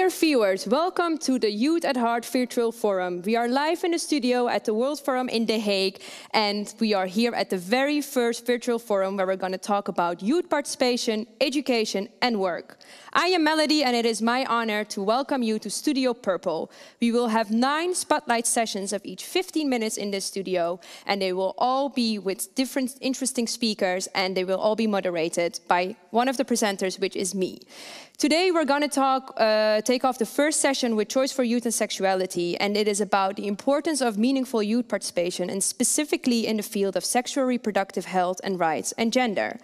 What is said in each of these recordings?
Dear viewers, welcome to the Youth at Heart Virtual Forum. We are live in the studio at the World Forum in The Hague, and we are here at the very first virtual forum where we're going to talk about youth participation, education and work. I am Melody, and it is my honor to welcome you to Studio Purple. We will have 9 spotlight sessions of each 15 minutes in this studio, and they will all be with different interesting speakers, and they will all be moderated by one of the presenters, which is me. Today we're going to take off the first session with Choice for Youth and Sexuality, and it is about the importance of meaningful youth participation, and specifically in the field of sexual reproductive health and rights and gender.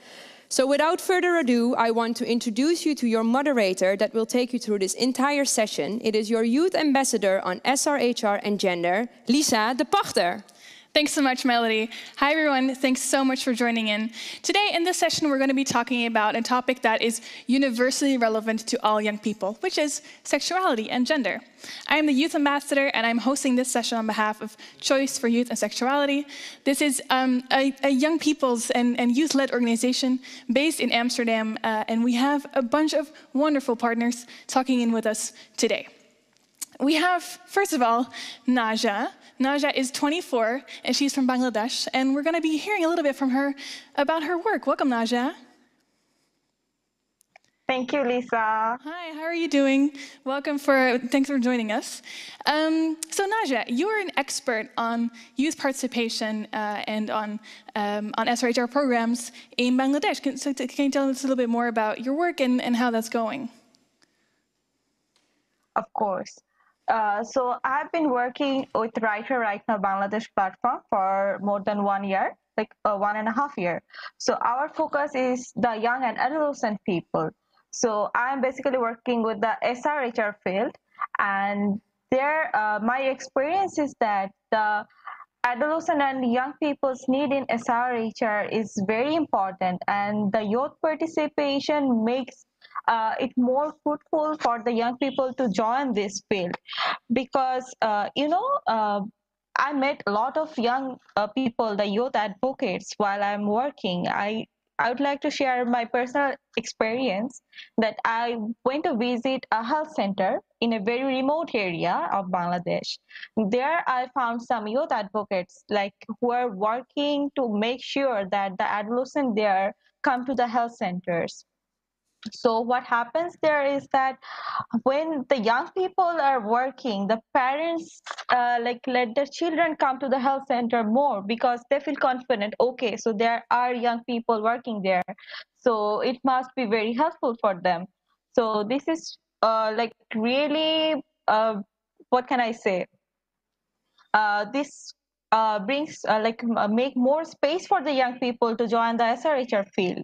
So without further ado, I want to introduce you to your moderator that will take you through this entire session. It is your youth ambassador on SRHR and gender, Lisa de Pachter. Thanks so much, Melody. Hi, everyone. Thanks so much for joining in. Today, in this session, we're going to be talking about a topic that is universally relevant to all young people, which is sexuality and gender. I am the Youth Ambassador, and I'm hosting this session on behalf of Choice for Youth and Sexuality. This is a young people's and youth-led organization based in Amsterdam, and we have a bunch of wonderful partners talking in with us today. We have, first of all, Naja. Naja is 24, and she's from Bangladesh, and we're going to be hearing a little bit from her about her work. Welcome, Naja. Thank you, Lisa. Hi, how are you doing? Thanks for joining us. So Naja, you're an expert on youth participation and on SRHR programs in Bangladesh. Can you tell us a little bit more about your work and how that's going? Of course. So I've been working with Writer Right Now Bangladesh platform for more than 1 year, like 1.5 years. So our focus is the young and adolescent people. So I'm basically working with the SRHR field, and there my experience is that the adolescent and young people's need in SRHR is very important, and the youth participation makes it more fruitful for the young people to join this field, because I met a lot of young people, the youth advocates, while I'm working. I would like to share my personal experience that I went to visit a health center in a very remote area of Bangladesh. There I found some youth advocates who are working to make sure that the adolescent there come to the health centers. So what happens there is that when the young people are working, the parents let their children come to the health center more, because they feel confident. Okay, so there are young people working there, so it must be very helpful for them. So this is really what can I say? This brings make more space for the young people to join the SRHR field.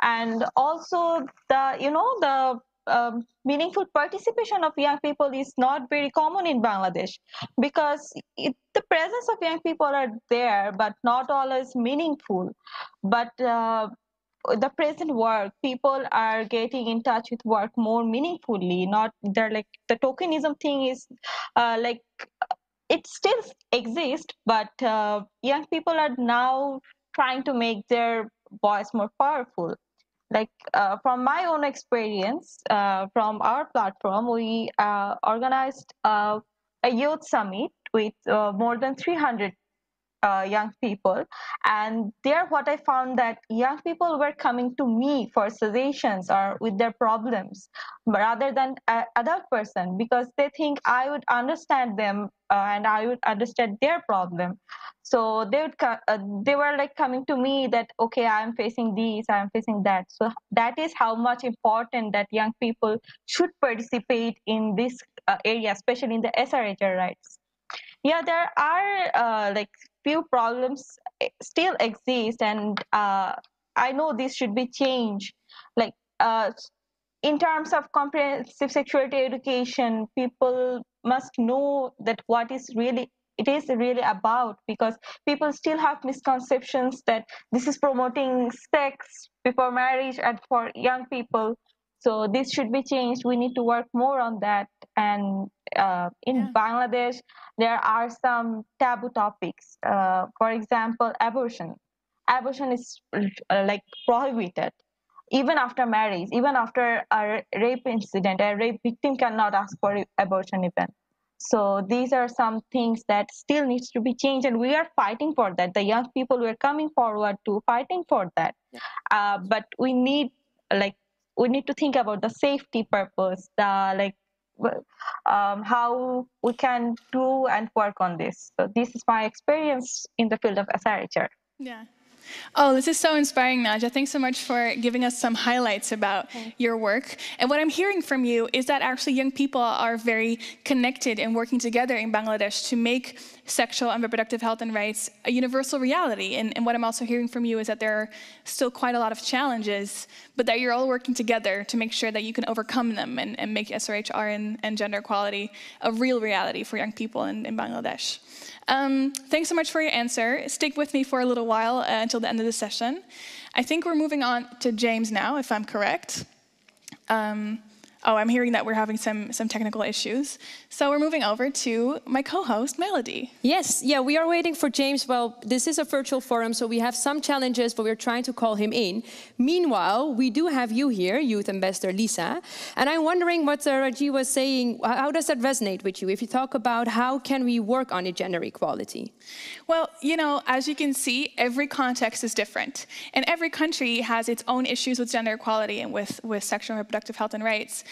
And also the meaningful participation of young people is not very common in Bangladesh, because the presence of young people are there, but not always meaningful. But the present work, people are getting in touch with work more meaningfully. Not they're the tokenism thing is it still exists, but young people are now trying to make their voice more powerful. From my own experience, from our platform, we organized a youth summit with more than 300 young people, and there what I found that young people were coming to me for suggestions or with their problems rather than an adult person, because they think I would understand them and I would understand their problem. So they were coming to me that, okay, I'm facing this, I'm facing that. So that is how much important that young people should participate in this area, especially in the SRHR rights. Yeah, there are few problems still exist, and I know this should be changed. In terms of comprehensive sexuality education, people must know that what is really it is really about, because people still have misconceptions that this is promoting sex before marriage and for young people. So this should be changed. We need to work more on that. And in Bangladesh, there are some taboo topics. For example, abortion. Abortion is prohibited. even after marriage, even after a rape incident, a rape victim cannot ask for abortion even. So these are some things that still needs to be changed, and we are fighting for that. The young people were coming forward to fighting for that. But like we need to think about the safety purpose, the like how we can do and work on this. So this is my experience in the field of SRHR. Yeah. Oh, this is so inspiring, Naja. Thanks so much for giving us some highlights about your work. And what I'm hearing from you is that actually young people are very connected and working together in Bangladesh to make sexual and reproductive health and rights a universal reality. And what I'm also hearing from you is that there are still quite a lot of challenges, but that you're all working together to make sure that you can overcome them and make SRHR and gender equality a real reality for young people in Bangladesh. Thanks so much for your answer. Stick with me for a little while until the end of the session. I think we're moving on to James now, if I'm correct. I'm hearing that we're having some technical issues. So we're moving over to my co-host, Melody. Yes, yeah, we are waiting for James. Well, this is a virtual forum, so we have some challenges, but we're trying to call him in. Meanwhile, we do have you here, Youth Ambassador Lisa. And I'm wondering what Raji was saying, how does that resonate with you? If you talk about how can we work on gender equality? Well, you know, as you can see, every context is different. And every country has its own issues with gender equality and with sexual and reproductive health and rights.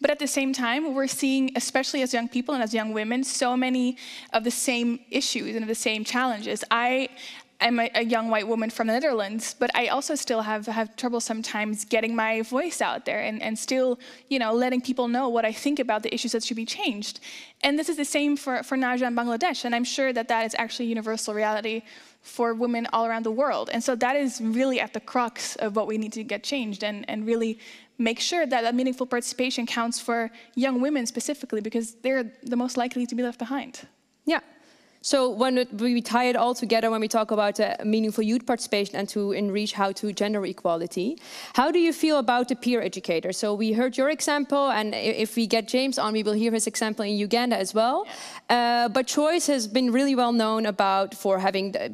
But at the same time, we're seeing, especially as young people and as young women, so many of the same issues and of the same challenges. I am a young white woman from the Netherlands, but I also still have trouble sometimes getting my voice out there and still, you know, letting people know what I think about the issues that should be changed. And this is the same for Naja in Bangladesh, and I'm sure that that is actually a universal reality for women all around the world. And so that is really at the crux of what we need to get changed and really make sure that that meaningful participation counts for young women specifically, because they're the most likely to be left behind. Yeah. So when we tie it all together, when we talk about meaningful youth participation and to enrich how to gender equality, how do you feel about the peer educator? So we heard your example, and if we get James on, we will hear his example in Uganda as well. But Choice has been really well known for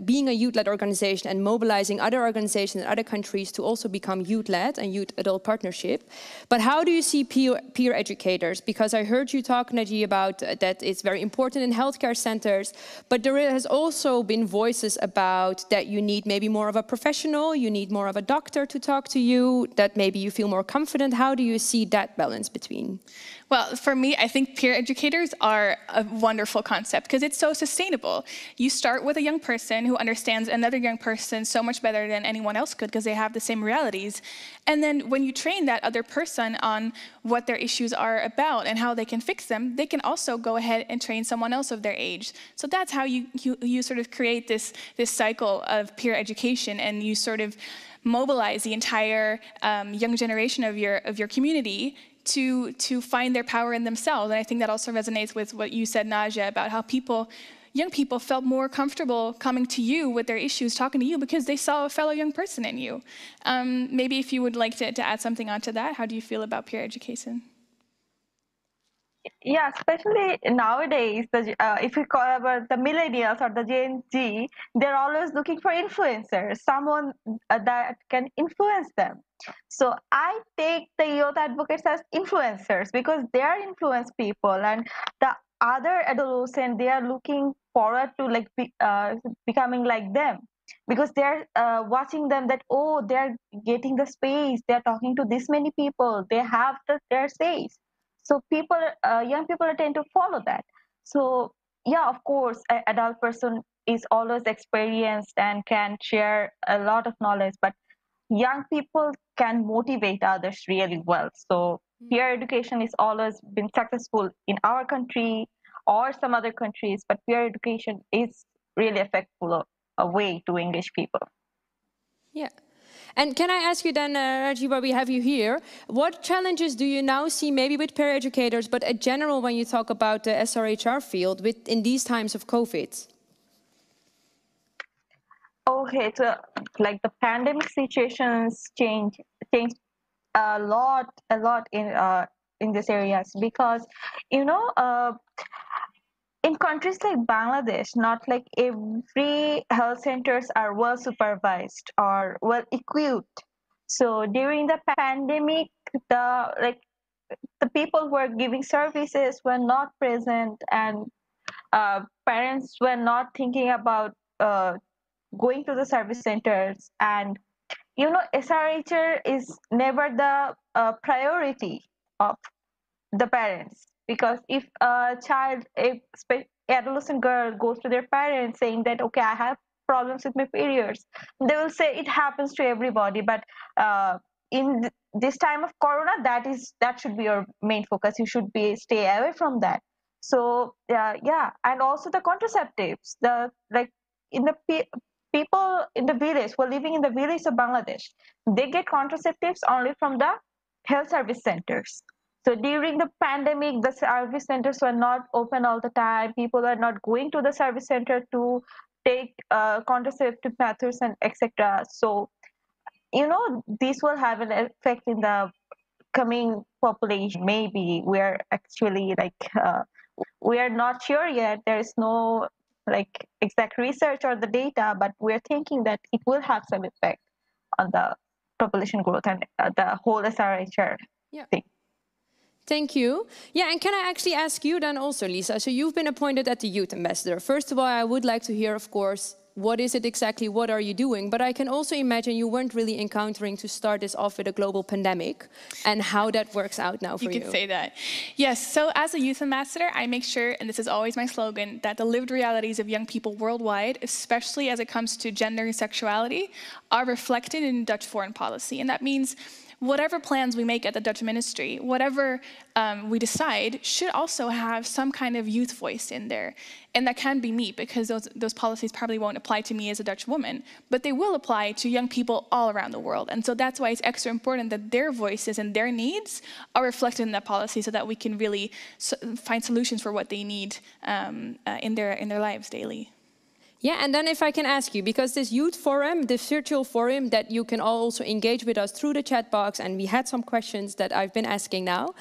being a youth-led organization and mobilizing other organizations in other countries to also become youth-led and youth-adult partnership. But how do you see peer educators? Because I heard you talk, Naji, about that it's very important in healthcare centers. But there has also been voices about that you need maybe more of a professional, you need more of a doctor to talk to you, that maybe you feel more confident. How do you see that balance between? Well, for me, I think peer educators are a wonderful concept because it's so sustainable. You start with a young person who understands another young person so much better than anyone else could because they have the same realities. And then when you train that other person on what their issues are about and how they can fix them, they can also go ahead and train someone else of their age. So that's how you sort of create this cycle of peer education, and you sort of mobilize the entire young generation of your community to find their power in themselves. And I think that also resonates with what you said, Naja, about how young people felt more comfortable coming to you with their issues, talking to you, because they saw a fellow young person in you. Maybe if you would like to add something onto that, how do you feel about peer education? Yeah, especially nowadays, if we call about the millennials or the Gen Z, they're always looking for influencers, someone that can influence them. So I take the youth advocates as influencers because they are influence people, and the other adolescents, they are looking forward to becoming like them, because they're watching them that, oh, they're getting the space, they're talking to this many people, they have their says. So young people tend to follow that. So yeah, of course, an adult person is always experienced and can share a lot of knowledge, but young people can motivate others really well. So peer education is always been successful in our country or some other countries, but peer education is really effective a way to engage people. Yeah. And can I ask you then, Raji, while we have you here, what challenges do you now see maybe with peer educators, but in general when you talk about the SRHR field in these times of COVID? Okay, so like the pandemic situations change a lot in these areas, because in countries like Bangladesh, not like every health centers are well supervised or well equipped. So during the pandemic, the people who were giving services were not present, and parents were not thinking about going to the service centers. And SRHR is never the priority of the parents, because if a child, adolescent girl goes to their parents saying that, okay, I have problems with my periods, they will say it happens to everybody. But in this time of corona, that should be your main focus. You should be stay away from that. So yeah, and also the contraceptives, the like in the people in the village who are living in the village of Bangladesh, they get contraceptives only from the health service centers. So during the pandemic, the service centers were not open all the time. People were not going to the service center to take contraceptive methods and etc. So this will have an effect in the coming population. Maybe we're actually we are not sure yet. There is no exact research or the data, but we're thinking that it will have some effect on the population growth and the whole SRHR thing. Thank you. Yeah, and can I actually ask you then also, Lisa? So you've been appointed as the youth ambassador. First of all, I would like to hear, of course, what is it exactly? What are you doing? But I can also imagine you weren't really encountering to start this off with a global pandemic and how that works out now for you. You could say that. Yes, so as a youth ambassador, I make sure, and this is always my slogan, that the lived realities of young people worldwide, especially as it comes to gender and sexuality, are reflected in Dutch foreign policy. And that means whatever plans we make at the Dutch ministry, whatever we decide, should also have some kind of youth voice in there. And that can be me, because those policies probably won't apply to me as a Dutch woman, but they will apply to young people all around the world. And so that's why it's extra important that their voices and their needs are reflected in that policy, so that we can really find solutions for what they need in their lives daily. Yeah, and then if I can ask you, because this youth forum, this virtual forum that you can also engage with us through the chat box, and we had some questions that I've been asking now,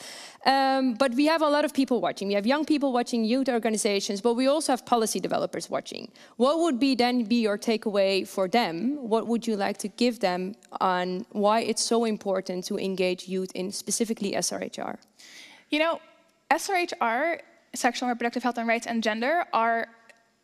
but we have a lot of people watching. We have young people watching, youth organizations, but we also have policy developers watching. What would be your takeaway for them? What would you like to give them on why it's so important to engage youth in specifically SRHR? You know, SRHR, sexual and reproductive health and rights and gender, are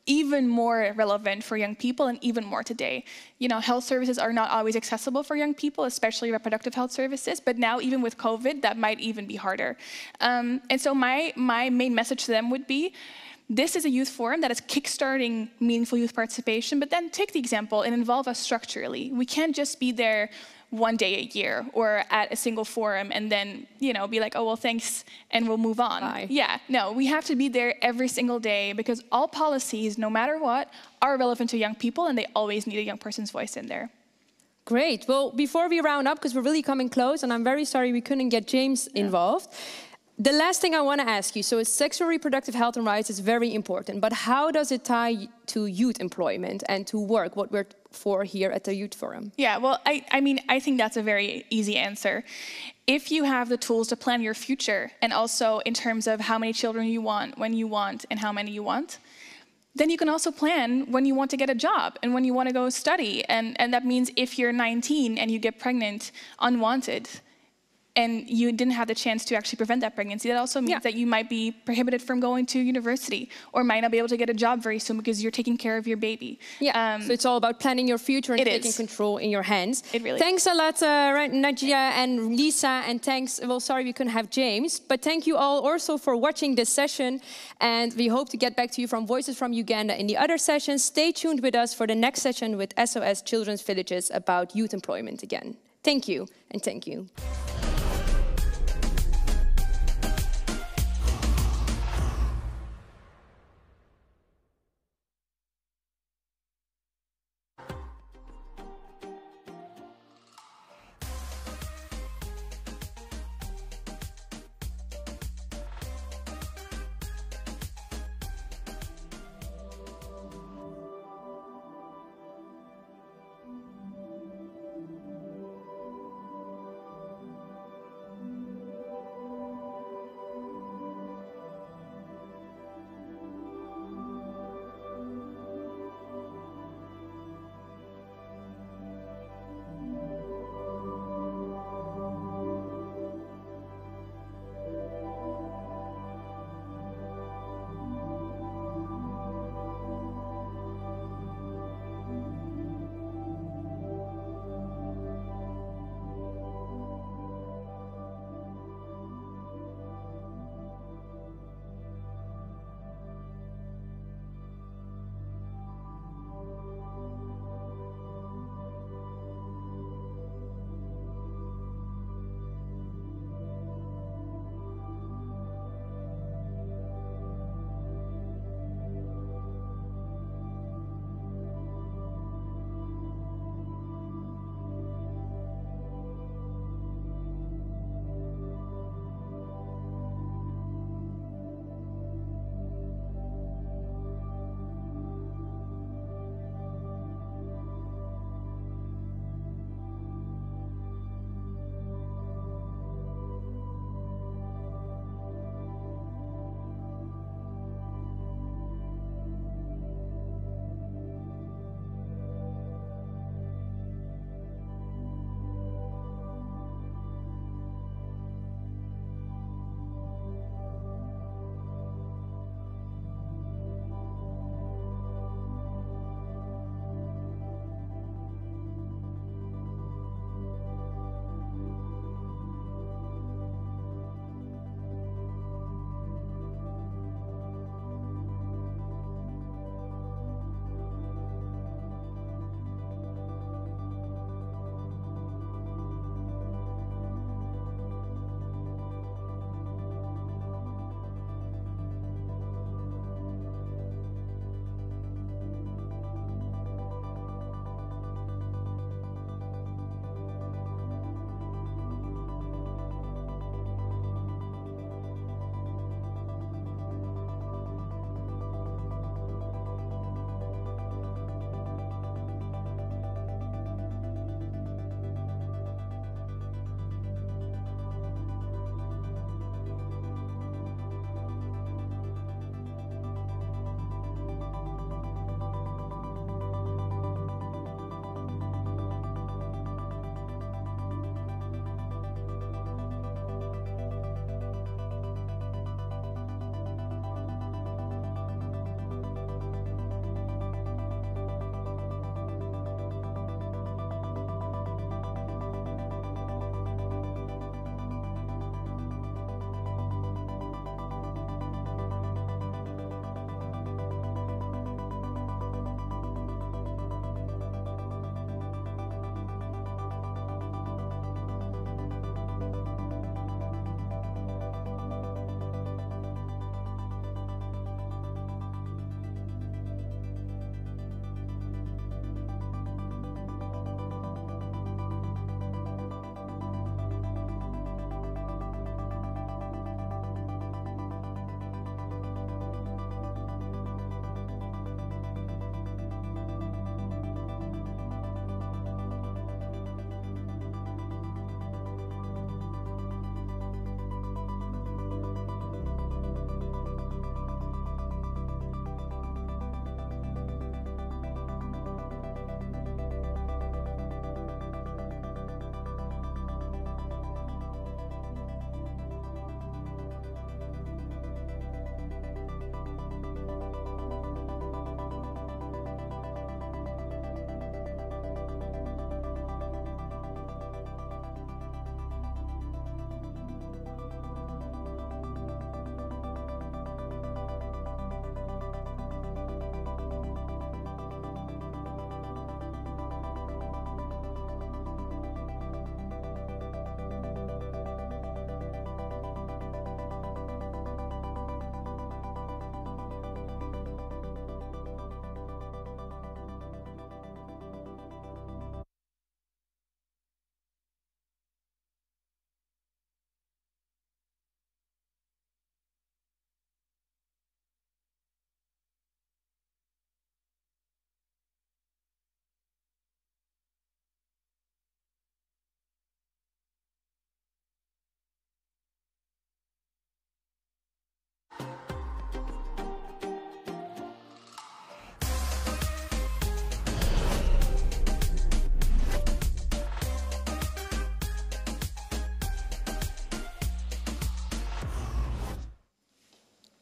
even more relevant for young people, and even more today. You know, health services are not always accessible for young people, especially reproductive health services, but now even with COVID, that might even be harder. And so my main message to them would be, this is a youth forum that is kickstarting meaningful youth participation, but then take the example and involve us structurally. We can't just be there one day a year or at a single forum and then, be like, oh, well, thanks, and we'll move on. Bye. Yeah, no, we have to be there every single day, because all policies, no matter what, are relevant to young people, and they always need a young person's voice in there. Great. Well, before we round up, because we're really coming close, and I'm very sorry we couldn't get James involved, the last thing I want to ask you, so sexual reproductive health and rights is very important, but how does it tie to youth employment and to work, what we're for here at the Youth Forum? Yeah, well, I think that's a very easy answer. If you have the tools to plan your future, and also in terms of how many children you want, when you want, and how many you want, then you can also plan when you want to get a job and when you want to go study. And that means if you're 19 and you get pregnant unwanted, and you didn't have the chance to actually prevent that pregnancy, that also means that you might be prohibited from going to university, or might not be able to get a job very soon because you're taking care of your baby. Yeah, so it's all about planning your future and taking control in your hands. It really Thanks a lot, Nadia and Lisa, and thanks, well, sorry we couldn't have James, but thank you all also for watching this session, and we hope to get back to you from Voices from Uganda in the other sessions. Stay tuned with us for the next session with SOS Children's Villages about youth employment again. Thank you, and thank you.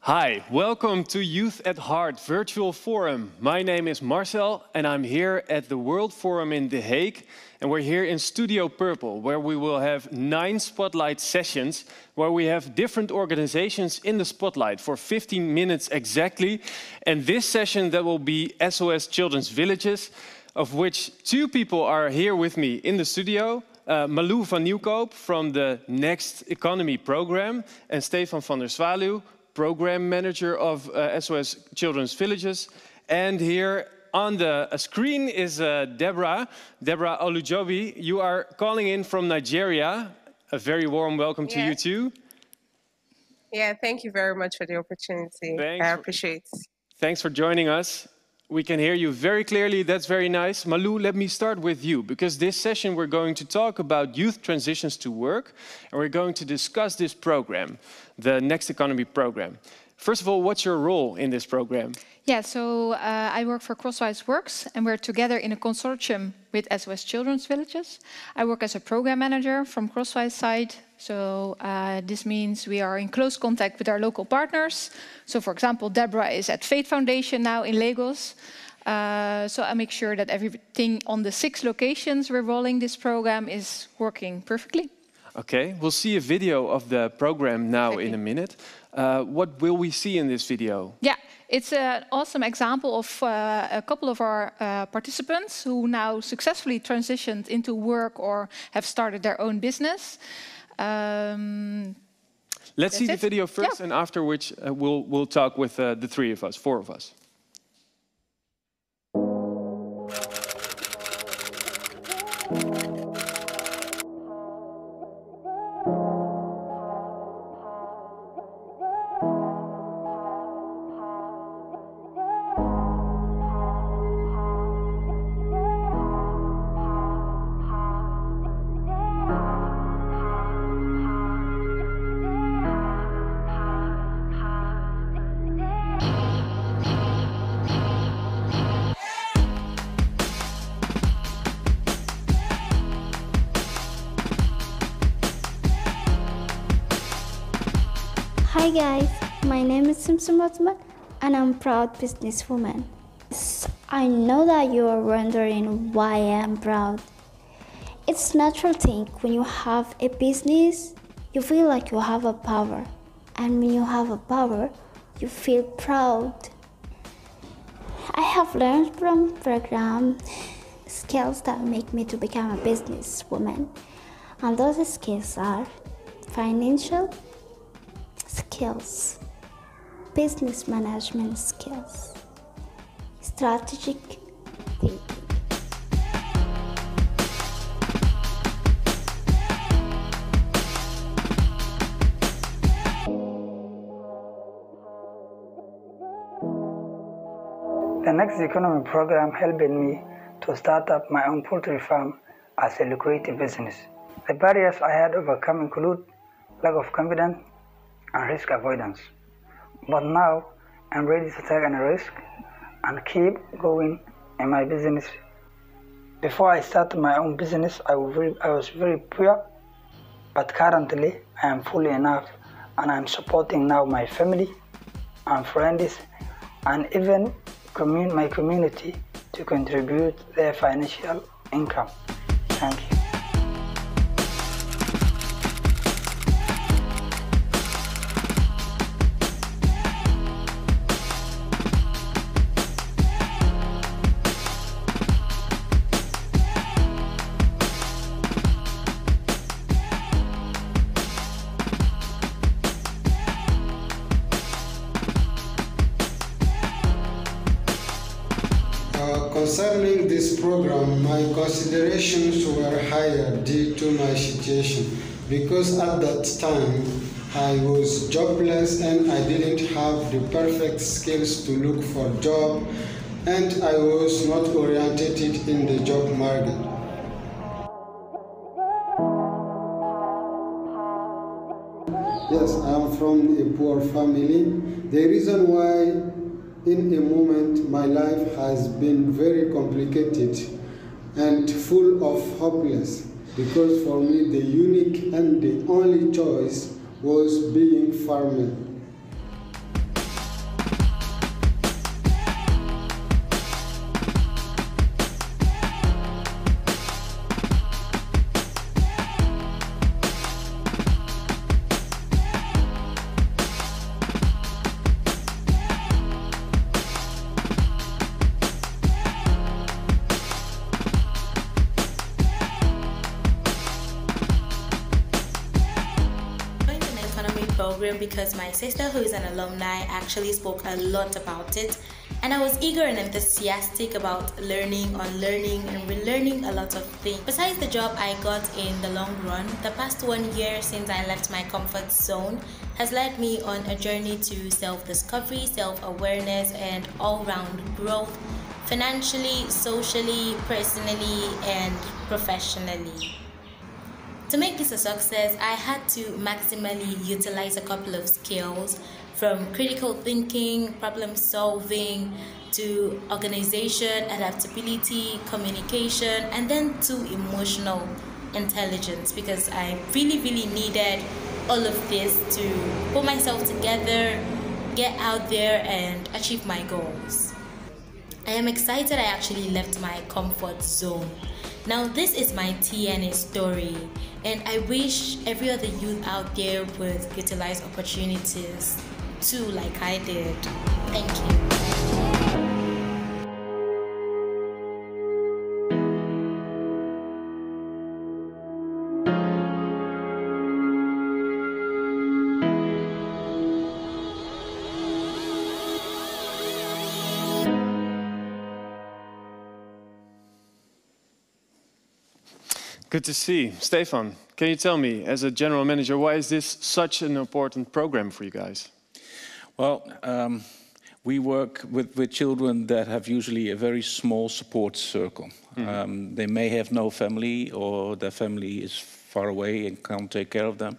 Hi, welcome to Youth at Heart Virtual Forum. My name is Marcel and I'm here at the World Forum in The Hague. And we're here in Studio Purple, where we will have 9 spotlight sessions, where we have different organizations in the spotlight for 15 minutes exactly. And this session, that will be SOS Children's Villages, of which 2 people are here with me in the studio. Malou van Nieuwkoop from the Next Economy program and Stefan van der Zwaluw, program manager of SOS Children's Villages. And here on the screen is Deborah Olujobi. You are calling in from Nigeria. A very warm welcome to you too. Yeah, thank you very much for the opportunity. I appreciate it. Thanks for joining us. We can hear you very clearly. That's very nice. Malou, let me start with you, because this session we're going to talk about youth transitions to work, and we're going to discuss this program, the Next Economy program. First of all, what's your role in this program? Yeah, so I work for Crosswise Works, and we're together in a consortium with SOS Children's Villages. I work as a program manager from Crosswise side. So this means we are in close contact with our local partners. So for example, Deborah is at Fate Foundation now in Lagos. So I make sure that everything on the 6 locations we're rolling this program is working perfectly. Okay, we'll see a video of the program now in a minute. What will we see in this video? Yeah, it's an awesome example of a couple of our participants who now successfully transitioned into work or have started their own business. Let's see the video first, and after which we'll talk with the 3 of us, 4 of us. Hi guys, my name is Simsim Rotman and I'm a proud businesswoman. I know that you are wondering why I am proud. It's a natural thing when you have a business, you feel like you have a power. And when you have a power, you feel proud. I have learned from program skills that make me to become a businesswoman. And those skills are financial skills, business management skills, strategic thinking. The Next Economy program helped me to start up my own poultry farm as a lucrative business. The barriers I had overcome include lack of confidence and risk avoidance. But now I'm ready to take a risk and keep going in my business. Before I started my own business, I was very poor, but currently I am fully enough and I'm supporting now my family and friends and even my community to contribute their financial income. Thank you. Concerning this program, my considerations were higher due to my situation, because at that time I was jobless and I didn't have the perfect skills to look for a job, and I was not oriented in the job market. Yes, I am from a poor family. The reason why in a moment my life has been very complicated and full of hopeless, because for me the unique and the only choice was being farmer. program because my sister, who is an alumni, actually spoke a lot about it. And I was eager and enthusiastic about learning, unlearning, and relearning a lot of things. Besides the job I got in the long run, the past 1 year since I left my comfort zone has led me on a journey to self-discovery, self-awareness, and all-round growth, financially, socially, personally, and professionally. To make this a success, I had to maximally utilize a couple of skills, from critical thinking, problem solving, to organization, adaptability, communication, and then to emotional intelligence, because I really needed all of this to put myself together, get out there, and achieve my goals. I am excited I actually left my comfort zone. Now this is my TNA story, and I wish every other youth out there would utilize opportunities too, like I did. Thank you. Good to see. Stefan, can you tell me, as a general manager, why is this such an important program for you guys? Well, we work with children that have usually a very small support circle. Mm-hmm. They may have no family, or their family is far away and can't take care of them.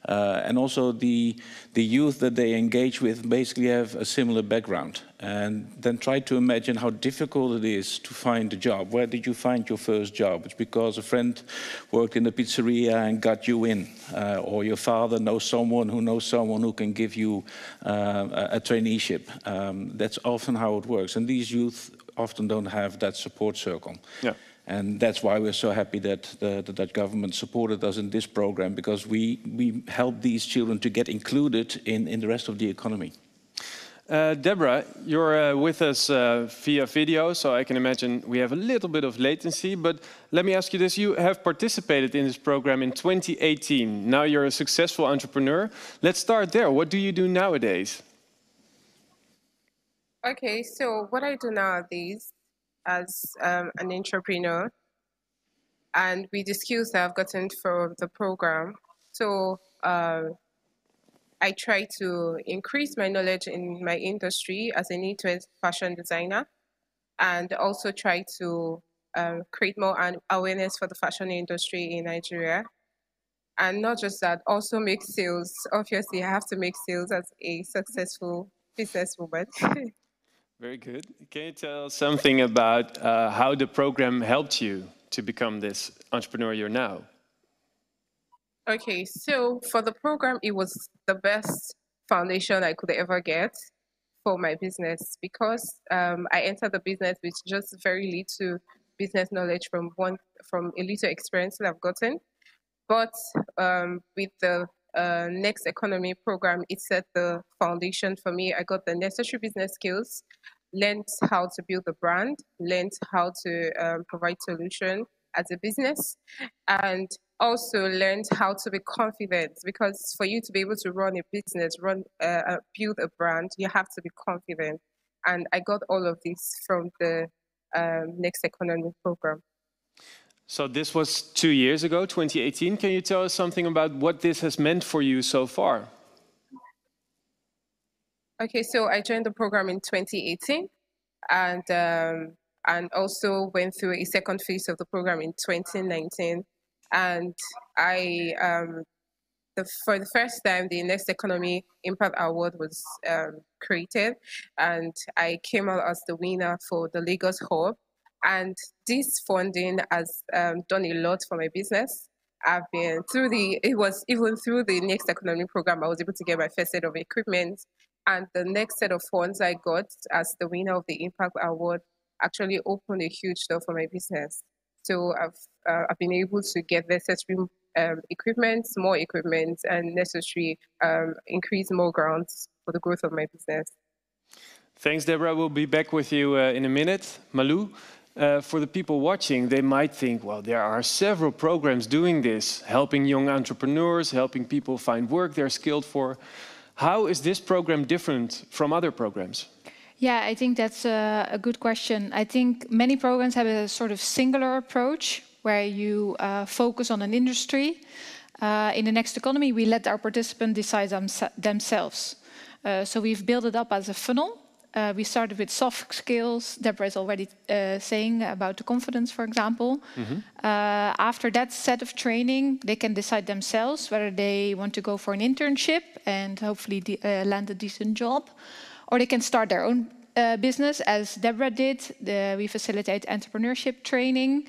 And also the youth that they engage with basically have a similar background. And then try to imagine how difficult it is to find a job. Where did you find your first job? It's because a friend worked in a pizzeria and got you in. Or your father knows someone who can give you a traineeship. That's often how it works. And these youth often don't have that support circle. Yeah. And that's why we're so happy that the Dutch government supported us in this program, because we help these children to get included in the rest of the economy. Deborah, you're with us via video, so I can imagine we have a little bit of latency. But let me ask you this. You have participated in this program in 2018. Now you're a successful entrepreneur. Let's start there. What do you do nowadays? Okay, so what I do nowadays as an entrepreneur, and with the skills that I've gotten from the program. So I try to increase my knowledge in my industry as a knitwear fashion designer, and also try to create more awareness for the fashion industry in Nigeria. And not just that, also make sales. Obviously, I have to make sales as a successful businesswoman. Very good. Can you tell us something about how the program helped you to become this entrepreneur you're now? Okay, so for the program, it was the best foundation I could ever get for my business, because I entered the business with just very little business knowledge from a little experience that I've gotten. But with the Next Economy program, it set the foundation for me. I got the necessary business skills, learned how to build a brand, learned how to provide solution as a business, and also learned how to be confident, because for you to be able to run a business, build a brand, you have to be confident. And I got all of this from the Next Economy program. So this was 2 years ago, 2018. Can you tell us something about what this has meant for you so far? Okay, so I joined the program in 2018, and also went through a second phase of the program in 2019. And for the first time, the Next Economy Impact Award was created, and I came out as the winner for the Lagos Hub. And this funding has done a lot for my business. I've been through even through the Next Economy program, I was able to get my first set of equipment. And the next set of funds I got as the winner of the Impact Award actually opened a huge door for my business. So I've been able to get necessary equipment, more equipment, and necessary increase more grants for the growth of my business. Thanks, Deborah. We'll be back with you in a minute. Malou, For the people watching, they might think, well, there are several programs doing this, helping young entrepreneurs, helping people find work they're skilled for. How is this program different from other programs? Yeah, I think that's a good question. I think many programs have a sort of singular approach where you focus on an industry. In the Next Economy, we let our participants decide themselves. So we've built it up as a funnel. We started with soft skills. Deborah is already saying about the confidence, for example. After that set of training, they can decide themselves whether they want to go for an internship and hopefully land a decent job, or they can start their own business, as Deborah did. We facilitate entrepreneurship training.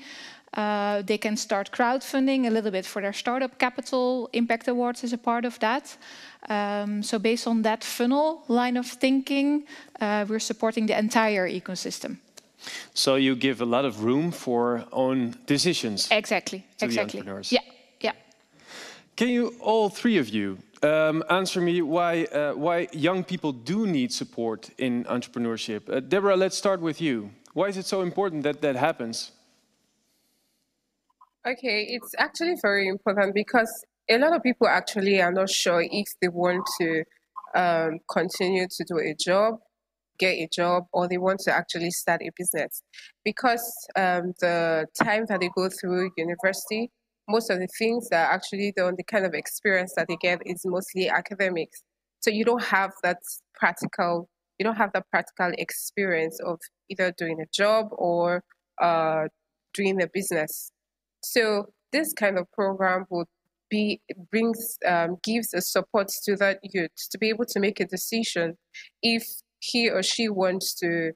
They can start crowdfunding a little bit for their startup capital. Impact Awards is a part of that. So based on that funnel line of thinking, we're supporting the entire ecosystem. So you give a lot of room for own decisions. Exactly. To the entrepreneurs. Yeah. Can you, all three of you, answer me why young people do need support in entrepreneurship? Deborah, let's start with you. Why is it so important that that happens? Okay, it's actually very important because a lot of people actually are not sure if they want to continue to do a job, get a job, or they want to actually start a business. Because the time that they go through university, most of the things that are actually done, the kind of experience that they get is mostly academics. So you don't have that practical experience of either doing a job or doing a business. So this kind of program would gives a support to that youth to be able to make a decision if he or she wants to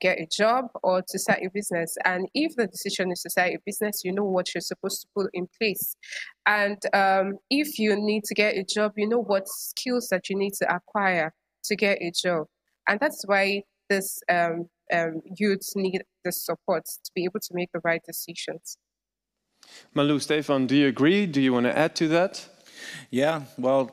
get a job or to start a business. And if the decision is to start a business, you know what you're supposed to put in place. And if you need to get a job, you know what skills that you need to acquire to get a job. And that's why this youths need the support to be able to make the right decisions. Malou, Stefan, do you agree? Do you want to add to that? Yeah, well,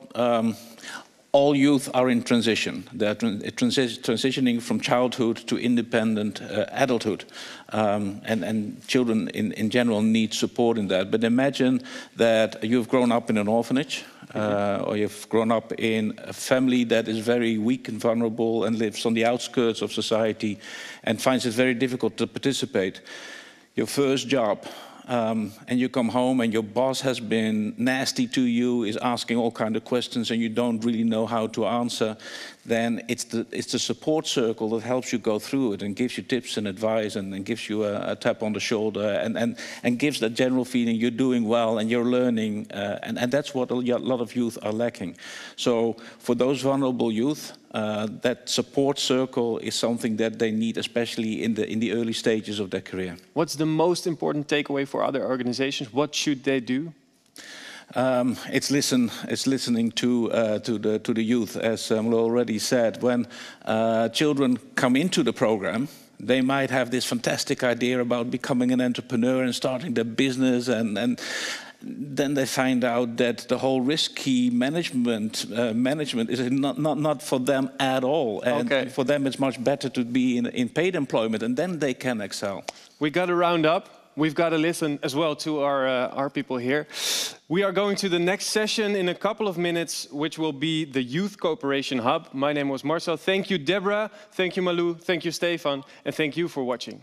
all youth are in transition. They're transitioning from childhood to independent adulthood. And children in general need support in that. But imagine that you've grown up in an orphanage, or you've grown up in a family that is very weak and vulnerable and lives on the outskirts of society and finds it very difficult to participate. Your first job, and you come home and your boss has been nasty to you, is asking all kinds of questions and you don't really know how to answer, then it's the support circle that helps you go through it and gives you tips and advice and gives you a tap on the shoulder and gives that general feeling you're doing well and you're learning. And that's what a lot of youth are lacking. So for those vulnerable youth, that support circle is something that they need, especially in the early stages of their career. What's the most important takeaway for other organizations? What should they do? It's listening to the youth, as Mlo already said. When children come into the program, they might have this fantastic idea about becoming an entrepreneur and starting their business, and then they find out that the whole risky management is not for them at all. And for them, it's much better to be in paid employment, and then they can excel. We got to round up. We've got to listen as well to our people here. We are going to the next session in a couple of minutes, which will be the Youth Cooperation Hub. My name was Marcel. Thank you, Deborah. Thank you, Malou. Thank you, Stefan. And thank you for watching.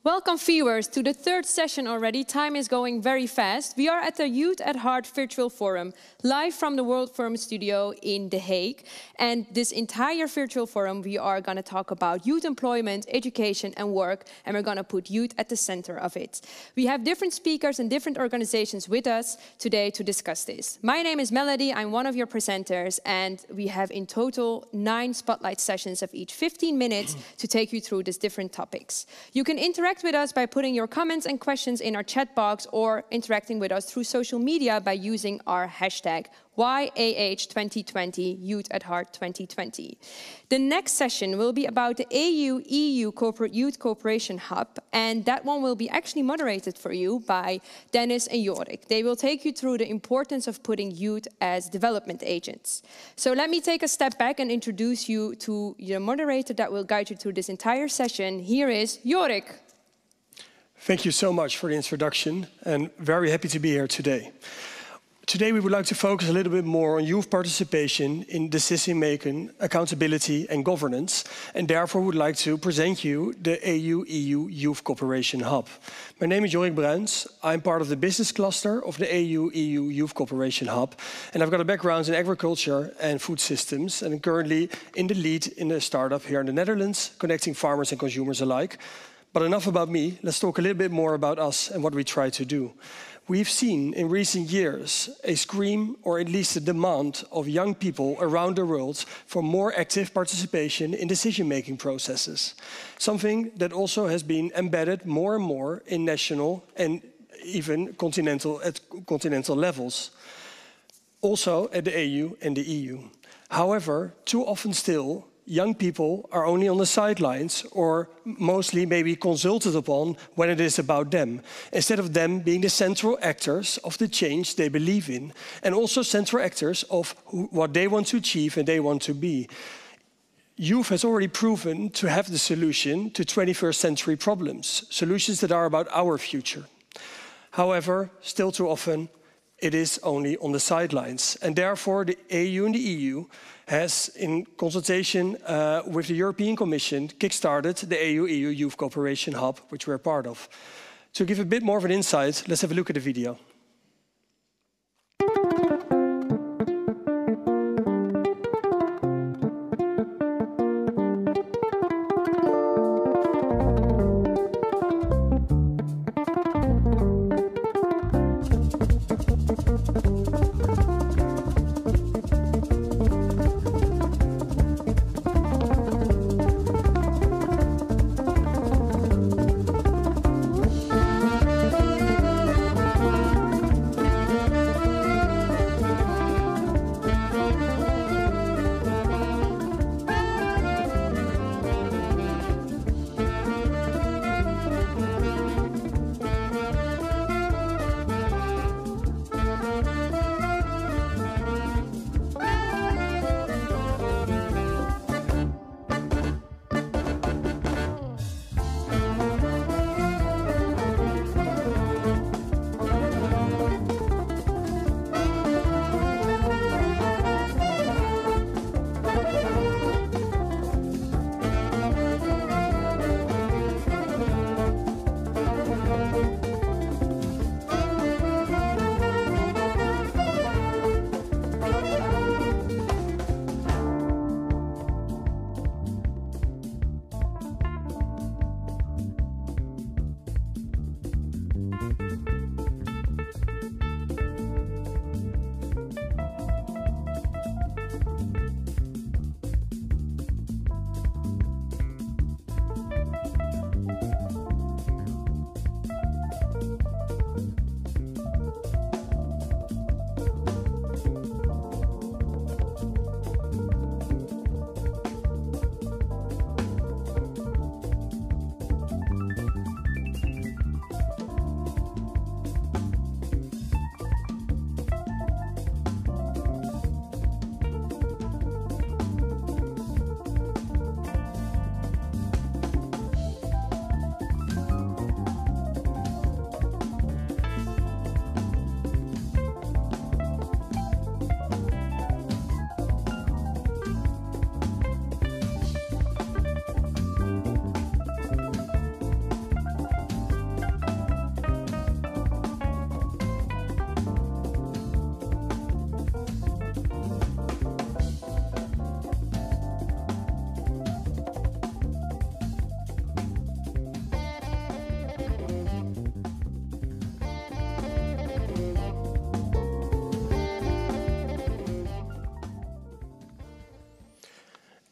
Welcome viewers to the third session already. Time is going very fast. We are at the Youth at Heart Virtual Forum, live from the World Forum studio in The Hague. And this entire virtual forum, we are going to talk about youth employment, education and work, and we're going to put youth at the center of it. We have different speakers and different organizations with us today to discuss this. My name is Melody, I'm one of your presenters, and we have in total 9 spotlight sessions of each 15 minutes to take you through these different topics. You can interact with us by putting your comments and questions in our chat box or interacting with us through social media by using our hashtag YAH2020, Youth at Heart 2020. The next session will be about the AU-EU Corporate Youth Cooperation Hub, and that one will be actually moderated for you by Dennis and Jorik. They will take you through the importance of putting youth as development agents. So let me take a step back and introduce you to the moderator that will guide you through this entire session. Here is Jorik. Thank you so much for the introduction, and very happy to be here today. Today we would like to focus a little bit more on youth participation in decision-making, accountability and governance, and therefore would like to present you the AU-EU Youth Cooperation Hub. My name is Jorik Bruins. I'm part of the business cluster of the AU-EU Youth Cooperation Hub, and I've got a background in agriculture and food systems, and I'm currently in the lead in a startup here in the Netherlands, connecting farmers and consumers alike. But enough about me, let's talk a little bit more about us and what we try to do. We've seen in recent years a scream, or at least a demand, of young people around the world for more active participation in decision-making processes. Something that also has been embedded more and more in national and even continental levels. Also at the AU and the EU. However, too often still, young people are only on the sidelines or mostly maybe consulted upon when it is about them, instead of them being the central actors of the change they believe in, and also central actors of what they want to achieve and they want to be. Youth has already proven to have the solution to 21st century problems, solutions that are about our future. However, still too often, it is only on the sidelines, and therefore the AU and the EU has, in consultation with the European Commission, kickstarted the AU-EU Youth Cooperation Hub, which we're part of. To give a bit more of an insight, let's have a look at the video.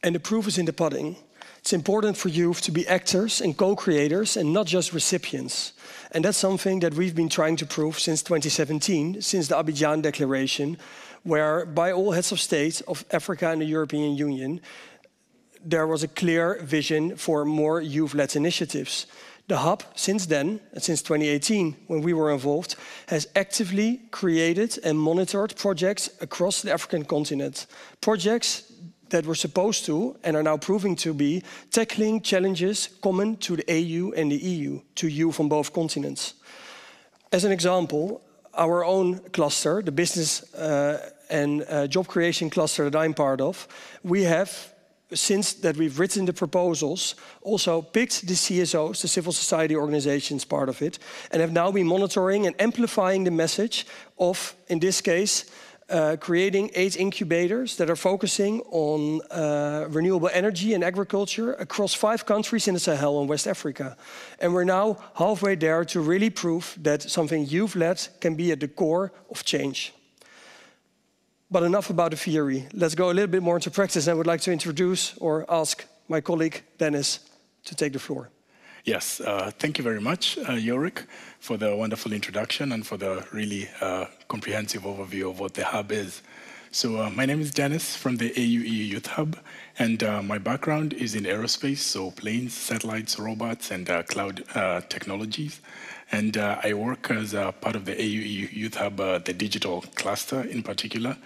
And the proof is in the pudding. It's important for youth to be actors and co-creators and not just recipients. And that's something that we've been trying to prove since 2017, since the Abidjan Declaration, where by all heads of state of Africa and the European Union, there was a clear vision for more youth-led initiatives. The hub, since then, and since 2018, when we were involved, has actively created and monitored projects across the African continent. Projects that were supposed to, and are now proving to be, tackling challenges common to the AU and the EU, to youth on both continents. As an example, our own cluster, the business and job creation cluster that I'm part of, we have, since that we've written the proposals, also picked the CSOs, the civil society organizations, part of it, and have now been monitoring and amplifying the message of, in this case, creating 8 incubators that are focusing on renewable energy and agriculture across 5 countries in the Sahel and West Africa. And we're now halfway there to really prove that something youth-led can be at the core of change. But enough about the theory. Let's go a little bit more into practice. I would like to introduce or ask my colleague, Dennis, to take the floor. Yes, thank you very much, Jorik, for the wonderful introduction and for the really comprehensive overview of what the hub is. So my name is Dennis from the AU-EU Youth Hub, and my background is in aerospace, so planes, satellites, robots, and cloud technologies. And I work as part of the AU-EU Youth Hub, the digital cluster in particular,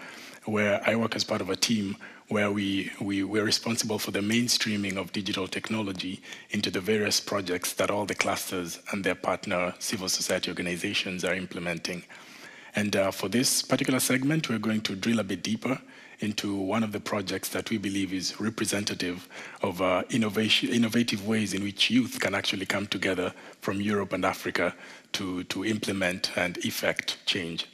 where I work as part of a team where we're responsible for the mainstreaming of digital technology into the various projects that all the clusters and their partner civil society organizations are implementing. And for this particular segment, we're going to drill a bit deeper into one of the projects that we believe is representative of innovative ways in which youth can actually come together from Europe and Africa to implement and effect change.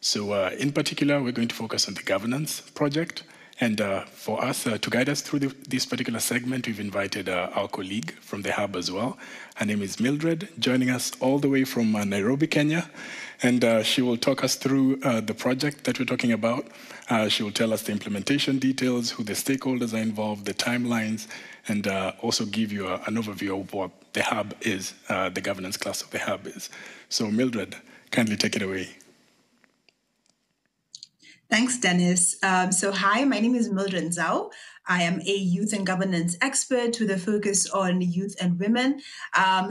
So in particular, we're going to focus on the governance project. And for us, to guide us through this particular segment, we've invited our colleague from the hub as well. Her name is Mildred, joining us all the way from Nairobi, Kenya. And she will talk us through the project that we're talking about. She will tell us the implementation details, who the stakeholders are involved, the timelines, and also give you an overview of what the hub is, the governance class of the hub is. So Mildred, kindly take it away. Thanks, Dennis. So hi, my name is Mildred Zhao. I am a youth and governance expert with a focus on youth and women,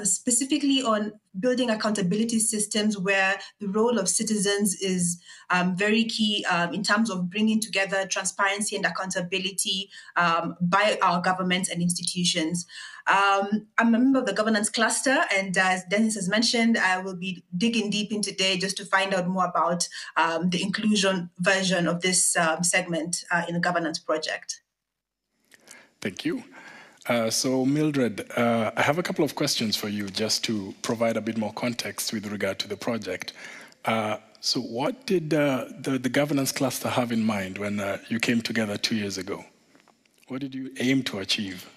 specifically on building accountability systems where the role of citizens is very key in terms of bringing together transparency and accountability by our governments and institutions. I'm a member of the governance cluster, and as Dennis has mentioned, I will be digging deep in today just to find out more about the inclusion version of this segment in the governance project. Thank you. So Mildred, I have a couple of questions for you just to provide a bit more context with regard to the project. So what did the governance cluster have in mind when you came together 2 years ago? What did you aim to achieve?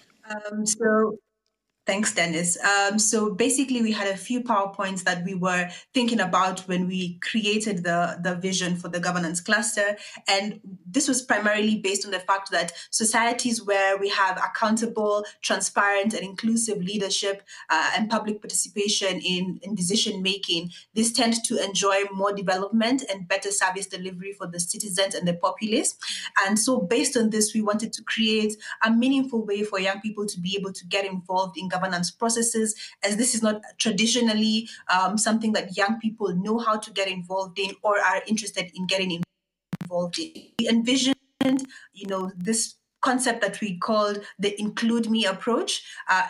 Thanks, Dennis. So basically, we had a few PowerPoints that we were thinking about when we created the vision for the governance cluster. And this was primarily based on the fact that societies where we have accountable, transparent, and inclusive leadership and public participation in decision-making, this tends to enjoy more development and better service delivery for the citizens and the populace. And so based on this, we wanted to create a meaningful way for young people to be able to get involved in governance processes, as this is not traditionally something that young people know how to get involved in or are interested in getting involved in. We envisioned, this concept that we called the Include Me approach,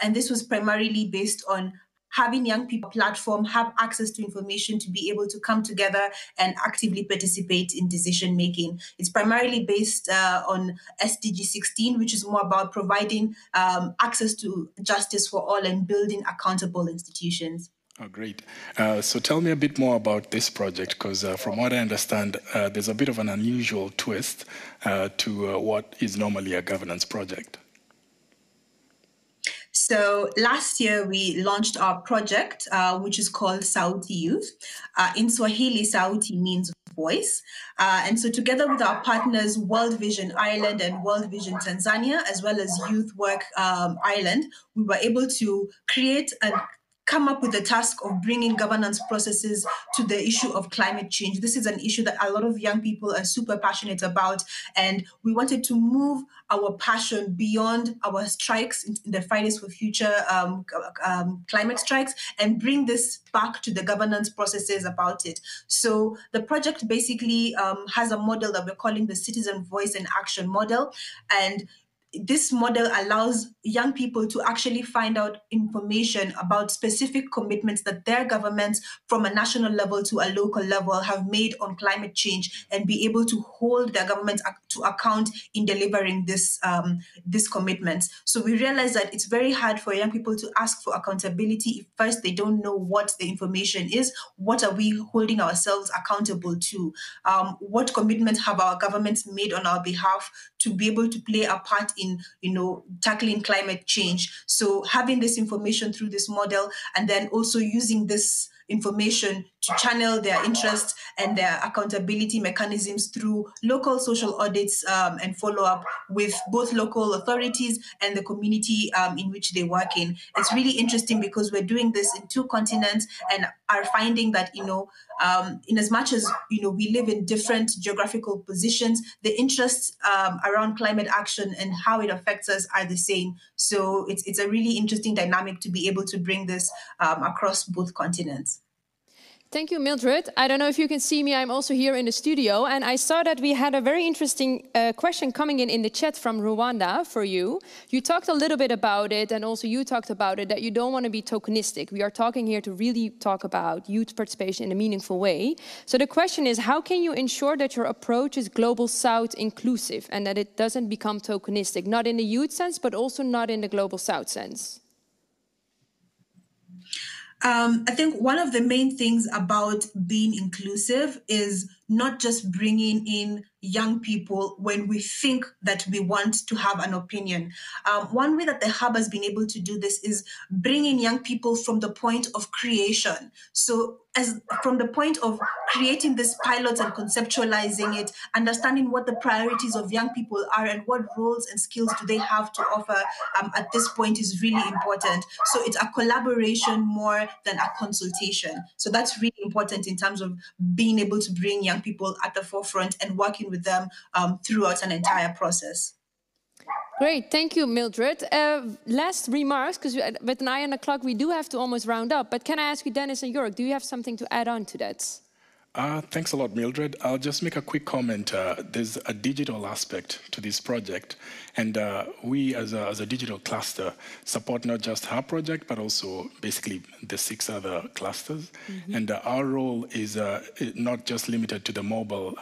and this was primarily based on having young people platform, have access to information to be able to come together and actively participate in decision making. It's primarily based on SDG 16, which is more about providing access to justice for all and building accountable institutions. Oh, great. So tell me a bit more about this project, because from what I understand, there's a bit of an unusual twist to what is normally a governance project. So last year, we launched our project, which is called Sauti Youth. In Swahili, Sauti means voice. And so together with our partners, World Vision Ireland and World Vision Tanzania, as well as Youth Work Ireland, we were able to create and come up with the task of bringing governance processes to the issue of climate change. This is an issue that a lot of young people are super passionate about, and we wanted to move our passion beyond our strikes in the Fridays for Future climate strikes and bring this back to the governance processes about it. So the project basically has a model that we're calling the Citizen Voice and Action model, and this model allows young people to actually find out information about specific commitments that their governments from a national level to a local level have made on climate change and be able to hold their governments to account in delivering these commitments. So we realize that it's very hard for young people to ask for accountability if first they don't know what the information is. What are we holding ourselves accountable to? What commitments have our governments made on our behalf to be able to play a part in, tackling climate change? So having this information through this model, and then also using this information to channel their interest and their accountability mechanisms through local social audits and follow-up with both local authorities and the community in which they work in. It's really interesting because we're doing this in 2 continents and are finding that, in as much as, we live in different geographical positions, the interests around climate action and how it affects us are the same. So it's a really interesting dynamic to be able to bring this across both continents. Thank you, Mildred. I don't know if you can see me. I'm also here in the studio. And I saw that we had a very interesting question coming in the chat from Rwanda for you. You talked a little bit about it, and also you talked about it, that you don't want to be tokenistic. We are talking here to really talk about youth participation in a meaningful way. So the question is, how can you ensure that your approach is Global South inclusive and that it doesn't become tokenistic, not in the youth sense, but also not in the Global South sense? I think one of the main things about being inclusive is not just bringing in young people when we think that we want to have an opinion. One way that the Hub has been able to do this is bringing young people from the point of creation. So from the point of creating this pilot and conceptualizing it, understanding what the priorities of young people are and what roles and skills do they have to offer at this point is really important. So it's a collaboration more than a consultation. So that's really important in terms of being able to bring young people at the forefront and working with them throughout an entire process. Great, thank you, Mildred. Last remarks, because with an eye on the clock, we do have to almost round up. But can I ask you, Dennis and Jörg, do you have something to add on to that? Thanks a lot, Mildred. I'll just make a quick comment. There's a digital aspect to this project, and we, as a digital cluster, support not just her project, but also basically the 6 other clusters. Mm-hmm. And our role is not just limited to the mobile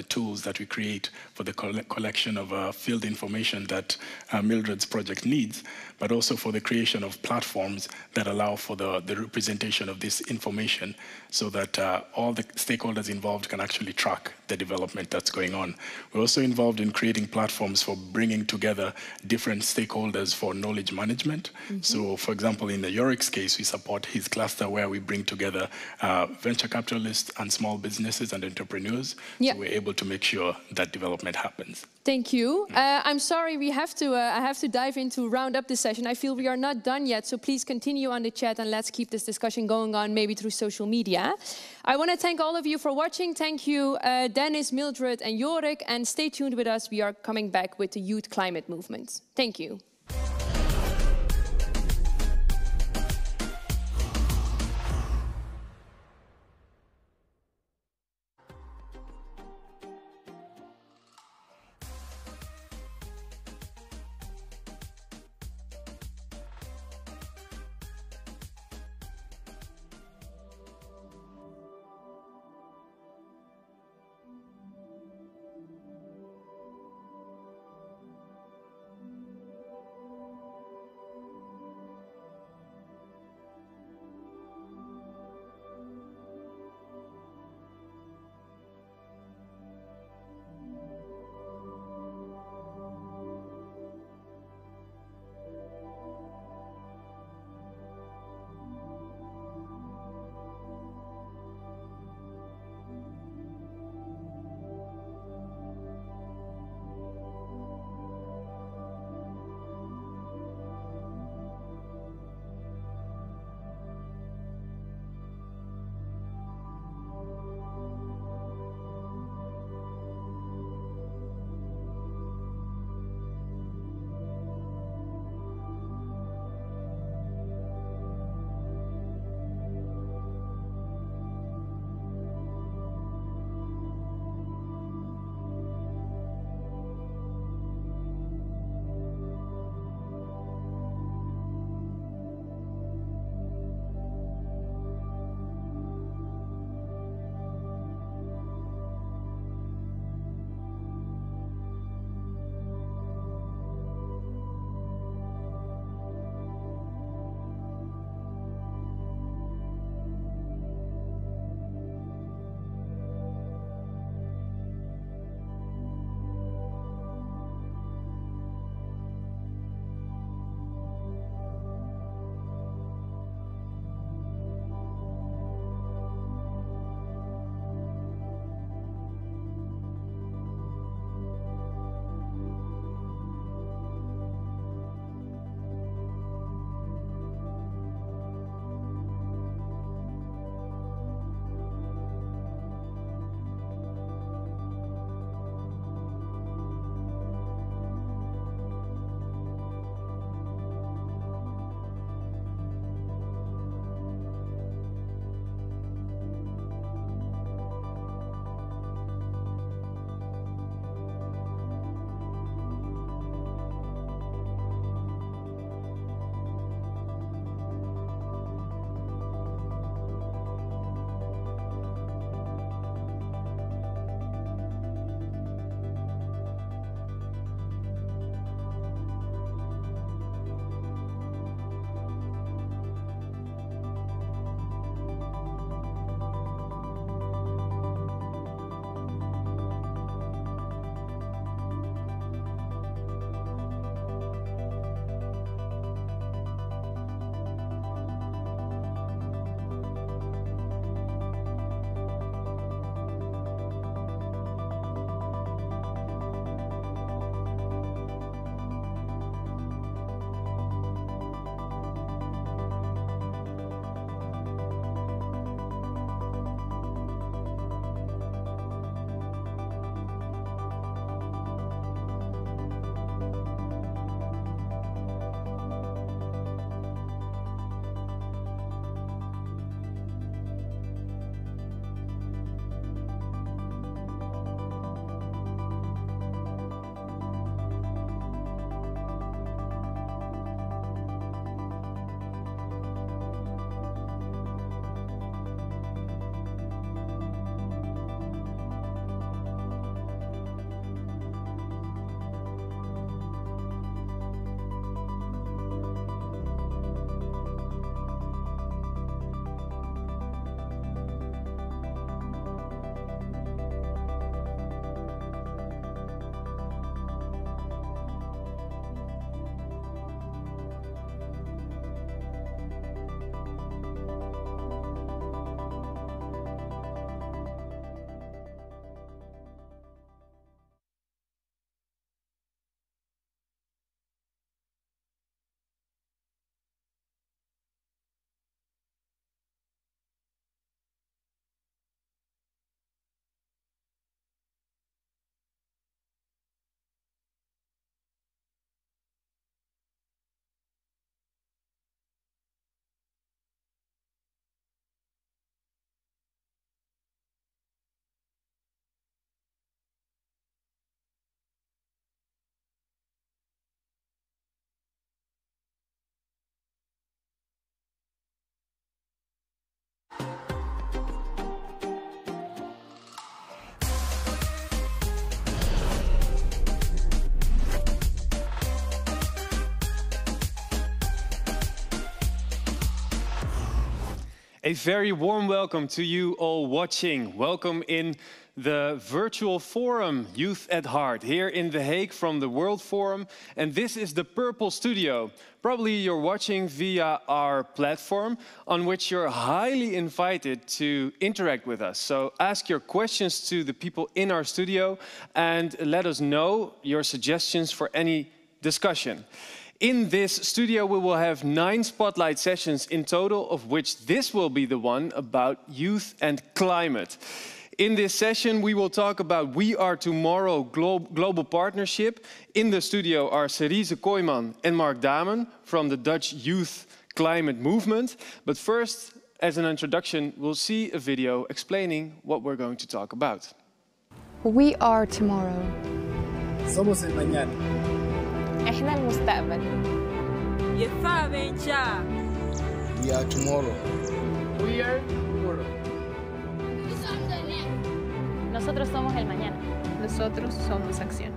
tools that we create for the collection of field information that Mildred's project needs, but also for the creation of platforms that allow for the representation of this information so that all the stakeholders involved can actually track the development that's going on. We're also involved in creating platforms for bringing together different stakeholders for knowledge management. Mm-hmm. So, for example, in the Yorick's case, we support his cluster where we bring together venture capitalists and small businesses and entrepreneurs. Yeah. So we're able to make sure that development happens. Thank you. I'm sorry, I have to dive into round up this session. I feel we are not done yet, so please continue on the chat and let's keep this discussion going on, maybe through social media. I want to thank all of you for watching. Thank you, Dennis, Mildred, and Jorik. And stay tuned with us. We are coming back with the youth climate movement. Thank you. A very warm welcome to you all watching. Welcome in the virtual forum, Youth at Heart, here in The Hague from the World Forum. And this is the Purple Studio. Probably you're watching via our platform, on which you're highly invited to interact with us. So ask your questions to the people in our studio and let us know your suggestions for any discussion. In this studio, we will have 9 spotlight sessions in total, of which this will be the one about youth and climate. In this session, we will talk about We Are Tomorrow Global Partnership. In the studio are Cerise Kooijman and Mark Damen from the Dutch Youth Climate Movement. But first, as an introduction, we'll see a video explaining what we're going to talk about. We are tomorrow. Somos el mañana. إحنا المستقبل. We are tomorrow. We are tomorrow. Nosotros somos el mañana. Nosotros somos acción.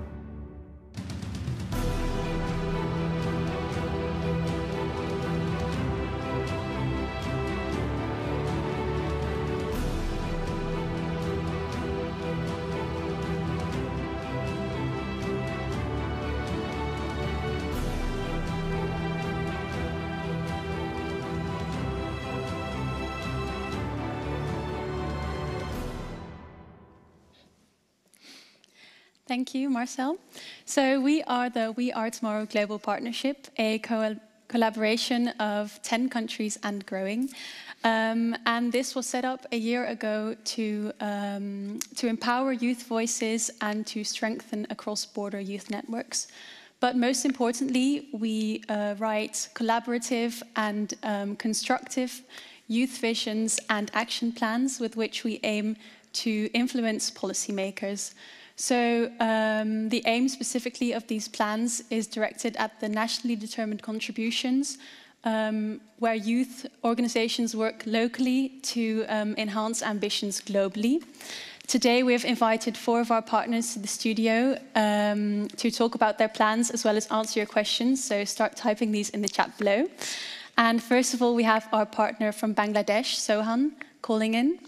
Thank you, Marcel. So we are the We Are Tomorrow Global Partnership, a collaboration of 10 countries and growing. And this was set up a year ago to empower youth voices and to strengthen cross-border youth networks. But most importantly, we write collaborative and constructive youth visions and action plans with which we aim to influence policymakers. So the aim specifically of these plans is directed at the nationally determined contributions where youth organizations work locally to enhance ambitions globally. Today we have invited 4 of our partners to the studio to talk about their plans as well as answer your questions. So start typing these in the chat below. And first of all, we have our partner from Bangladesh, Sohan, calling in.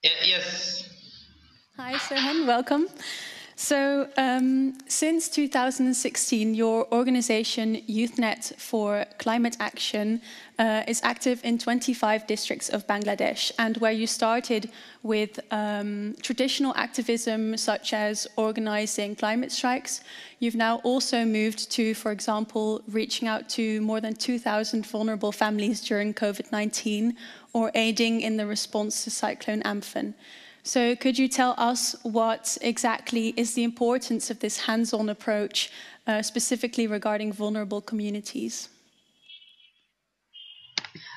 Yes. Hi, Sohan, welcome. So, since 2016, your organization, YouthNet for Climate Action, is active in 25 districts of Bangladesh, and where you started with traditional activism, such as organizing climate strikes, you've now also moved to, for example, reaching out to more than 2,000 vulnerable families during COVID-19, or aiding in the response to Cyclone Amphan. So could you tell us what exactly is the importance of this hands-on approach, specifically regarding vulnerable communities?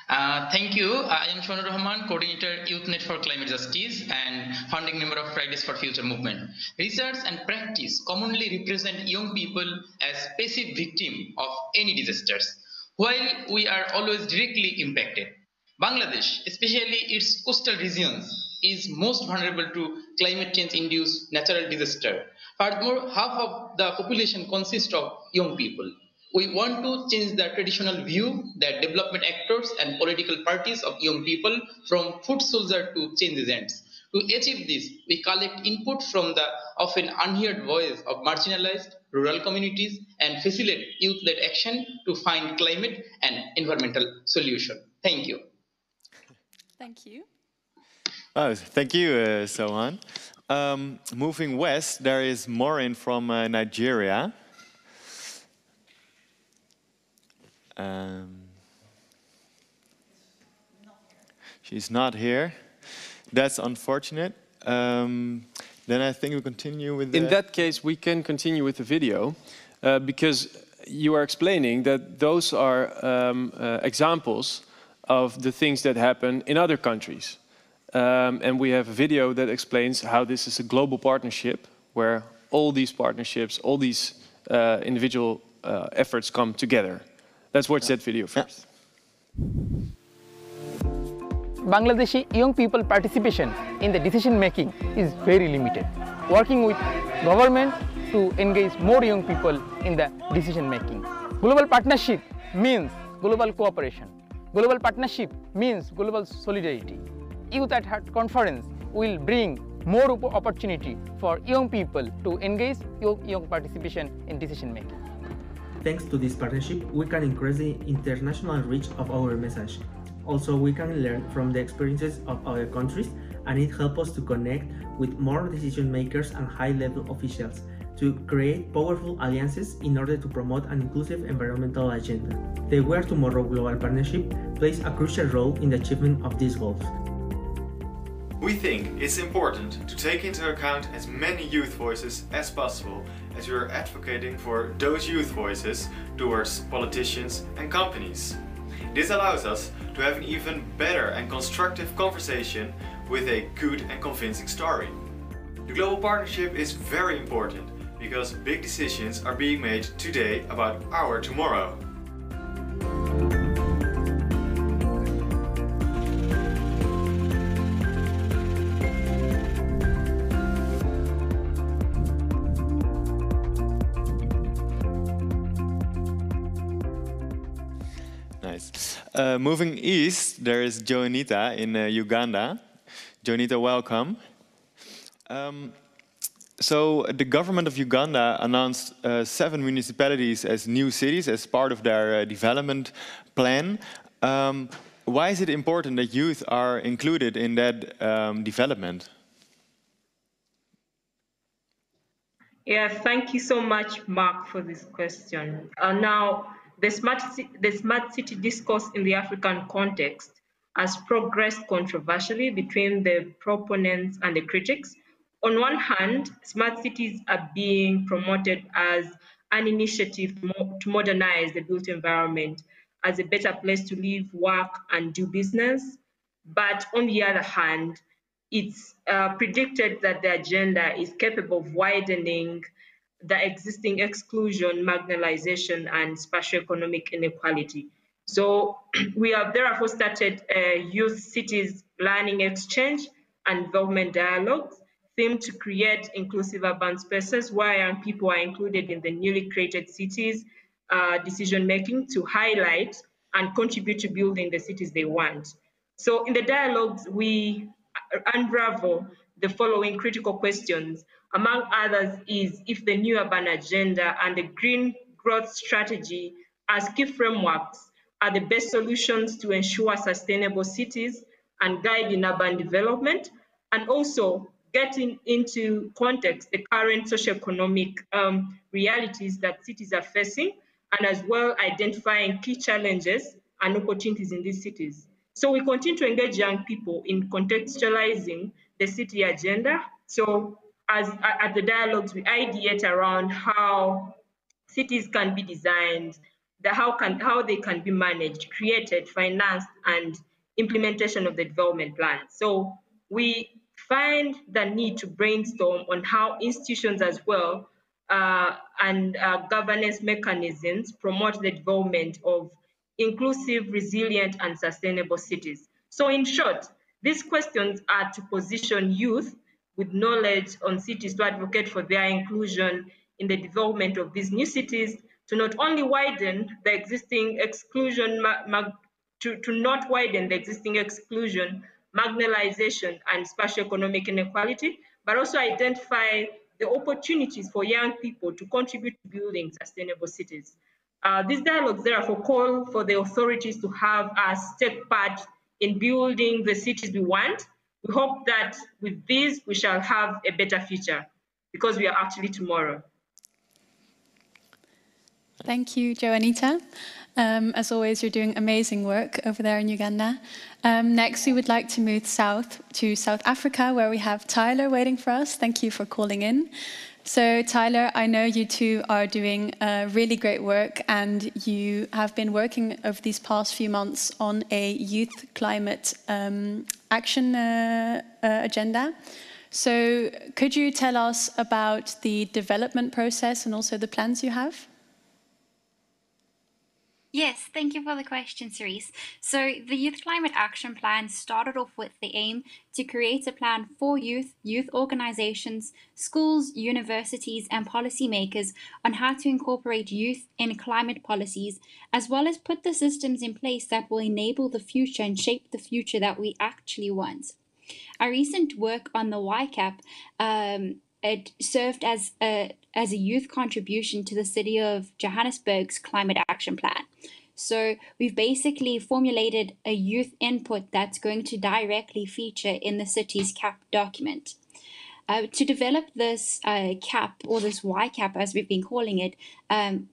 Thank you. I am Shonur Rahman, coordinator YouthNet for Climate Justice and founding member of Fridays for Future movement. Research and practice commonly represent young people as passive victims of any disasters, while we are always directly impacted. Bangladesh, especially its coastal regions, is most vulnerable to climate change-induced natural disaster. Furthermore, half of the population consists of young people. We want to change the traditional view that development actors and political parties of young people from foot soldiers to change agents. To achieve this, we collect input from the often unheard voice of marginalized rural communities and facilitate youth-led action to find climate and environmental solution. Thank you. Thank you. Oh, thank you, Sohan. Moving west, there is Maureen from Nigeria. She's not here. That's unfortunate. Then I think we continue with the... In that case, we can continue with the video because you are explaining that those are examples of the things that happen in other countries. And we have a video that explains how this is a global partnership where all these partnerships, all these individual efforts come together. Let's watch that video first. Bangladeshi young people participation in the decision making is very limited. Working with government to engage more young people in the decision making. Global partnership means global cooperation. Global partnership means global solidarity. Youth at Heart conference will bring more opportunity for young people to engage young participation in decision making. Thanks to this partnership, we can increase the international reach of our message. Also, we can learn from the experiences of other countries, and it helps us to connect with more decision makers and high-level officials to create powerful alliances in order to promote an inclusive environmental agenda. The We Are Tomorrow Global Partnership plays a crucial role in the achievement of these goals. We think it's important to take into account as many youth voices as possible as we are advocating for those youth voices towards politicians and companies. This allows us to have an even better and constructive conversation with a good and convincing story. The global partnership is very important because big decisions are being made today about our tomorrow. Nice. Moving east, there is Joanita in Uganda. Joanita, welcome. So the government of Uganda announced 7 municipalities as new cities as part of their development plan. Why is it important that youth are included in that development? Yeah, thank you so much, Mark, for this question. Now, the smart city discourse in the African context has progressed controversially between the proponents and the critics. On one hand, smart cities are being promoted as an initiative to modernize the built environment as a better place to live, work, and do business. But on the other hand, it's predicted that the agenda is capable of widening the existing exclusion, marginalization, and spatioeconomic inequality. So we have therefore started youth cities learning exchange and development dialogues themed to create inclusive urban spaces where young people are included in the newly created cities decision-making to highlight and contribute to building the cities they want. So in the dialogues, we unravel the following critical questions. Among others is if the new urban agenda and the green growth strategy as key frameworks are the best solutions to ensure sustainable cities and guide in urban development, and also getting into context the current socioeconomic realities that cities are facing, and as well identifying key challenges and opportunities in these cities. So we continue to engage young people in contextualizing the city agenda. So as at the dialogues, we ideate around how cities can be designed, how they can be managed, created, financed, and implementation of the development plan. So we find the need to brainstorm on how institutions as well and governance mechanisms promote the development of inclusive, resilient, and sustainable cities. So in short, these questions are to position youth with knowledge on cities to advocate for their inclusion in the development of these new cities, to not only widen the existing exclusion, marginalization, and spatioeconomic inequality, but also identify the opportunities for young people to contribute to building sustainable cities. These dialogues therefore call for the authorities to have us take part in building the cities we want. We hope that with this, we shall have a better future because we are actually tomorrow. Thank you, Joanita. As always, you're doing amazing work over there in Uganda. Next, we would like to move south to South Africa, where we have Tyler waiting for us. Thank you for calling in. So Tyler, I know you two are doing really great work, and you have been working over these past few months on a youth climate action agenda. So could you tell us about the development process and also the plans you have? Yes, thank you for the question, Cerise. So the Youth Climate Action Plan started off with the aim to create a plan for youth organizations, schools, universities, and policymakers on how to incorporate youth in climate policies, as well as put the systems in place that will enable the future and shape the future that we actually want. Our recent work on the YCAP it served as a youth contribution to the city of Johannesburg's climate action plan. So we've basically formulated a youth input that's going to directly feature in the city's CAP document. To develop this CAP, or this YCAP as we've been calling it,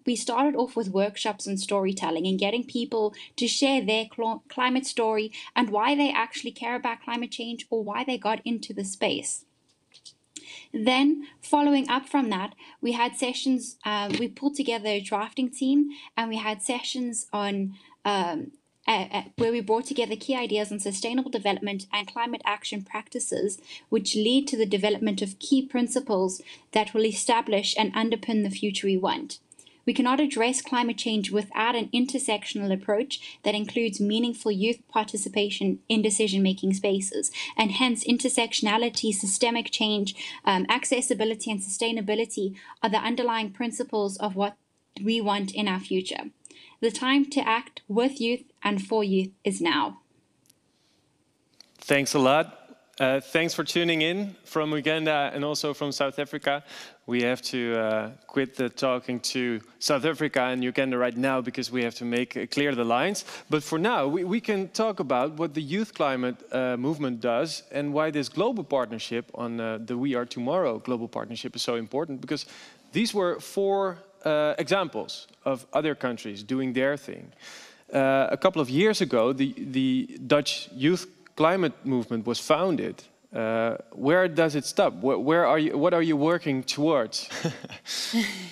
we started off with workshops and storytelling and getting people to share their climate story and why they actually care about climate change or why they got into the space. Then, following up from that, we had sessions, we pulled together a drafting team, and we had sessions on where we brought together key ideas on sustainable development and climate action practices, which lead to the development of key principles that will establish and underpin the future we want. We cannot address climate change without an intersectional approach that includes meaningful youth participation in decision-making spaces, and hence intersectionality, systemic change, accessibility, and sustainability are the underlying principles of what we want in our future. The time to act with youth and for youth is now. Thanks a lot. Thanks for tuning in from Uganda and also from South Africa. We have to quit the talking to South Africa and Uganda right now because we have to make clear the lines. But for now, we can talk about what the youth climate movement does and why this global partnership on the We Are Tomorrow global partnership is so important, because these were 4 examples of other countries doing their thing. A couple of years ago, the Dutch youth climate movement was founded. Where does it stop? Where are you? What are you working towards?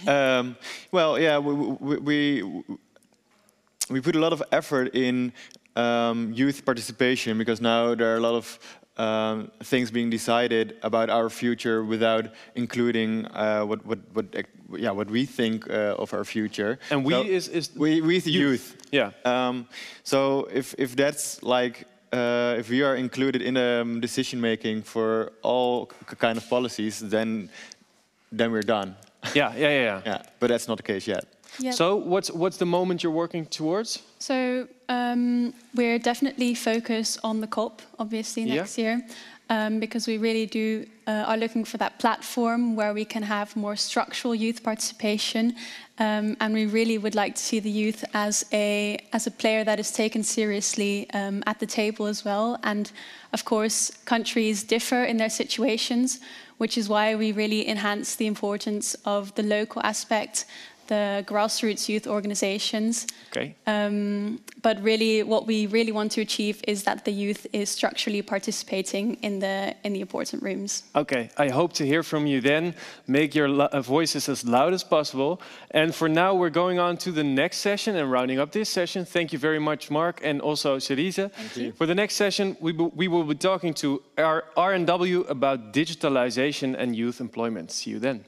Well, yeah, we put a lot of effort in youth participation, because now there are a lot of things being decided about our future without including what we think of our future. And we so is we the youth. Yeah. So if that's like if we are included in decision making for all kind of policies, then we're done. Yeah. But that's not the case yet. Yep. So what's the moment you're working towards? So we're definitely focused on the COP, obviously, next year, because we really are looking for that platform where we can have more structural youth participation, and we really would like to see the youth as a player that is taken seriously at the table as well. And of course, countries differ in their situations, which is why we really enhance the importance of the local aspect, the grassroots youth organizations. Okay. But really, what we really want to achieve is that the youth is structurally participating in the important rooms. Okay, I hope to hear from you then. Make your voices as loud as possible. And for now, we're going on to the next session and rounding up this session. Thank you very much, Mark, and also Cerise. Thank you. For the next session, we will be talking to our RNW about digitalization and youth employment. See you then.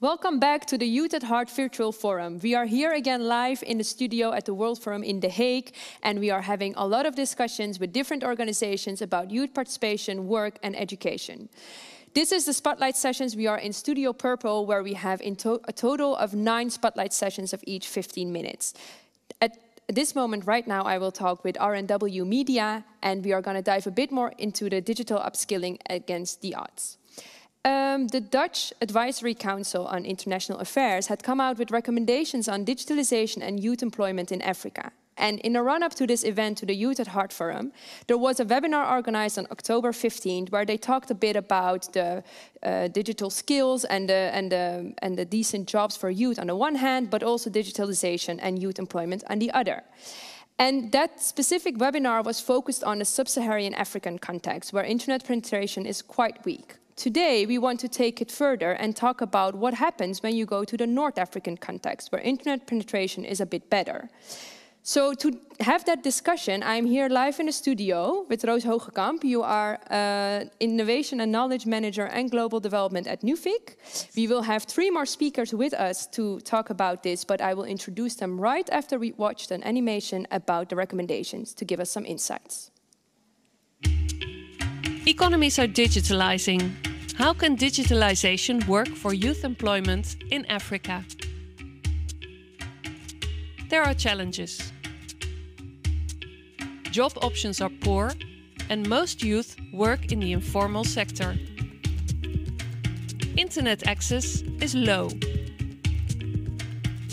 Welcome back to the Youth at Heart Virtual Forum. We are here again live in the studio at the World Forum in The Hague, and we are having a lot of discussions with different organizations about youth participation, work and education. This is the Spotlight sessions. We are in Studio Purple, where we have a total of 9 Spotlight sessions of each 15 minutes. At this moment right now, I will talk with RNW Media, and we are going to dive a bit more into the digital upskilling against the odds. The Dutch Advisory Council on International Affairs had come out with recommendations on digitalization and youth employment in Africa. And in the run-up to this event, to the Youth at Heart Forum, there was a webinar organized on October 15th, where they talked a bit about the digital skills and the decent jobs for youth on the one hand, but also digitalization and youth employment on the other. And that specific webinar was focused on the sub-Saharan African context, where internet penetration is quite weak. Today, we want to take it further and talk about what happens when you go to the North African context, where internet penetration is a bit better. So to have that discussion, I'm here live in the studio with Roos Hogekamp. You are Innovation and Knowledge Manager and Global Development at Nuffic. We will have 3 more speakers with us to talk about this, but I will introduce them right after we watched an animation about the recommendations to give us some insights. Economies are digitalizing. How can digitalization work for youth employment in Africa? There are challenges. Job options are poor, and most youth work in the informal sector. Internet access is low.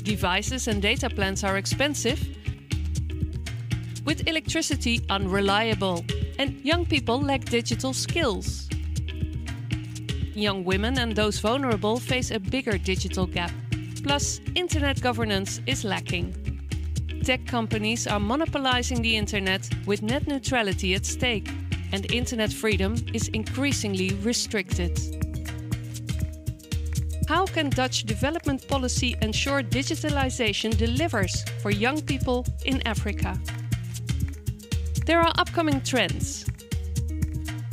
Devices and data plans are expensive, with electricity unreliable, and young people lack digital skills. Young women and those vulnerable face a bigger digital gap. Plus, internet governance is lacking. Tech companies are monopolizing the internet with net neutrality at stake, and internet freedom is increasingly restricted. How can Dutch development policy ensure digitalization delivers for young people in Africa? There are upcoming trends.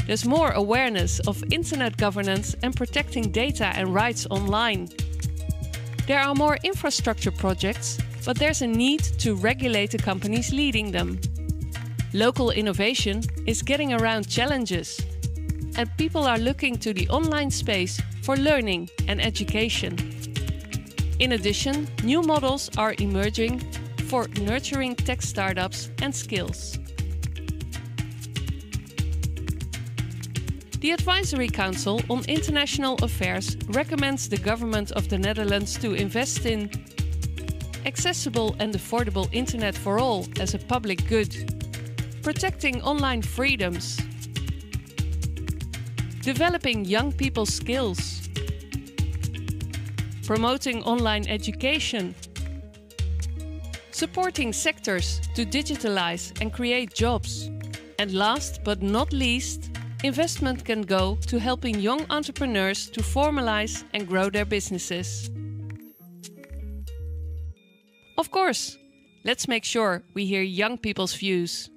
There's more awareness of internet governance and protecting data and rights online. There are more infrastructure projects, but there's a need to regulate the companies leading them. Local innovation is getting around challenges, and people are looking to the online space for learning and education. In addition, new models are emerging for nurturing tech startups and skills. The Advisory Council on International Affairs recommends the government of the Netherlands to invest in accessible and affordable internet for all as a public good, protecting online freedoms, developing young people's skills, promoting online education, supporting sectors to digitalize and create jobs, and last but not least, investment can go to helping young entrepreneurs to formalize and grow their businesses. Of course, let's make sure we hear young people's views.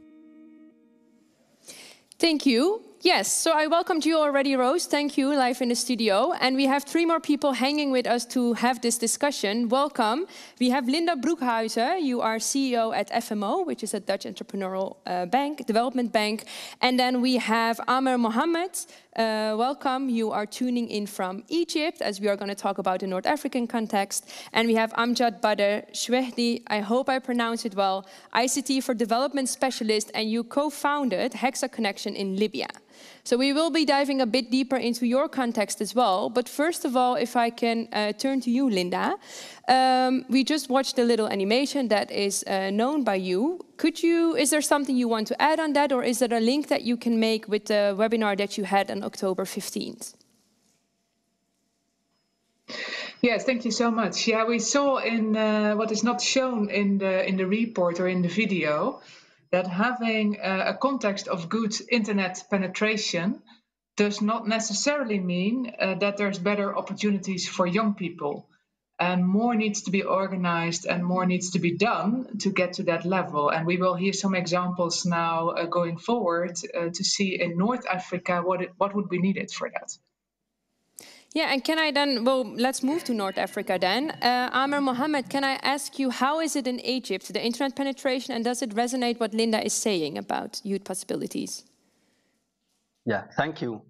Thank you. Yes, so I welcomed you already, Roos. Thank you, live in the studio. And we have 3 more people hanging with us to have this discussion. Welcome. We have Linda Broekhuizen. You are CEO at FMO, which is a Dutch entrepreneurial development bank. And then we have Amer Mohammed. Welcome. You are tuning in from Egypt, as we are going to talk about the North African context. And we have Amjad Badr Shwehdi, I hope I pronounced it well, ICT for Development Specialist, and you co-founded Hexa Connection in Libya. So we will be diving a bit deeper into your context as well. But first of all, if I can turn to you, Linda. We just watched a little animation that is known by you. Is there something you want to add on that, or is there a link that you can make with the webinar that you had on October 15th? Yes, thank you so much. Yeah, we saw in what is not shown in the report or in the video, that having a context of good internet penetration does not necessarily mean that there's better opportunities for young people. And more needs to be organized and more needs to be done to get to that level. And we will hear some examples now going forward to see in North Africa what would be needed for that. Yeah, and can I then, well, let's move to North Africa then. Amer Mohammed, can I ask you, how is it in Egypt, the internet penetration, and does it resonate what Linda is saying about youth possibilities? Yeah, thank you.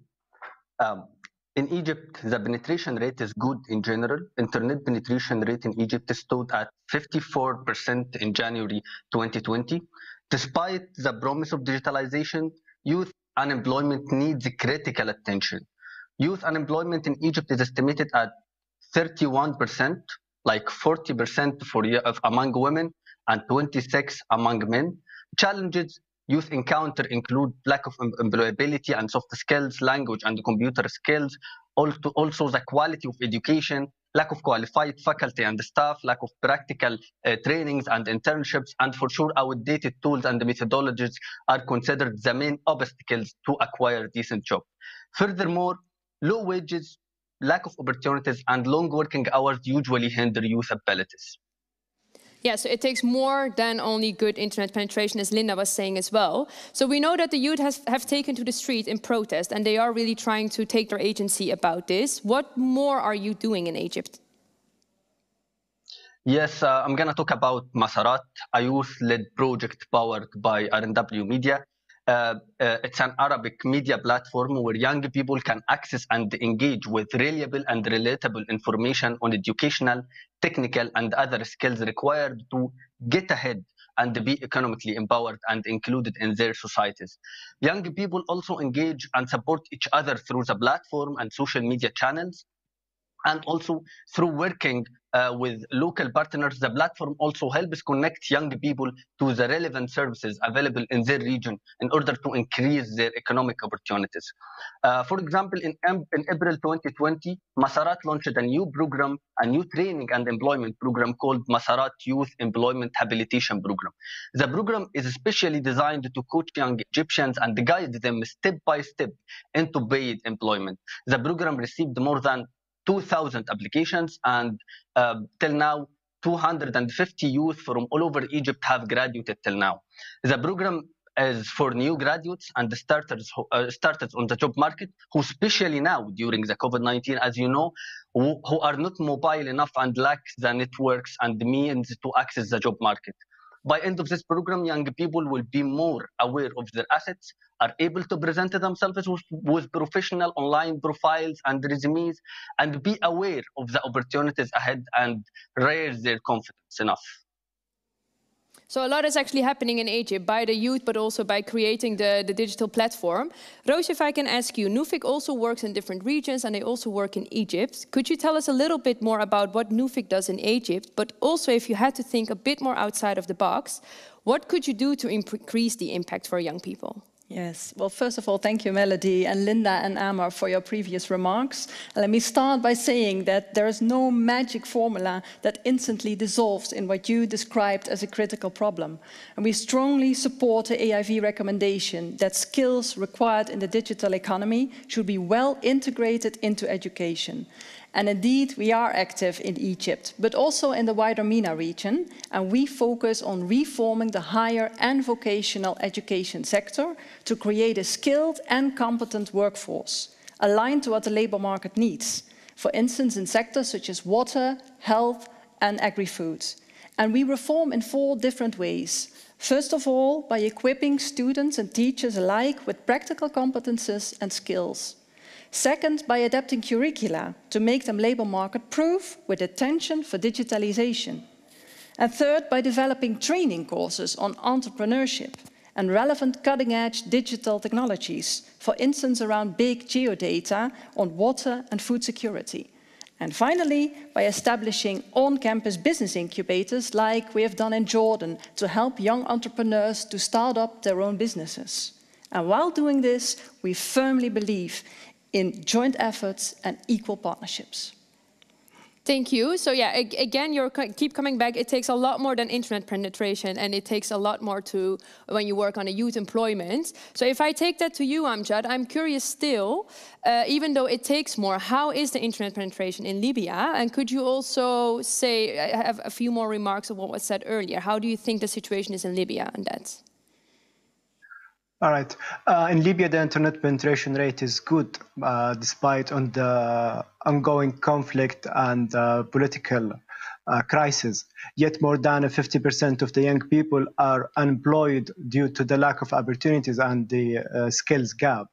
In Egypt, the penetration rate is good in general. Internet penetration rate in Egypt stood at 54% in January 2020. Despite the promise of digitalization, youth unemployment needs critical attention. Youth unemployment in Egypt is estimated at 31%, like 40% among women and 26% among men. Challenges youth encounter include lack of employability and soft skills, language and computer skills, also the quality of education, lack of qualified faculty and staff, lack of practical trainings and internships, and for sure outdated tools and methodologies are considered the main obstacles to acquire decent job. Furthermore, low wages, lack of opportunities, and long working hours usually hinder youth abilities. Yeah, so it takes more than only good internet penetration, as Linda was saying as well. So we know that the youth have taken to the street in protest, and they are really trying to take their agency about this. What more are you doing in Egypt? Yes, I'm going to talk about Masarat, a youth-led project powered by RNW Media. It's an Arabic media platform where young people can access and engage with reliable and relatable information on educational, technical, and other skills required to get ahead and be economically empowered and included in their societies. Young people also engage and support each other through the platform and social media channels, and also through working with local partners. The platform also helps connect young people to the relevant services available in their region in order to increase their economic opportunities. For example, in April 2020, Masarat launched a new program, a new training and employment program called Masarat Youth Employment Habilitation Program. The program is especially designed to coach young Egyptians and guide them step by step into paid employment. The program received more than 2,000 applications, and till now, 250 youth from all over Egypt have graduated till now. The program is for new graduates and starters on the job market, who especially now during the COVID-19, as you know, who are not mobile enough and lack the networks and the means to access the job market. By end of this program, young people will be more aware of their assets, are able to present themselves with professional online profiles and resumes, and be aware of the opportunities ahead and raise their confidence enough. So a lot is actually happening in Egypt by the youth, but also by creating the digital platform. Roos, if I can ask you, Nuffic also works in different regions and they also work in Egypt. Could you tell us a little bit more about what Nuffic does in Egypt, but also if you had to think a bit more outside of the box, what could you do to increase the impact for young people? Yes, well, first of all, thank you, Melody and Linda and Amar, for your previous remarks. And let me start by saying that there is no magic formula that instantly dissolves in what you described as a critical problem. And we strongly support the AIV recommendation that skills required in the digital economy should be well integrated into education. And indeed, we are active in Egypt, but also in the wider MENA region, and we focus on reforming the higher and vocational education sector to create a skilled and competent workforce, aligned to what the labour market needs, for instance, in sectors such as water, health, and agri-food. And we reform in 4 different ways. First of all, by equipping students and teachers alike with practical competences and skills. Second, by adapting curricula to make them labour market proof with attention for digitalisation. And third, by developing training courses on entrepreneurship and relevant cutting-edge digital technologies, for instance around big geodata on water and food security. And finally, by establishing on-campus business incubators like we have done in Jordan to help young entrepreneurs to start up their own businesses. And while doing this, we firmly believe in joint efforts and equal partnerships. Thank you. So yeah, again, you keep coming back. It takes a lot more than internet penetration, and it takes a lot more to when you work on a youth employment. So if I take that to you, Amjad, I'm curious still, even though it takes more, how is the internet penetration in Libya? And could you also say, have a few more remarks of what was said earlier? How do you think the situation is in Libya on that? All right. In Libya, the internet penetration rate is good, despite on the ongoing conflict and political crisis. Yet more than 50% of the young people are unemployed due to the lack of opportunities and the skills gap.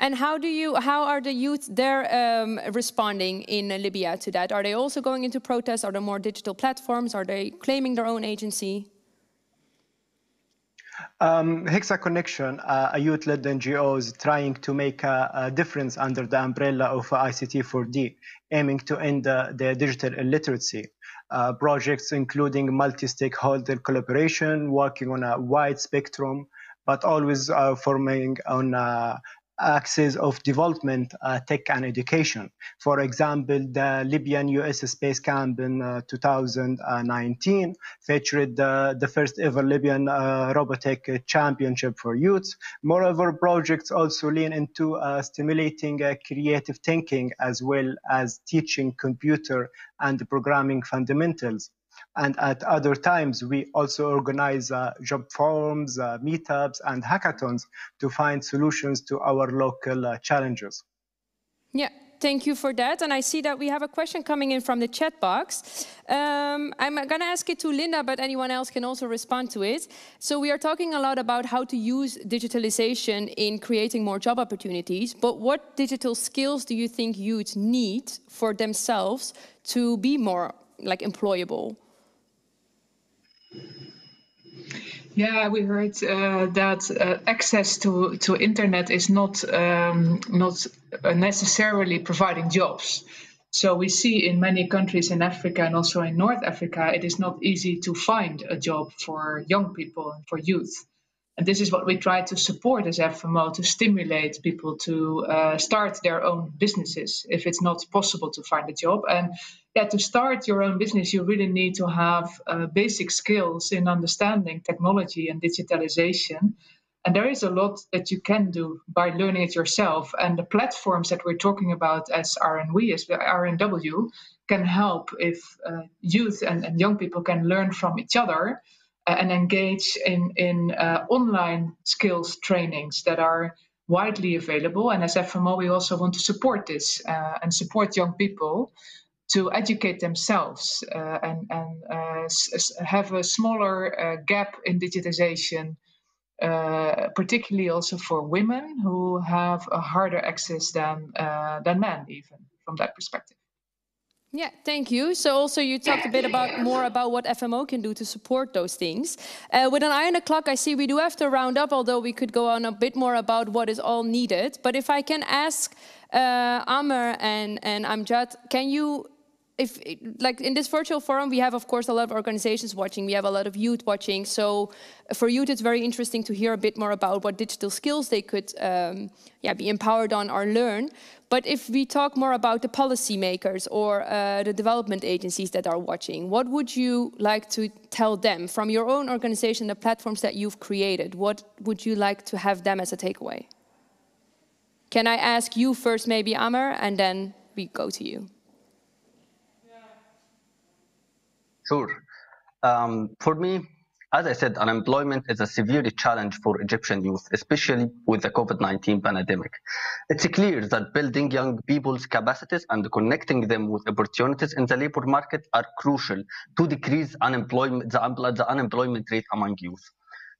And how are the youth there responding in Libya to that? Are they also going into protests? Are there more digital platforms? Are they claiming their own agency? Hexa Connection, a youth-led NGO, is trying to make a difference under the umbrella of ICT4D, aiming to end the digital illiteracy. Projects including multi-stakeholder collaboration, working on a wide spectrum, but always forming on axis of development, tech and education. For example, the Libyan US Space Camp in 2019 featured the first ever Libyan Robotic Championship for youth. Moreover, projects also lean into stimulating creative thinking as well as teaching computer and programming fundamentals. And at other times, we also organize job forums, meetups, and hackathons to find solutions to our local challenges. Yeah, thank you for that. And I see that we have a question coming in from the chat box. I'm going to ask it to Linda, but anyone else can also respond to it. So we are talking a lot about how to use digitalization in creating more job opportunities. But what digital skills do you think youth need for themselves to be more employable? Yeah, we heard that access to internet is not necessarily providing jobs. So we see in many countries in Africa and also in North Africa, it is not easy to find a job for young people and for youth. And this is what we try to support as FMO, to stimulate people to start their own businesses if it's not possible to find a job. And yeah, to start your own business, you really need to have basic skills in understanding technology and digitalization. And there is a lot that you can do by learning it yourself. And the platforms that we're talking about as RNW can help if youth and young people can learn from each other and engage in online skills trainings that are widely available. And as FMO, we also want to support this and support young people to educate themselves and have a smaller gap in digitization, particularly also for women who have a harder access than men, even from that perspective. Yeah, thank you. So also you talked a bit more about what FMO can do to support those things. With an eye on the clock, I see we do have to round up, although we could go on a bit more about what is all needed. But if I can ask Amer and Amjad, can you, in this virtual forum, we have, of course, a lot of organizations watching. We have a lot of youth watching. So for youth, it's very interesting to hear a bit more about what digital skills they could be empowered on or learn. But if we talk more about the policymakers or the development agencies that are watching, what would you like to tell them from your own organization, the platforms that you've created? What would you like to have them as a takeaway? Can I ask you first, maybe, Amer, and then we go to you? Sure. For me, as I said, unemployment is a severe challenge for Egyptian youth, especially with the COVID-19 pandemic. It's clear that building young people's capacities and connecting them with opportunities in the labor market are crucial to decrease unemployment, the unemployment rate among youth.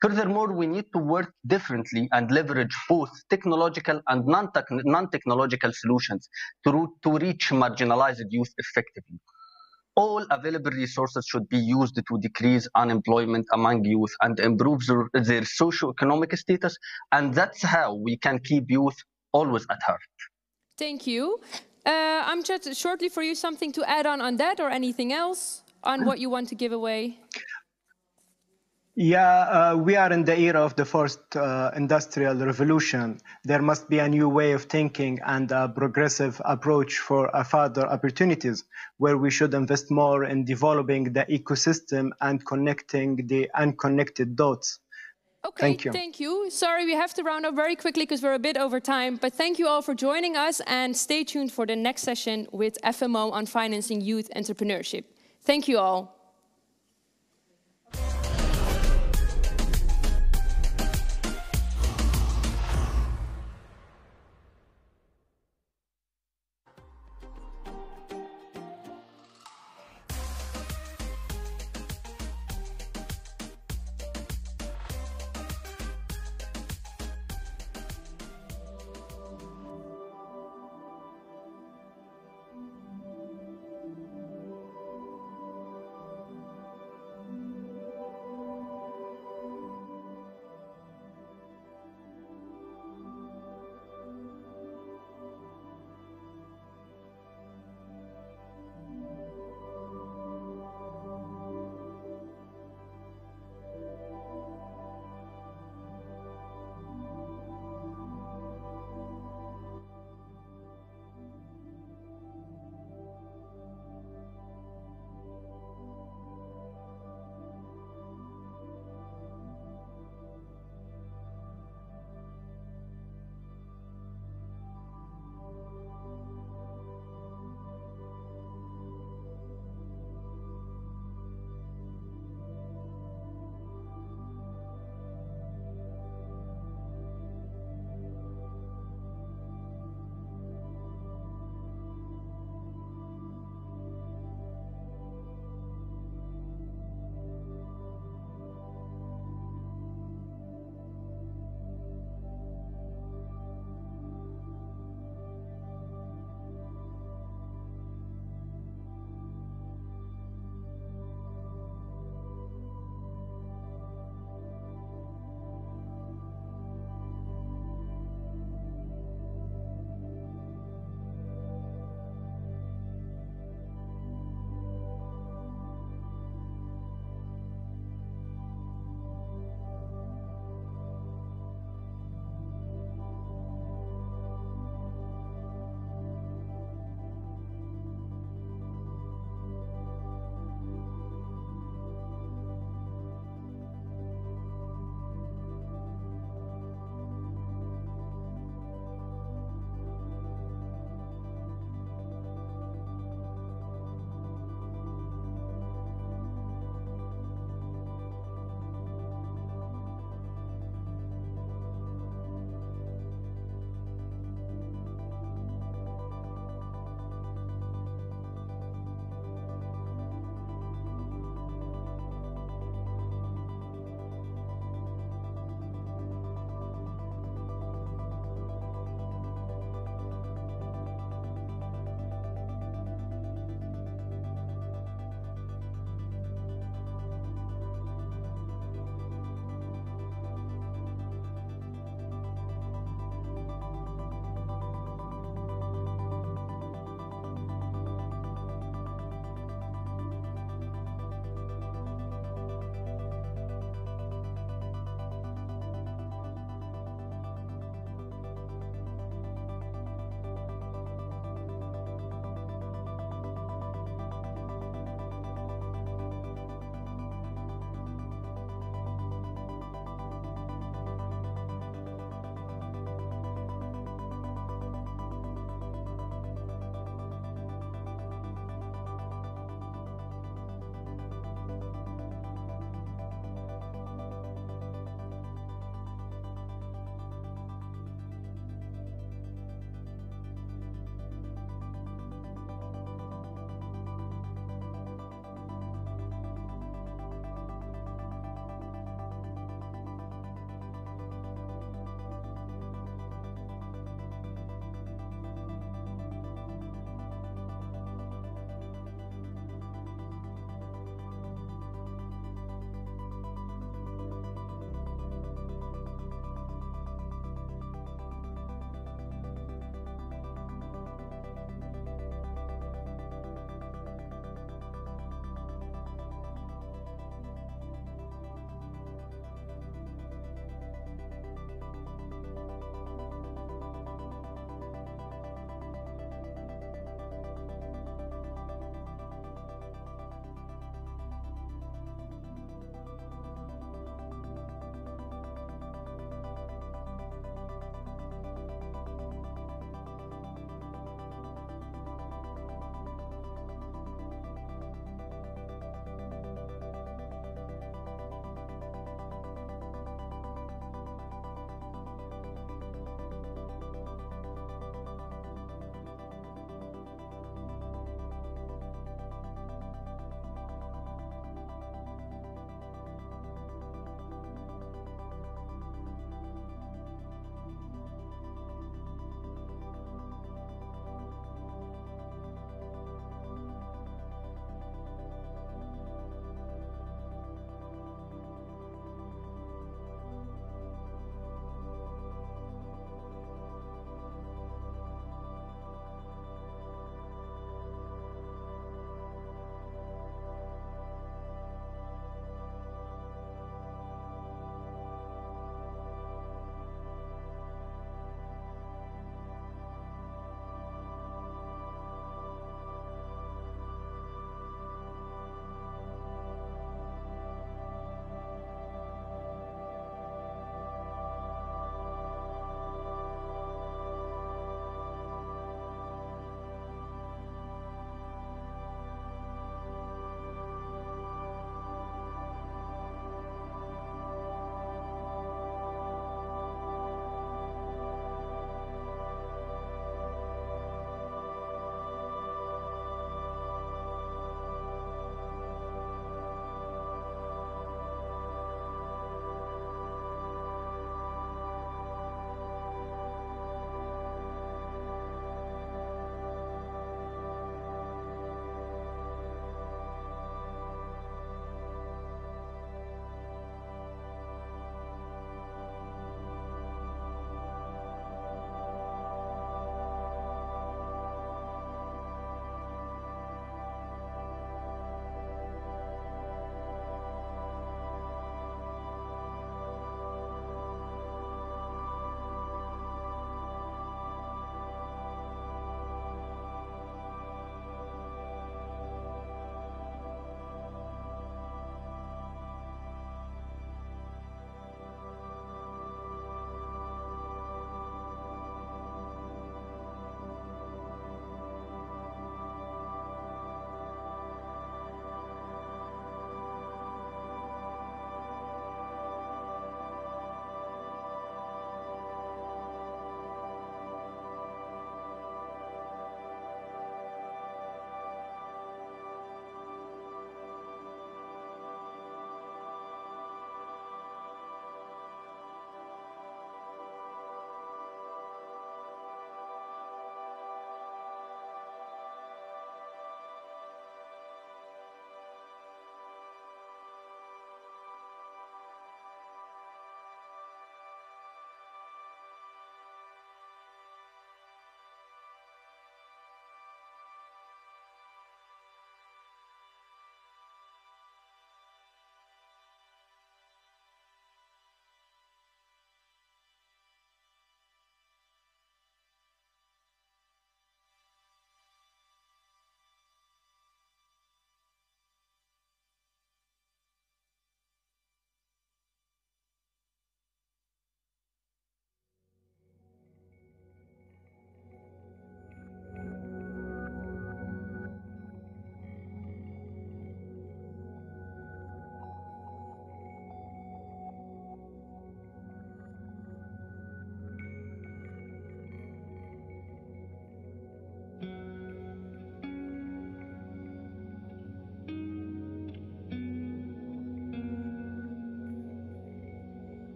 Furthermore, we need to work differently and leverage both technological and non-technological solutions to reach marginalized youth effectively. All available resources should be used to decrease unemployment among youth and improve their socio-economic status, and that's how we can keep youth always at heart. Thank you. Amjad, shortly for you, something to add on that or anything else on what you want to give away? Yeah, we are in the era of the fourth industrial revolution. There must be a new way of thinking and a progressive approach for further opportunities, where we should invest more in developing the ecosystem and connecting the unconnected dots. Okay, thank you. Sorry, we have to round up very quickly because we're a bit over time, but thank you all for joining us and stay tuned for the next session with FMO on financing youth entrepreneurship. Thank you all.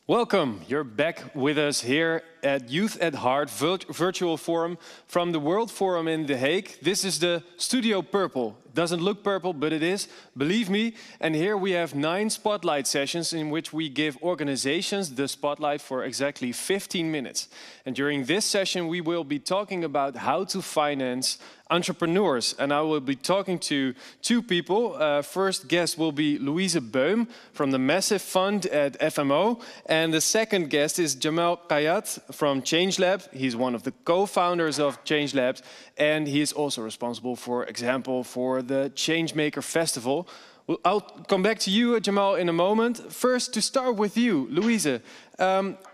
Welcome. You're back with us here at Youth at Heart virtual forum from the World Forum in The Hague. This is the Studio Purple. It doesn't look purple, but it is, believe me. And here we have 9 spotlight sessions in which we give organizations the spotlight for exactly 15 minutes. And during this session, we will be talking about how to finance entrepreneurs. And I will be talking to 2 people. First guest will be Louise Beum from the Massive Fund at FMO. And the second guest is Jamal Kayat from ChangeLab. He's one of the co-founders of ChangeLab. And he is also responsible, for example, for the Changemaker Festival. Well, I'll come back to you, Jamal, in a moment. First, to start with you, Louise.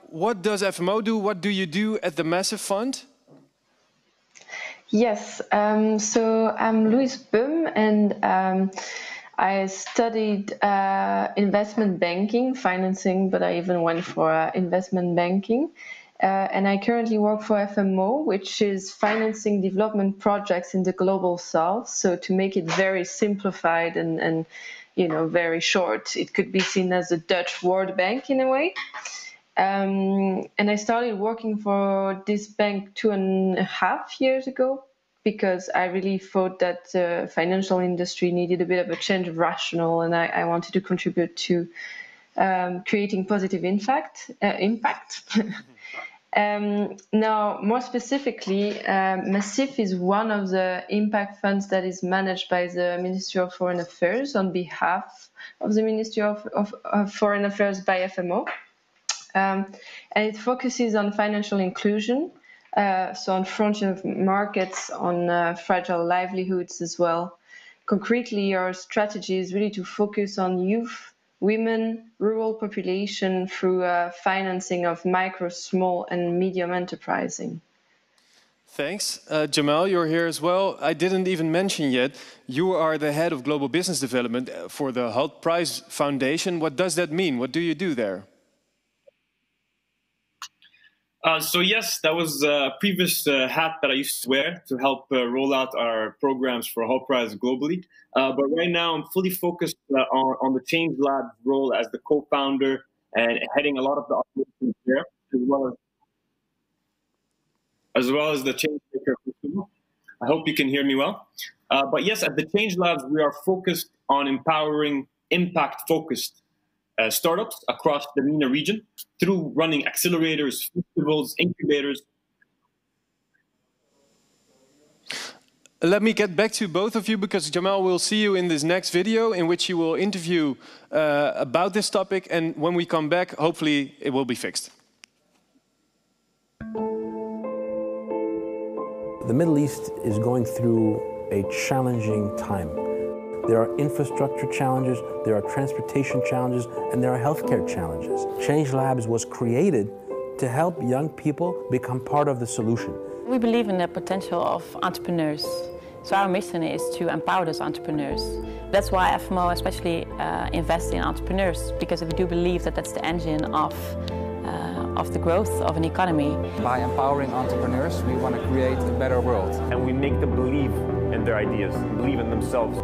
What does FMO do? What do you do at the Massive Fund? Yes, so I'm Louise Beum, and I studied investment banking, financing, but I even went for investment banking. And I currently work for FMO, which is financing development projects in the global south. So to make it very simplified and you know, very short, it could be seen as a Dutch World Bank in a way. And I started working for this bank 2.5 years ago because I really thought that the financial industry needed a bit of a change of rationale, and I wanted to contribute to creating positive impact. Now, more specifically, Massif is one of the impact funds that is managed by the Ministry of Foreign Affairs on behalf of the Ministry of Foreign Affairs by FMO. And it focuses on financial inclusion, so on frontier markets, on fragile livelihoods as well. Concretely, our strategy is really to focus on youth, women, rural population through financing of micro, small and medium enterprising. Thanks. Jamal, you're here as well. I didn't even mention yet, you are the head of global business development for the Halt Price Foundation. What does that mean? What do you do there? So yes, that was a previous hat that I used to wear to help roll out our programs for Halt Price globally. But right now I'm fully focused on the ChangeLab role as the co-founder and heading a lot of the operations there, as well as the Changemaker Festival. I hope you can hear me well. But yes, at the ChangeLabs, we are focused on empowering impact-focused startups across the MENA region through running accelerators, festivals, incubators. Let me get back to both of you because Jamal will see you in this next video in which he will interview about this topic, and when we come back, hopefully it will be fixed. The Middle East is going through a challenging time. There are infrastructure challenges, there are transportation challenges, and there are healthcare challenges. ChangeLabs was created to help young people become part of the solution. We believe in the potential of entrepreneurs. So our mission is to empower those entrepreneurs. That's why FMO especially invests in entrepreneurs, because we do believe that that's the engine of the growth of an economy. By empowering entrepreneurs, we want to create a better world. And we make them believe in their ideas, believe in themselves.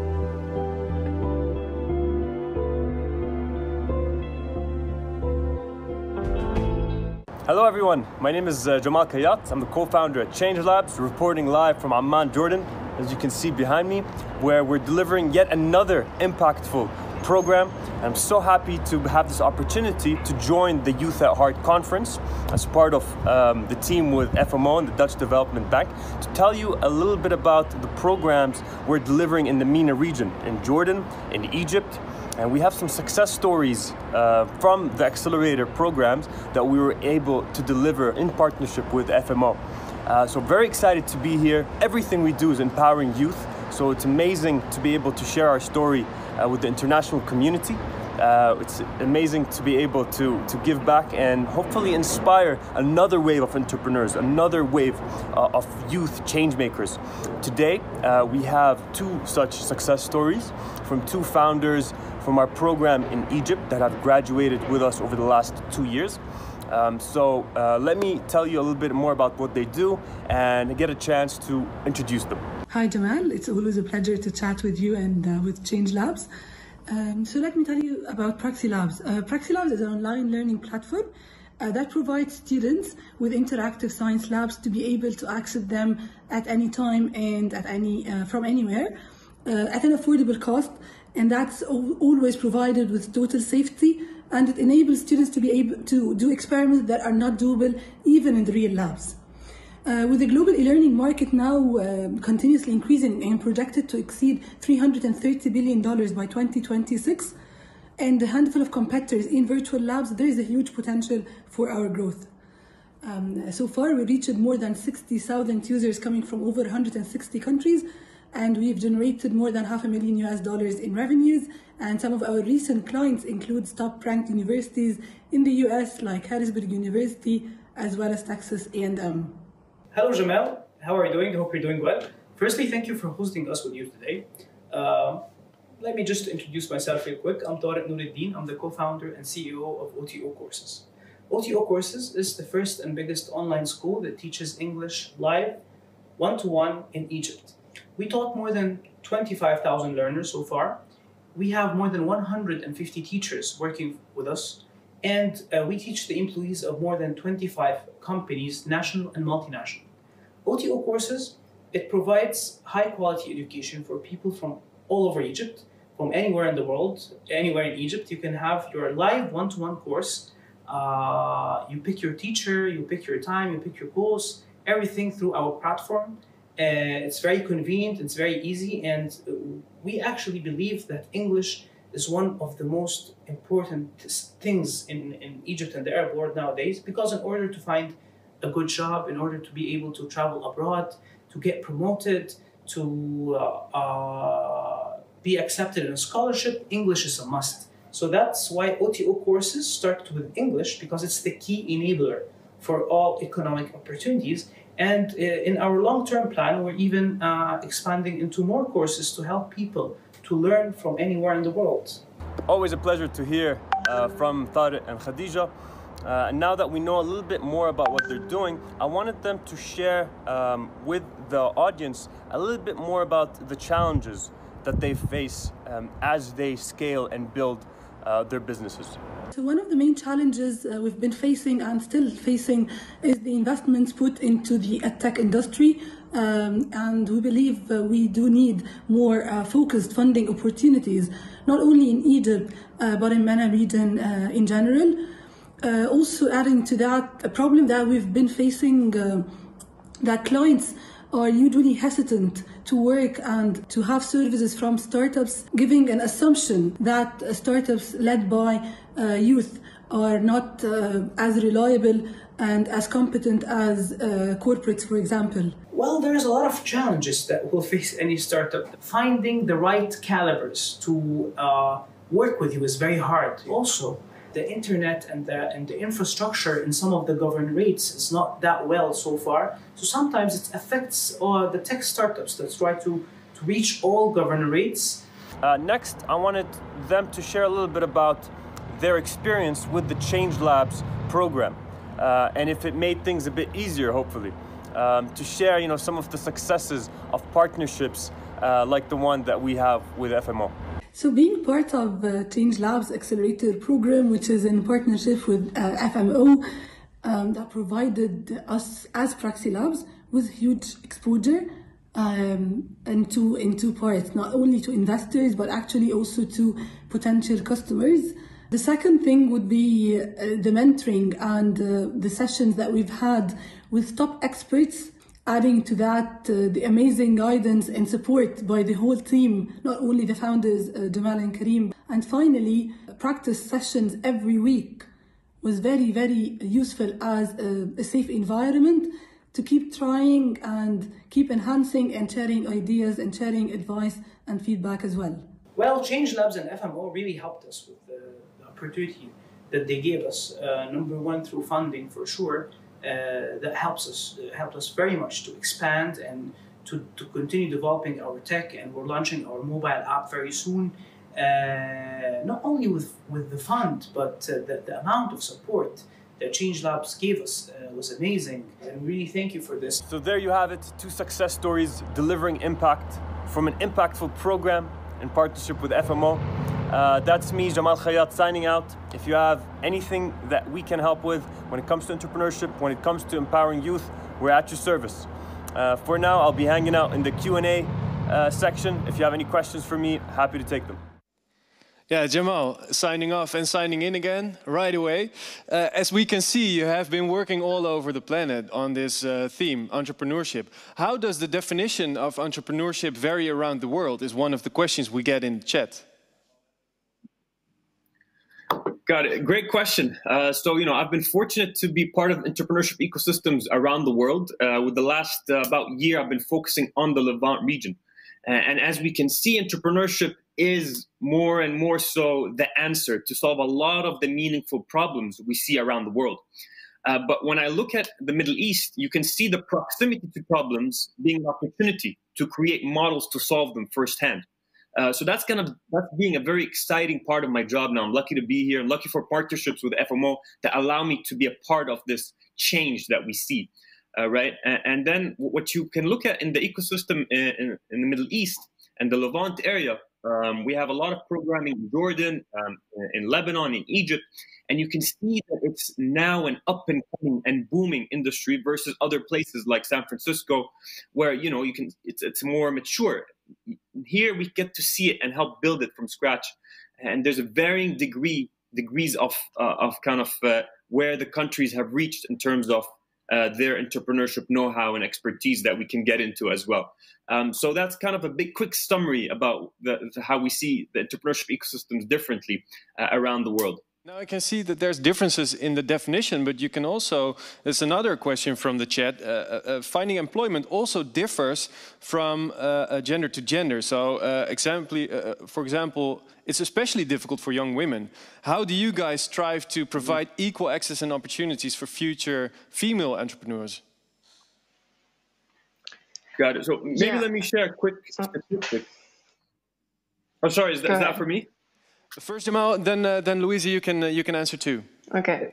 Hello everyone, my name is Jamal Kayat. I'm the co-founder at ChangeLabs, reporting live from Amman, Jordan, as you can see behind me, where we're delivering yet another impactful program. I'm so happy to have this opportunity to join the Youth at Heart conference as part of the team with FMO and the Dutch Development Bank to tell you a little bit about the programs we're delivering in the MENA region, in Jordan, in Egypt. And we have some success stories from the accelerator programs that we were able to deliver in partnership with FMO. So very excited to be here. Everything we do is empowering youth. So it's amazing to be able to share our story with the international community. It's amazing to be able to give back and hopefully inspire another wave of entrepreneurs, another wave of youth change makers. Today, we have 2 such success stories from 2 founders from our program in Egypt that have graduated with us over the last 2 years. So let me tell you a little bit more about what they do and get a chance to introduce them. Hi Jamal, it's always a pleasure to chat with you and with ChangeLabs. So let me tell you about PraxiLabs. PraxiLabs is an online learning platform that provides students with interactive science labs to be able to access them at any time and at from anywhere at an affordable cost, and that's always provided with total safety, and it enables students to be able to do experiments that are not doable even in the real labs. With the global e-learning market now continuously increasing and projected to exceed $330 billion by 2026, and a handful of competitors in virtual labs, there is a huge potential for our growth. So far, we reached more than 60,000 users coming from over 160 countries, and we've generated more than $500,000 in revenues. And some of our recent clients include top-ranked universities in the US, like Harrisburg University, as well as Texas A&M. Hello, Jamal. How are you doing? I hope you're doing well. Firstly, thank you for hosting us with you today. Let me just introduce myself real quick. I'm Tariq Nuruddin. I'm the co-founder and CEO of OTO Courses. OTO Courses is the first and biggest online school that teaches English live, one-to-one in Egypt. We taught more than 25,000 learners so far. We have more than 150 teachers working with us, and we teach the employees of more than 25 companies, national and multinational. OTO Courses, it provides high-quality education for people from all over Egypt, from anywhere in the world, anywhere in Egypt. You can have your live one-to-one course. You pick your teacher, you pick your time, you pick your course, everything through our platform. It's very convenient, it's very easy, and we actually believe that English is one of the most important things in Egypt and the Arab world nowadays, because in order to find a good job, in order to be able to travel abroad, to get promoted, to be accepted in a scholarship, English is a must. So that's why OTO courses start with English, because it's the key enabler for all economic opportunities. And in our long-term plan, we're even expanding into more courses to help people to learn from anywhere in the world. Always a pleasure to hear from Tariq and Khadija. And now that we know a little bit more about what they're doing, I wanted them to share with the audience a little bit more about the challenges that they face as they scale and build their businesses. So one of the main challenges we've been facing and still facing is the investments put into the tech industry. And we believe we do need more focused funding opportunities, not only in Egypt, but in MENA region in general. Also adding to that, a problem that we've been facing, that clients are usually hesitant to work and to have services from startups, giving an assumption that startups led by youth are not as reliable and as competent as corporates, for example. Well, there's a lot of challenges that will face any startup. Finding the right calibers to work with you is very hard. Also, the internet and the infrastructure in some of the governorates is not that well so far. So sometimes it affects the tech startups that try to reach all governorates. Next, I wanted them to share a little bit about their experience with the Change Labs program, and if it made things a bit easier, hopefully, to share, some of the successes of partnerships like the one that we have with FMO. So being part of Change Labs Accelerator program, which is in partnership with FMO, that provided us as PraxiLabs with huge exposure in two parts, not only to investors, but actually also to potential customers. The second thing would be the mentoring and the sessions that we've had with top experts. Adding to that, the amazing guidance and support by the whole team, not only the founders, Jamal and Karim. And finally, practice sessions every week was very, very useful as a safe environment to keep trying and keep enhancing and sharing ideas and sharing advice and feedback as well. Well, Change Labs and FMO really helped us with the opportunity that they gave us. Number one, through funding for sure. That helped us very much to expand and to continue developing our tech, and we're launching our mobile app very soon. Not only with the fund, but the amount of support that Change Labs gave us was amazing, and we really thank you for this. So there you have it, 2 success stories delivering impact from an impactful program in partnership with FMO. That's me, Jamal Khayat, signing out. If you have anything that we can help with when it comes to entrepreneurship, when it comes to empowering youth, we're at your service. For now, I'll be hanging out in the Q&A section. If you have any questions for me, happy to take them. Yeah, Jamal, signing off and signing in again right away. As we can see, you have been working all over the planet on this theme, entrepreneurship. How does the definition of entrepreneurship vary around the world is one of the questions we get in the chat. Got it. Great question. So, I've been fortunate to be part of entrepreneurship ecosystems around the world. With the last about year, I've been focusing on the Levant region. And as we can see, entrepreneurship is more and more so the answer to solve a lot of the meaningful problems we see around the world. But when I look at the Middle East, you can see the proximity to problems being an opportunity to create models to solve them firsthand. So that's being a very exciting part of my job now. I'm lucky to be here. I'm lucky for partnerships with FMO that allow me to be a part of this change that we see, right? And then what you can look at in the ecosystem in the Middle East and the Levant area, we have a lot of programming in Jordan, in Lebanon, in Egypt, and you can see that it's now an up and coming and booming industry versus other places like San Francisco, where it's more mature. Here we get to see it and help build it from scratch, and there's a varying degrees of where the countries have reached in terms of their entrepreneurship know-how and expertise that we can get into as well. So that's kind of a big, quick summary about how we see the entrepreneurship ecosystems differently around the world. Now I can see that there's differences in the definition, but you can also, there's another question from the chat, finding employment also differs from gender to gender. So for example, it's especially difficult for young women. How do you guys strive to provide equal access and opportunities for future female entrepreneurs? Got it. So maybe let me share a quick statistic. Oh, sorry, is that for me? First, Jamal, then Louisa, you can answer too. Okay.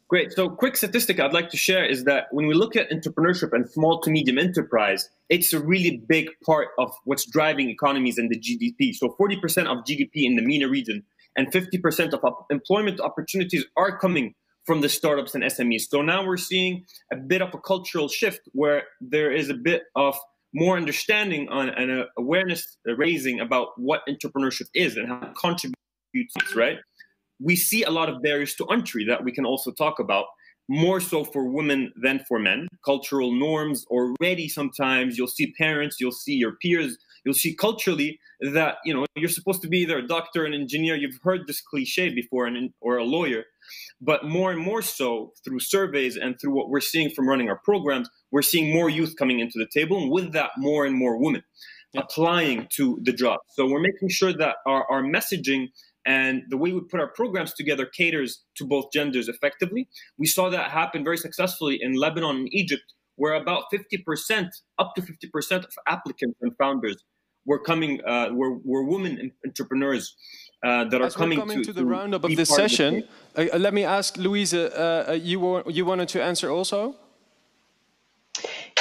Great. So quick statistic I'd like to share is that when we look at entrepreneurship and small to medium enterprise, it's a really big part of what's driving economies and the GDP. So 40% of GDP in the MENA region and 50% of employment opportunities are coming from the startups and SMEs. So now we're seeing a bit of a cultural shift where there is a bit of more understanding on and awareness raising about what entrepreneurship is and how it contributes, right? We see a lot of barriers to entry that we can also talk about, more so for women than for men. Cultural norms already sometimes, you'll see parents, you'll see your peers, you'll see culturally that, you're supposed to be either a doctor, an engineer. You've heard this cliche before, or a lawyer. But more and more so through surveys and through what we're seeing from running our programs, we're seeing more youth coming into the table, and with that, more and more women applying to the job. So we're making sure that our messaging and the way we put our programs together caters to both genders effectively. We saw that happen very successfully in Lebanon and Egypt, where about 50%, up to 50% of applicants and founders were coming, were women entrepreneurs that are coming to the roundup of this session. Let me ask Louisa, you wanted to answer also?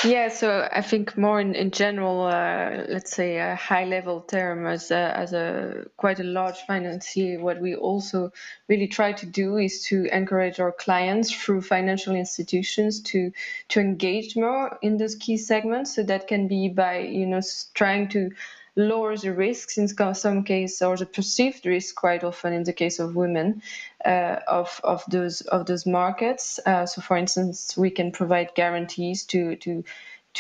Yeah, so I think more in general, let's say a high-level term as a quite a large financier, what we also really try to do is to encourage our clients through financial institutions to engage more in those key segments. So that can be by trying to lower the risks in some cases, or the perceived risk quite often in the case of women of those markets. So for instance, we can provide guarantees to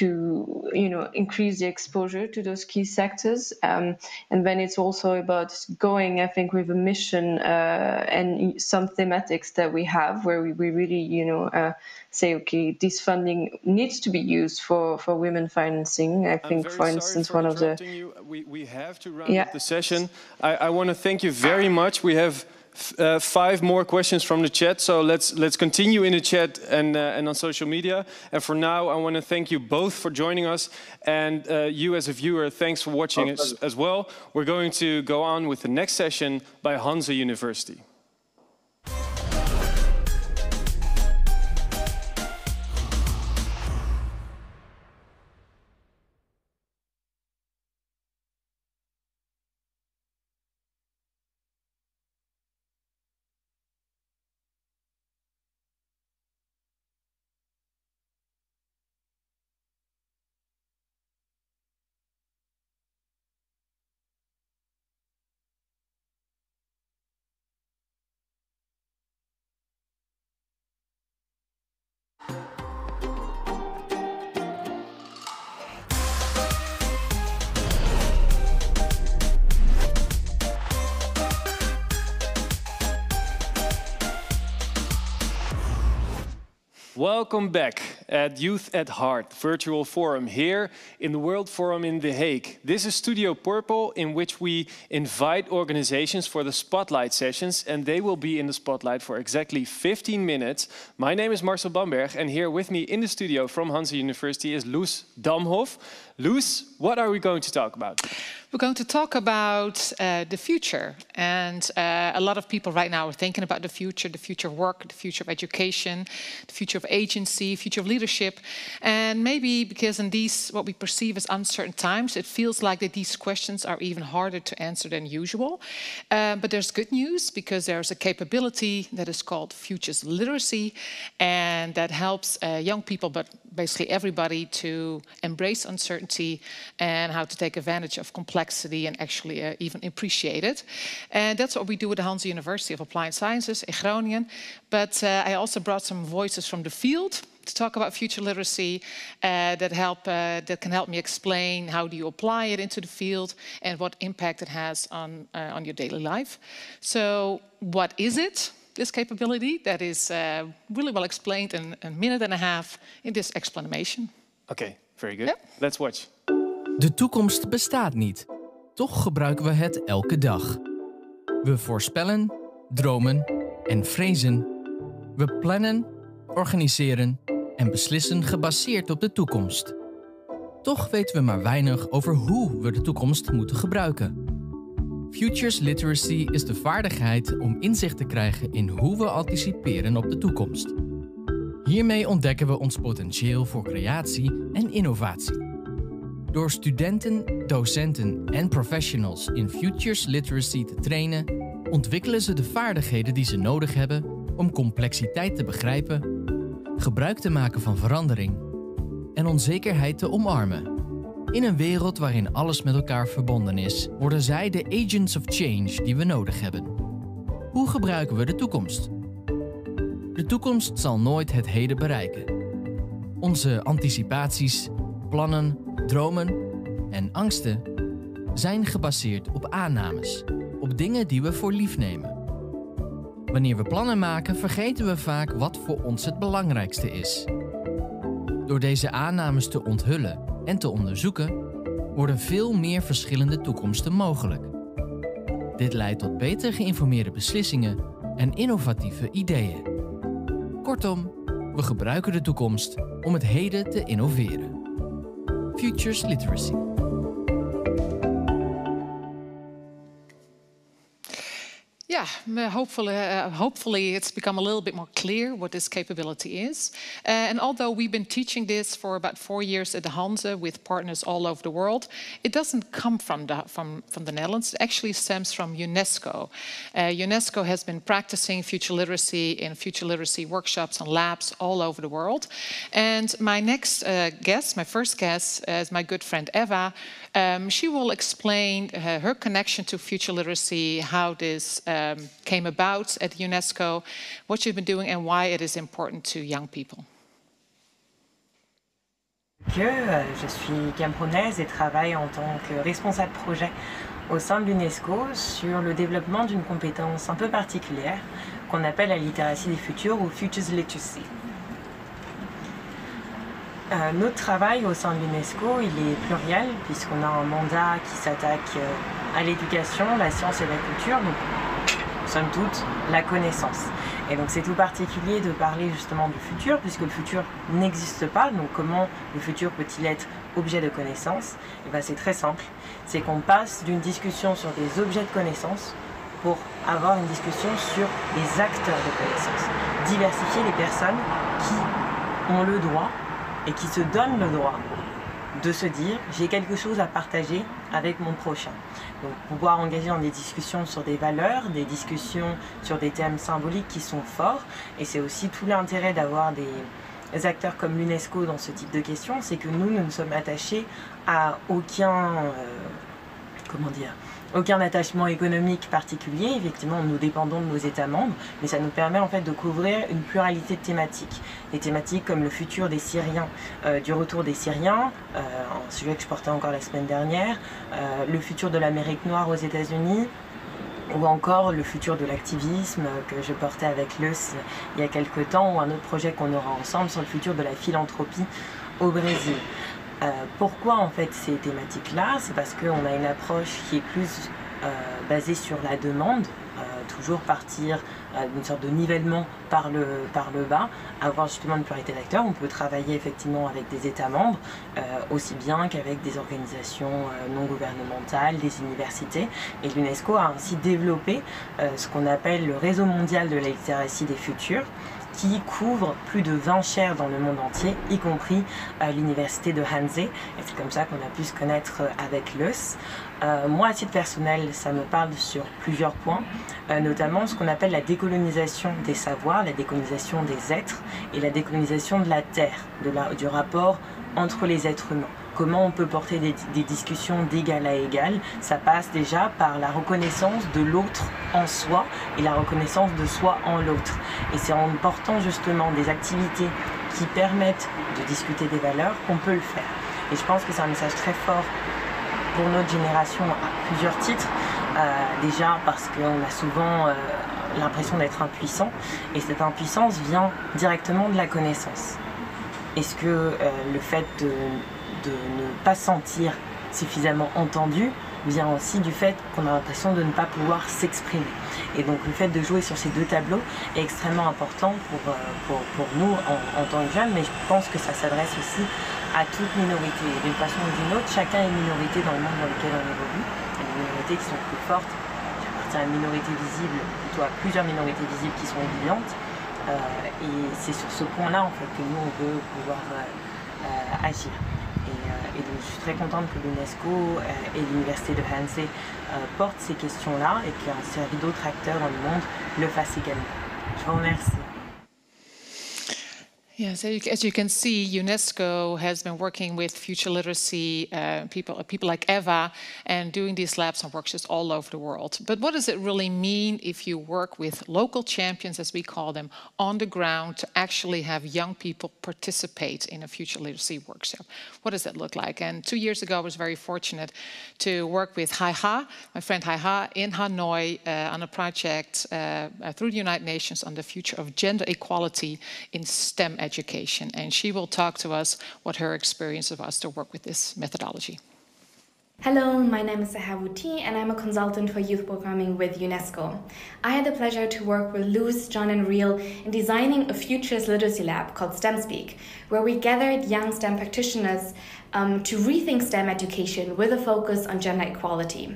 increase the exposure to those key sectors, and then it's also about going, I think, with a mission and some thematics that we have where we really say, okay, this funding needs to be used for women financing. I think, for instance, one of the we have to round up the session. I want to thank you very much. We have 5 more questions from the chat, so let's continue in the chat and on social media. And for now, I want to thank you both for joining us, and you as a viewer, thanks for watching us as well. We're going to go on with the next session by Hanze University. Welcome back at Youth at Heart virtual forum here in the World Forum in The Hague. This is Studio Purple, in which we invite organizations for the spotlight sessions, and they will be in the spotlight for exactly 15 minutes. My name is Marcel Bamberg, and here with me in the studio from Hanze University is Loes Damhoff. Loes, what are we going to talk about? We're going to talk about the future, and a lot of people right now are thinking about the future of work, the future of education, the future of agency, future of leadership, and maybe because in these what we perceive as uncertain times, it feels like that these questions are even harder to answer than usual. But there's good news, because there's a capability that is called futures literacy, and that helps young people, but basically everybody, to embrace uncertainty and how to take advantage of complexity and actually even appreciate it. And that's what we do at the Hanze University of Applied Sciences in Groningen. But I also brought some voices from the field to talk about future literacy that can help me explain how do you apply it into the field and what impact it has on your daily life. So what is it? This capability that is really well explained in a minute and a half in this explanation. Okay, very good. Yeah. Let's watch. De toekomst bestaat niet. Toch gebruiken we het elke dag. We voorspellen, dromen en vrezen. We plannen, organiseren en beslissen gebaseerd op de toekomst. Toch weten we maar weinig over hoe we de toekomst moeten gebruiken. Futures literacy is de vaardigheid om inzicht te krijgen in hoe we anticiperen op de toekomst. Hiermee ontdekken we ons potentieel voor creatie en innovatie. Door studenten, docenten en professionals in futures literacy te trainen, ontwikkelen ze de vaardigheden die ze nodig hebben om complexiteit te begrijpen, gebruik te maken van verandering en onzekerheid te omarmen. In een wereld waarin alles met elkaar verbonden is, worden zij de agents of change die we nodig hebben. Hoe gebruiken we de toekomst? De toekomst zal nooit het heden bereiken. Onze anticipaties, plannen, dromen en angsten zijn gebaseerd op aannames, op dingen die we voor lief nemen. Wanneer we plannen maken, vergeten we vaak wat voor ons het belangrijkste is. Door deze aannames te onthullen en te onderzoeken, worden veel meer verschillende toekomsten mogelijk. Dit leidt tot beter geïnformeerde beslissingen en innovatieve ideeën. Kortom, we gebruiken de toekomst om het heden te innoveren. Futures literacy. Yeah, hopefully it's become a little bit more clear what this capability is. And although we've been teaching this for about 4 years at the Hanze with partners all over the world, it doesn't come from the Netherlands. It actually stems from UNESCO. UNESCO has been practicing future literacy in future literacy workshops and labs all over the world. And my next guest, my first guest, is my good friend Eva. She will explain her connection to future literacy, how this came about at UNESCO, what you've been doing and why it is important to young people. Je suis camerounaise et travaille en tant que responsable projet au sein de l'UNESCO sur le développement d'une compétence un peu particulière qu'on appelle la littératie des futurs ou Futures Literacy. Notre travail au sein de l'UNESCO, il est pluriel puisqu'on a un mandat qui s'attaque à l'éducation, la science et la culture, donc somme toute la connaissance. Et donc c'est tout particulier de parler justement du futur puisque le futur n'existe pas, donc comment le futur peut-il être objet de connaissance? Et bien c'est très simple, c'est qu'on passe d'une discussion sur des objets de connaissance pour avoir une discussion sur les acteurs de connaissance, diversifier les personnes qui ont le droit et qui se donnent le droit de se dire j'ai quelque chose à partager avec mon prochain. Donc pouvoir engager dans des discussions sur des valeurs, des discussions sur des thèmes symboliques qui sont forts, et c'est aussi tout l'intérêt d'avoir des acteurs comme l'UNESCO dans ce type de questions, c'est que nous ne sommes attachés à aucun attachement économique particulier. Effectivement, nous dépendons de nos États membres, mais ça nous permet en fait de couvrir une pluralité de thématiques. Des thématiques comme le futur des Syriens, du retour des Syriens, un sujet que je portais encore la semaine dernière, le futur de l'Amérique noire aux États-Unis, ou encore le futur de l'activisme que je portais avec l'EUS il y a quelques temps, ou un autre projet qu'on aura ensemble sur le futur de la philanthropie au Brésil. Pourquoi en fait ces thématiques-là? C'est parce qu'on a une approche qui est plus basée sur la demande, toujours partir d'une sorte de nivellement par le bas, avoir justement une pluralité d'acteurs. On peut travailler effectivement avec des États membres, aussi bien qu'avec des organisations non gouvernementales, des universités. Et l'UNESCO a ainsi développé ce qu'on appelle le réseau mondial de la littératie des futurs, qui couvre plus de 20 chaires dans le monde entier, y compris l'université de Hanze. Et c'est comme ça qu'on a pu se connaître avec l'EUS. Moi, à titre personnel, ça me parle sur plusieurs points, notamment ce qu'on appelle la décolonisation des savoirs, la décolonisation des êtres et la décolonisation de la terre, du rapport entre les êtres humains. Comment on peut porter des discussions d'égal à égal? Ça passe déjà par la reconnaissance de l'autre en soi et la reconnaissance de soi en l'autre. Et c'est en portant justement des activités qui permettent de discuter des valeurs qu'on peut le faire. Et je pense que c'est un message très fort pour notre génération à plusieurs titres. Déjà parce qu'on a souvent l'impression d'être impuissant, et cette impuissance vient directement de la connaissance. Est-ce que le fait de ne pas sentir suffisamment entendu vient aussi du fait qu'on a l'impression de ne pas pouvoir s'exprimer. Et donc le fait de jouer sur ces deux tableaux est extrêmement important pour nous en tant que jeunes, mais je pense que ça s'adresse aussi à toute minorité. D'une façon ou d'une autre, chacun est minorité dans le monde dans lequel on évolue. Il y a des minorités qui sont plus fortes, j'appartiens à une minorité visible, plutôt à plusieurs minorités visibles qui sont évidentes. Et c'est sur ce point-là en fait que nous on veut pouvoir agir. Et donc je suis très contente que l'UNESCO et l'université de Hanze portent ces questions-là et qu'un série d'autres acteurs dans le monde le fassent également. Je vous remercie. Yes, as you can see, UNESCO has been working with future literacy people like Eva, and doing these labs and workshops all over the world. But what does it really mean if you work with local champions, as we call them, on the ground to actually have young people participate in a future literacy workshop? What does that look like? And 2 years ago, I was very fortunate to work with Hai-Ha, my friend Hai-Ha, in Hanoi on a project through the United Nations on the future of gender equality in STEM education, and she will talk to us what her experience was to work with this methodology. Hello, my name is Sahavuti and I'm a consultant for youth programming with UNESCO. I had the pleasure to work with Luz, John and Reel in designing a futures literacy lab called STEM Speak, where we gathered young STEM practitioners to rethink STEM education with a focus on gender equality.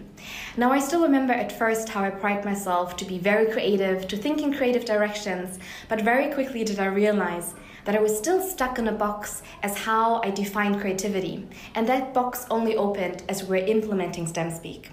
Now, I still remember at first how I pride myself to be very creative, to think in creative directions, but very quickly did I realize that I was still stuck in a box as how I defined creativity, and that box only opened as we're implementing STEM Speak.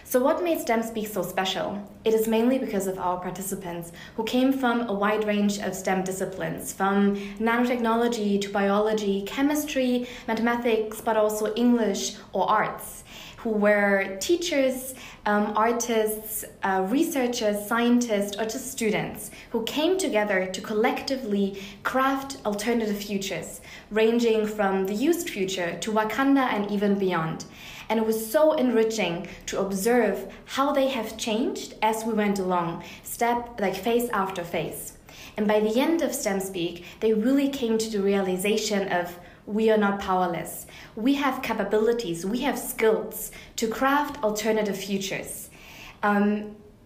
So what made STEM Speak so special? It is mainly because of our participants who came from a wide range of STEM disciplines, from nanotechnology to biology, chemistry, mathematics, but also English or arts, who were teachers, artists, researchers, scientists, or just students who came together to collectively craft alternative futures, ranging from the used future to Wakanda and even beyond. And it was so enriching to observe how they have changed as we went along, phase after phase. And by the end of STEM Speak, they really came to the realization of we are not powerless. We have capabilities, we have skills to craft alternative futures.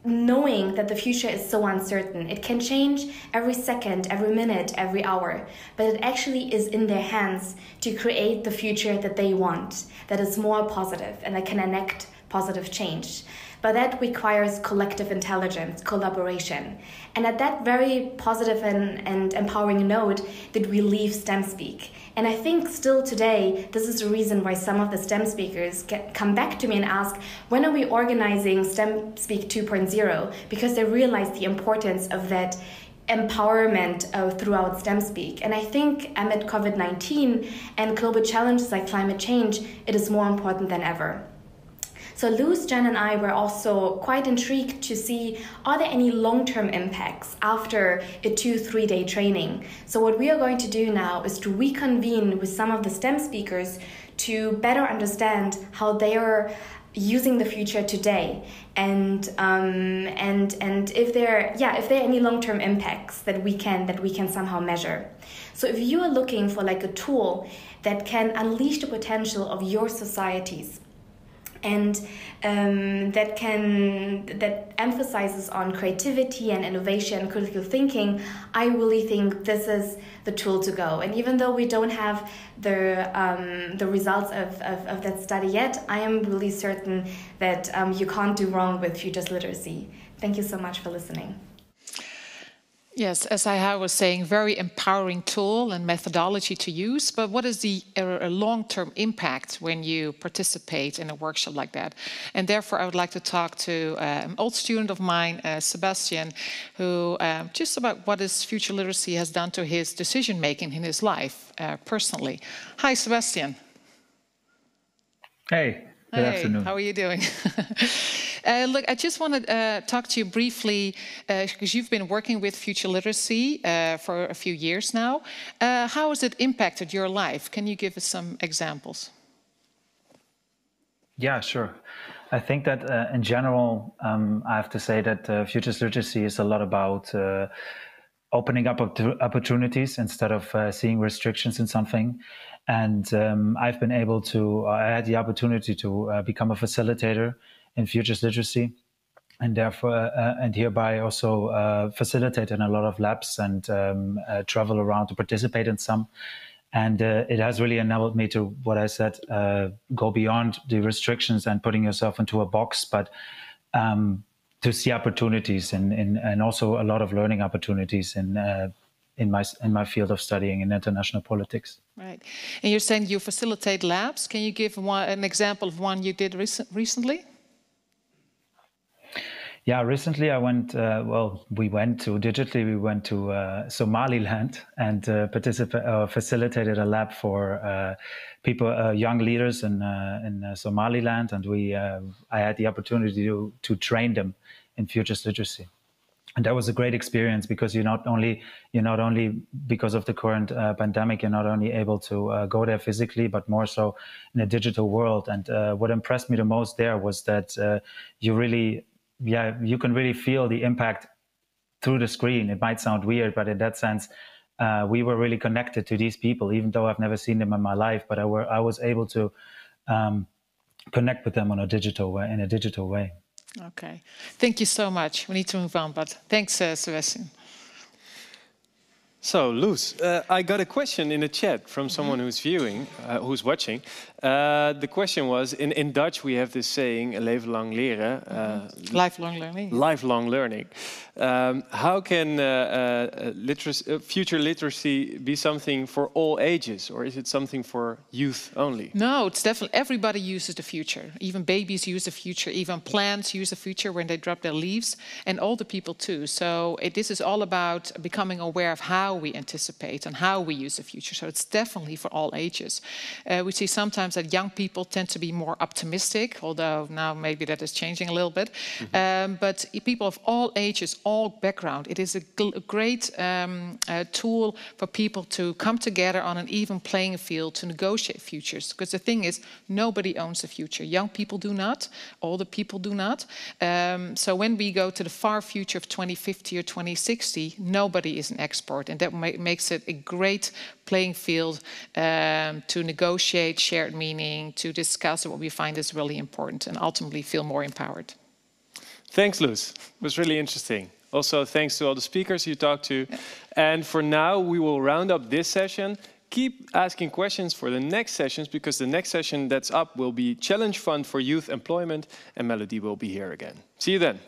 Knowing that the future is so uncertain, it can change every second, every minute, every hour, but it actually is in their hands to create the future that they want, that is more positive and that can enact positive change. But that requires collective intelligence, collaboration. And at that very positive and empowering note did we leave STEM Speak. And I think still today, this is the reason why some of the STEM speakers come back to me and ask, when are we organizing STEM Speak 2.0? Because they realize the importance of that empowerment throughout STEM Speak. And I think amid COVID-19 and global challenges like climate change, it is more important than ever. So Luz, Jen, and I were also quite intrigued to see, are there any long-term impacts after a 2-3 day training? So what we are going to do now is to reconvene with some of the STEM speakers to better understand how they are using the future today, and if there are any long-term impacts that we can somehow measure. So if you are looking for like a tool that can unleash the potential of your societies, and that emphasizes on creativity and innovation and critical thinking, I really think this is the tool to go. And even though we don't have the results of that study yet, I am really certain that you can't do wrong with futures literacy. Thank you so much for listening. Yes, as I was saying, very empowering tool and methodology to use, but what is the long-term impact when you participate in a workshop like that? And therefore I would like to talk to an old student of mine, Sebastian, who just about what his future literacy has done to his decision-making in his life personally. Hi, Sebastian. Hey, good afternoon. How are you doing? Look, I just want to talk to you briefly, because you've been working with future literacy for a few years now. How has it impacted your life? Can you give us some examples? Yeah, sure. I think that in general, I have to say that futures literacy is a lot about opening up opportunities instead of seeing restrictions in something. And I've been able to, I had the opportunity to become a facilitator in futures literacy, and therefore, and hereby also facilitate in a lot of labs and travel around to participate in some. And it has really enabled me to, what I said, go beyond the restrictions and putting yourself into a box, but to see opportunities and also a lot of learning opportunities in my field of studying in international politics. Right. And you're saying you facilitate labs. Can you give an example of one you did recently? Yeah, recently I went, we went to Somaliland and facilitated a lab for people, young leaders in Somaliland, and I had the opportunity to train them in futures literacy. And that was a great experience because you're not only because of the current pandemic, you're not only able to go there physically, but more so in a digital world. And what impressed me the most there was that you can really feel the impact through the screen. It might sound weird, but in that sense, we were really connected to these people, even though I've never seen them in my life. But I was able to connect with them in a digital way. Okay, thank you so much. We need to move on, but thanks, Sebastian. So, Luz, I got a question in the chat from someone who's viewing, who's watching. The question was, in Dutch we have this saying, leven lang leren. Lifelong learning. Lifelong learning. How can future literacy be something for all ages, or is it something for youth only? No, it's definitely, everybody uses the future. Even babies use the future, even plants use the future when they drop their leaves, and older people too. So this is all about becoming aware of how we anticipate and how we use the future. So it's definitely for all ages. We see sometimes that young people tend to be more optimistic, although now maybe that is changing a little bit. But people of all ages, all background, it is a great tool for people to come together on an even playing field to negotiate futures. Because the thing is, nobody owns the future. Young people do not, older people do not. So when we go to the far future of 2050 or 2060, nobody is an expert, and that makes it a great playing field to negotiate shared meaning, to discuss what we find is really important, and ultimately feel more empowered. Thanks, Luz. It was really interesting. Also, thanks to all the speakers you talked to. Yeah. And for now, we will round up this session. Keep asking questions for the next sessions, because the next session that's up will be Challenge Fund for Youth Employment, and Melody will be here again. See you then.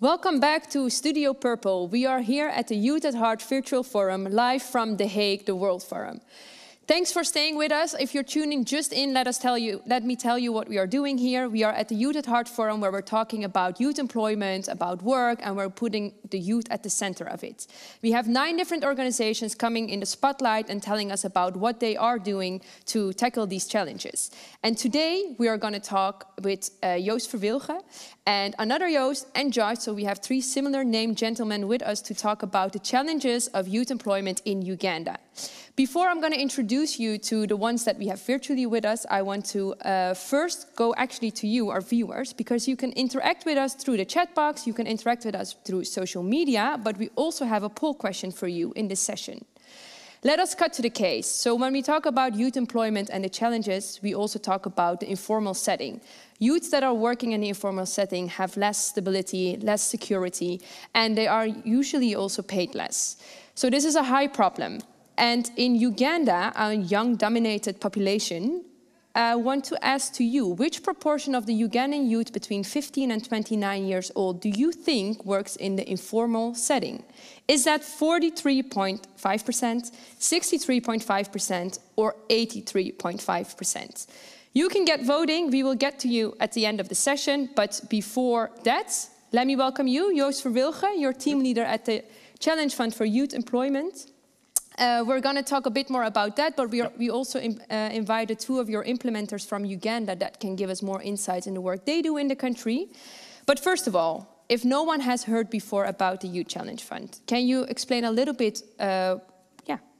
Welcome back to Studio Purple. We are here at the Youth at Heart Virtual Forum, live from The Hague, the World Forum. Thanks for staying with us. If you're tuning just in, let me tell you what we are doing here. We are at the Youth at Heart Forum, where we're talking about youth employment, about work, and we're putting the youth at the center of it. We have 9 different organizations coming in the spotlight and telling us about what they are doing to tackle these challenges. And today we are going to talk with Joost Verwilgen and another Joost and Josh. So we have 3 similar named gentlemen with us to talk about the challenges of youth employment in Uganda. Before I'm going to introduce you to the ones that we have virtually with us, I want to first go actually to you, our viewers, because you can interact with us through the chat box, you can interact with us through social media, but we also have a poll question for you in this session. Let us cut to the case. So when we talk about youth employment and the challenges, we also talk about the informal setting. Youths that are working in the informal setting have less stability, less security, and they are usually also paid less. So this is a high problem. And in Uganda, a young-dominated population, I want to ask to you, which proportion of the Ugandan youth between 15 and 29 years old do you think works in the informal setting? Is that 43.5%, 63.5%, or 83.5%? You can get voting. We will get to you at the end of the session. But before that, let me welcome you, Joost Verwilgen, your team leader at the Challenge Fund for Youth Employment. We're going to talk a bit more about that, but we also invited 2 of your implementers from Uganda that can give us more insights in the work they do in the country. But first of all, if no one has heard before about the Youth Challenge Fund, can you explain a little bit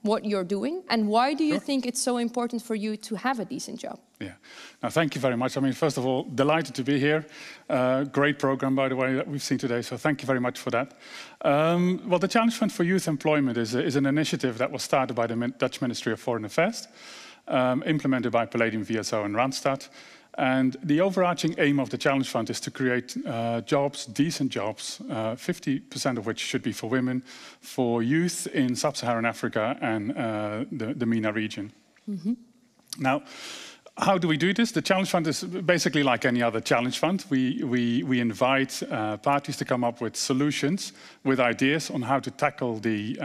what you're doing, and why do you think it's so important for you to have a decent job? Yeah, no, thank you very much. I mean, first of all, delighted to be here. Great program, by the way, that we've seen today, so thank you very much for that. Well, the Challenge Fund for Youth Employment is an initiative that was started by the Dutch Ministry of Foreign Affairs, implemented by Palladium VSO and Randstad. And the overarching aim of the Challenge Fund is to create jobs, decent jobs, 50% of which should be for women, for youth in sub-Saharan Africa and the MENA region. Mm-hmm. Now, how do we do this? The Challenge Fund is basically like any other Challenge Fund. We invite parties to come up with solutions, with ideas on how to tackle the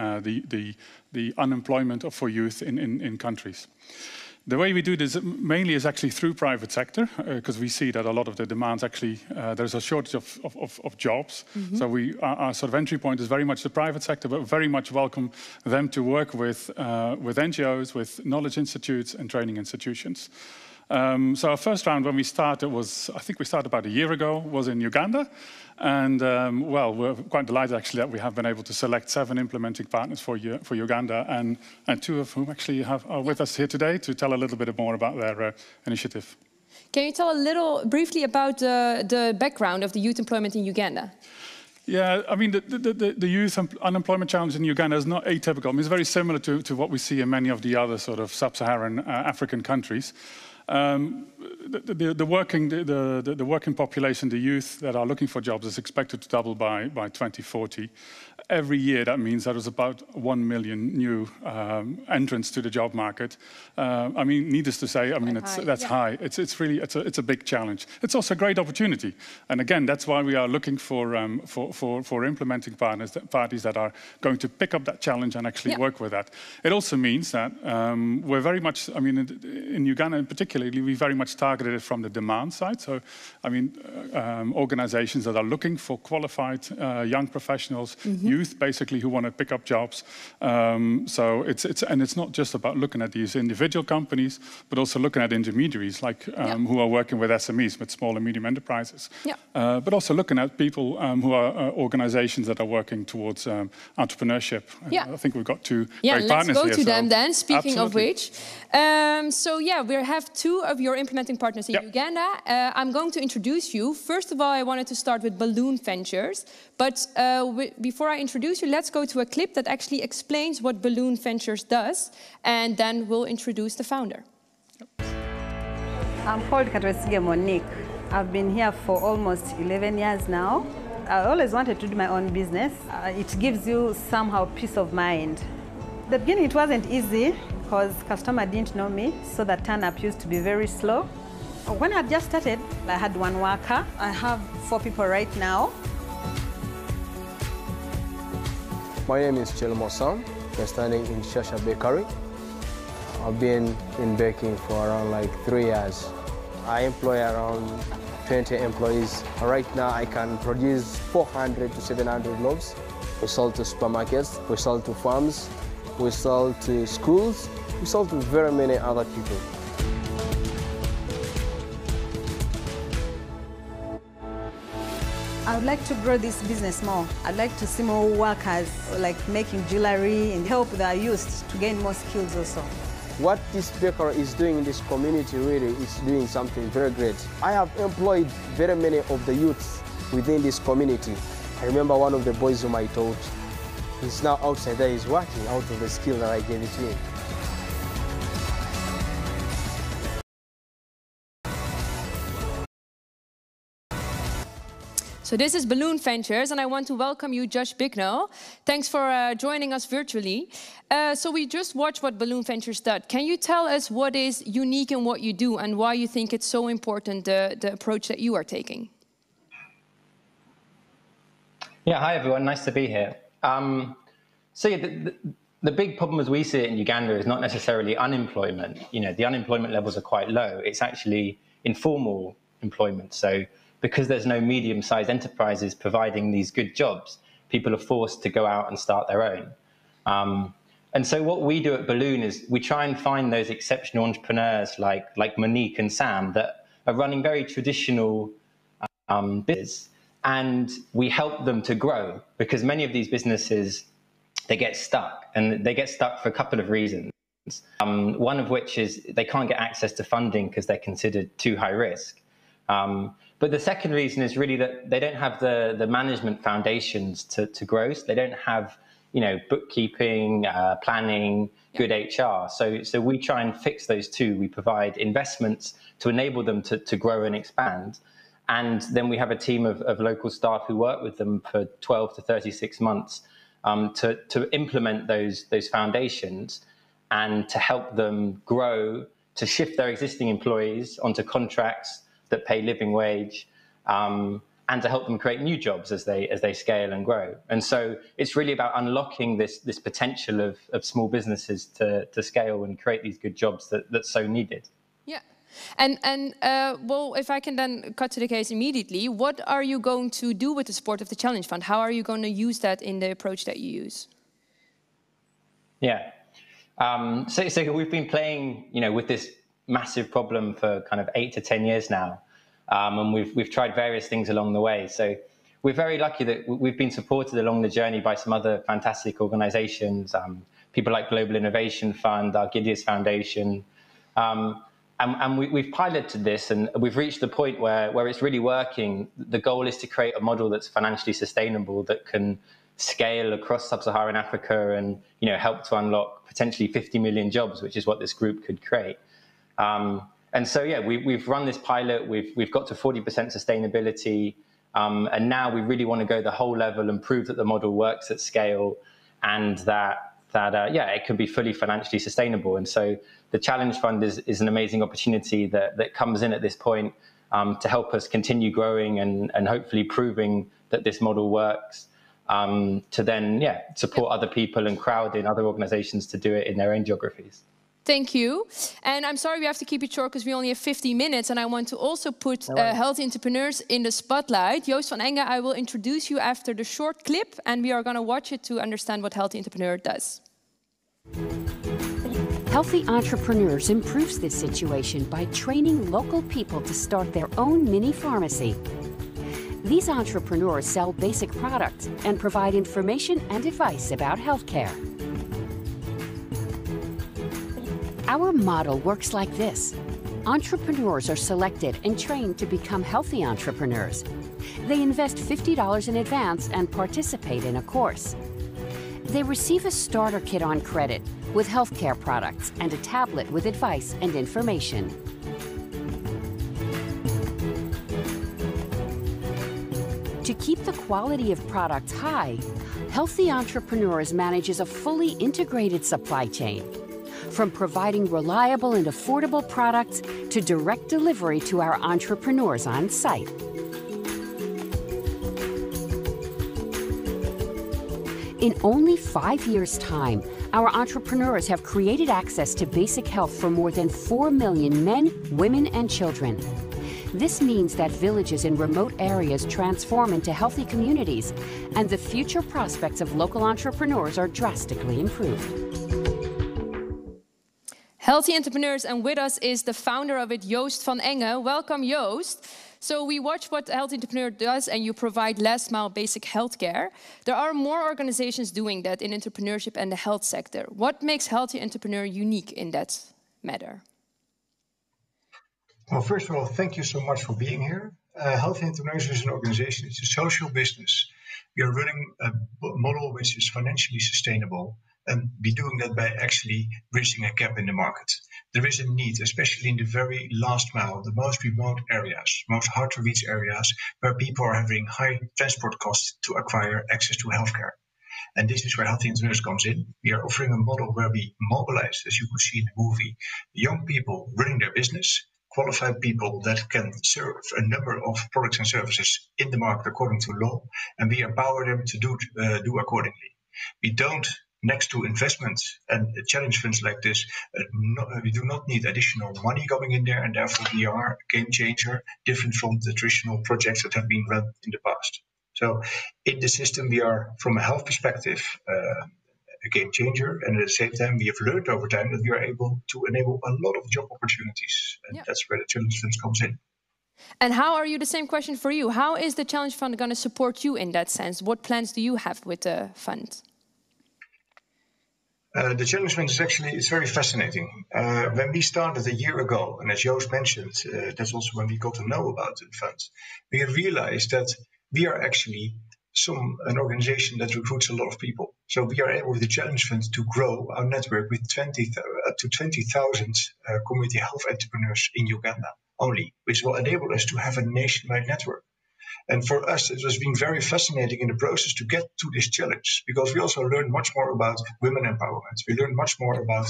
unemployment for youth in countries. The way we do this mainly is actually through private sector, because we see that a lot of the demands actually, there's a shortage of jobs. Mm-hmm. So our sort of entry point is very much the private sector, but very much welcome them to work with NGOs, with knowledge institutes and training institutions. So our first round when we started was, I think we started about a year ago, was in Uganda. And well, we're quite delighted actually that we have been able to select 7 implementing partners for Uganda, and 2 of whom actually are with us here today to tell a little bit more about their initiative. Can you tell a little briefly about the background of the youth employment in Uganda? Yeah, I mean, the youth unemployment challenge in Uganda is not atypical. I mean, it's very similar to what we see in many of the other sort of sub-Saharan African countries. The working population, the youth that are looking for jobs, is expected to double by 2040. Every year, that means there is about 1 million new entrants to the job market. I mean, needless to say, I mean, that's high. It's really a big challenge. It's also a great opportunity, and again, that's why we are looking for implementing parties that are going to pick up that challenge and actually work with that. It also means that we're very much, I mean, in Uganda in particular, we very much targeted it from the demand side. So, I mean, organizations that are looking for qualified young professionals, youth basically, who want to pick up jobs. So it's not just about looking at these individual companies, but also looking at intermediaries like who are working with SMEs, with small and medium enterprises. But also looking at people who are organizations that are working towards entrepreneurship. I think we've got 2 great partners here. Let's go to them then, speaking of which. So yeah, we have 2 of your implementing partners in Uganda. I'm going to introduce you. First of all, I wanted to start with Balloon Ventures. But before I introduce you, let's go to a clip that actually explains what Balloon Ventures does, and then we'll introduce the founder. I'm called Katwesige Monique. I've been here for almost 11 years now. I always wanted to do my own business. It gives you somehow peace of mind. At the beginning, it wasn't easy, because customer didn't know me, so the turn-up used to be very slow. When I just started, I had 1 worker. I have 4 people right now. My name is Chilmo Sam. I'm studying in Shasha Bakery. I've been in baking for around like 3 years. I employ around 20 employees. Right now I can produce 400 to 700 loaves. We sell to supermarkets, we sell to farms, we sell to schools, we sell to very many other people. I would like to grow this business more. I'd like to see more workers like making jewelry and help the youth to gain more skills also. What this baker is doing in this community really is doing something very great. I have employed very many of the youths within this community. I remember one of the boys whom I taught, he's now outside there, he's working out of the skill that I gave it to him. So this is Balloon Ventures, and I want to welcome you, Josh Bicknell. Thanks for joining us virtually. So we just watched what Balloon Ventures did. Can you tell us what is unique in what you do and why you think it's so important, the approach that you are taking? Yeah, hi everyone, nice to be here. So yeah, the big problem as we see it in Uganda is not necessarily unemployment. You know, the unemployment levels are quite low. It's actually informal employment. So because there's no medium-sized enterprises providing these good jobs, people are forced to go out and start their own. And so what we do at Balloon is we try and find those exceptional entrepreneurs like Monique and Sam that are running very traditional business, and we help them to grow, because many of these businesses, they get stuck, and they get stuck for a couple of reasons. One of which is they can't get access to funding because they're considered too high risk. But the second reason is really that they don't have the management foundations to grow. So they don't have, you know, bookkeeping, planning, good HR. So we try and fix those two. We provide investments to enable them to grow and expand. And then we have a team of local staff who work with them for 12 to 36 months to implement those foundations and to help them grow, to shift their existing employees onto contracts that pay living wage, and to help them create new jobs as they scale and grow. And so it's really about unlocking this potential of small businesses to scale and create these good jobs that's so needed. Yeah. And well, if I can then cut to the case immediately, what are you going to do with the support of the Challenge Fund? How are you going to use that in the approach that you use? Yeah. So we've been playing, you know, with this massive problem for kind of 8 to 10 years now. And we've tried various things along the way. So we're very lucky that we've been supported along the journey by some other fantastic organizations, people like Global Innovation Fund, our Gideas Foundation. And we've piloted this, and we've reached the point where it's really working. The goal is to create a model that's financially sustainable, that can scale across sub-Saharan Africa and, you know, help to unlock potentially 50 million jobs, which is what this group could create. And so, yeah, we've run this pilot. We've got to 40% sustainability. And now we really want to go the whole level and prove that the model works at scale, and that it can be fully financially sustainable. And so the Challenge Fund is an amazing opportunity that comes in at this point to help us continue growing and hopefully proving that this model works, to then, support other people and crowd in other organizations to do it in their own geographies. Thank you. And I'm sorry we have to keep it short because we only have 50 minutes, and I want to also put healthy entrepreneurs in the spotlight. Joost van Enge, I will introduce you after the short clip, and we are going to watch it to understand what Healthy Entrepreneur does. Healthy Entrepreneurs improves this situation by training local people to start their own mini pharmacy. These entrepreneurs sell basic products and provide information and advice about healthcare. Our model works like this. Entrepreneurs are selected and trained to become healthy entrepreneurs. They invest $50 in advance and participate in a course. They receive a starter kit on credit with healthcare products and a tablet with advice and information. To keep the quality of products high, Healthy Entrepreneurs manages a fully integrated supply chain, from providing reliable and affordable products to direct delivery to our entrepreneurs on site. In only 5 years' time, our entrepreneurs have created access to basic health for more than 4 million men, women, and children. This means that villages in remote areas transform into healthy communities, and the future prospects of local entrepreneurs are drastically improved. Healthy Entrepreneurs, and with us is the founder of it, Joost van Enge. Welcome, Joost. So we watch what Healthy Entrepreneur does, and you provide last mile basic healthcare. There are more organizations doing that in entrepreneurship and the health sector. What makes Healthy Entrepreneur unique in that matter? Well, first of all, thank you so much for being here. Healthy Entrepreneurs is an organization, it's a social business. We are running a model which is financially sustainable, and we're doing that by actually bridging a gap in the market. There is a need, especially in the very last mile, the most remote areas, most hard to reach areas, where people are having high transport costs to acquire access to healthcare. And this is where Healthy Entrepreneurs comes in. We are offering a model where we mobilize, as you could see in the movie, young people running their business, qualified people that can serve a number of products and services in the market according to law, and we empower them to do accordingly. We don't, next to investments and challenge funds like this, we do not need additional money going in there, and therefore we are a game changer, different from the traditional projects that have been run in the past. So in the system, we are, from a health perspective, a game changer, and at the same time, we have learned over time that we are able to enable a lot of job opportunities, and that's where the challenge fund comes in. And how are you, the same question for you, how is the challenge fund going to support you in that sense? What plans do you have with the fund? The challenge fund is actually, it's very fascinating. When we started a year ago, and as Joost mentioned, that's also when we got to know about the fund, we realized that we are actually an organization that recruits a lot of people. So we are able with the challenge fund to grow our network with 20,000 community health entrepreneurs in Uganda only, which will enable us to have a nationwide network. And for us, it has been very fascinating in the process to get to this challenge, because we also learned much more about women empowerment. We learned much more about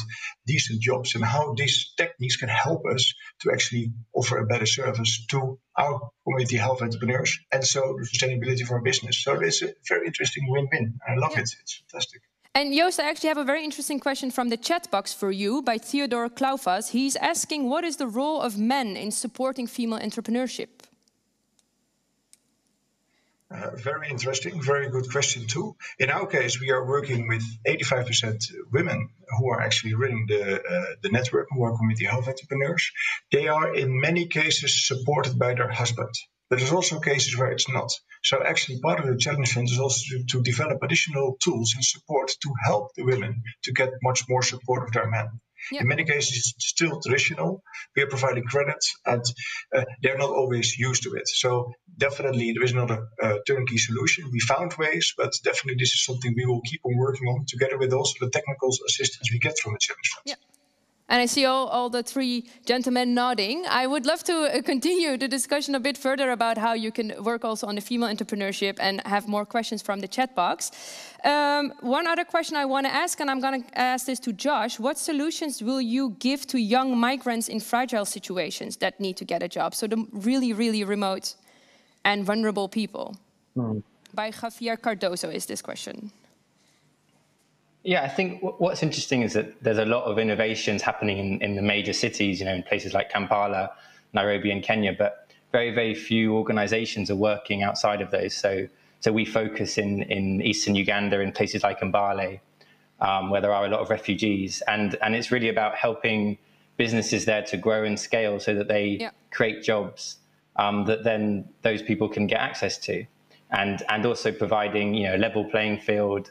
decent jobs and how these techniques can help us to actually offer a better service to our community health entrepreneurs, and so the sustainability for our business. So it's a very interesting win-win. I love it. It's fantastic. And Joost, I actually have a very interesting question from the chat box for you by Theodore Klauvas. He's asking, what is the role of men in supporting female entrepreneurship? Very interesting, very good question too. In our case, we are working with 85% women who are actually running the network, who are community health entrepreneurs. They are in many cases supported by their husband, but there's also cases where it's not. So actually part of the challenge fund is also to develop additional tools and support to help the women to get much more support of their men. In many cases, it's still traditional. We are providing credits, and they're not always used to it. So definitely there is not a turnkey solution. We found ways, but definitely this is something we will keep on working on together with also the technical assistance we get from the challenge fund. Yeah. And I see all the three gentlemen nodding. I would love to continue the discussion a bit further about how you can work also on the female entrepreneurship and have more questions from the chat box. One other question I want to ask, and I'm going to ask this to Josh, what solutions will you give to young migrants in fragile situations that need to get a job? So the really, really remote and vulnerable people. By Javier Cardoso is this question. Yeah, I think what's interesting is that there's a lot of innovations happening in the major cities, in places like Kampala, Nairobi and Kenya, but very, very few organizations are working outside of those. So we focus in eastern Uganda, in places like Mbale, where there are a lot of refugees. And it's really about helping businesses there to grow and scale so that they create jobs that then those people can get access to. And also providing, a level playing field,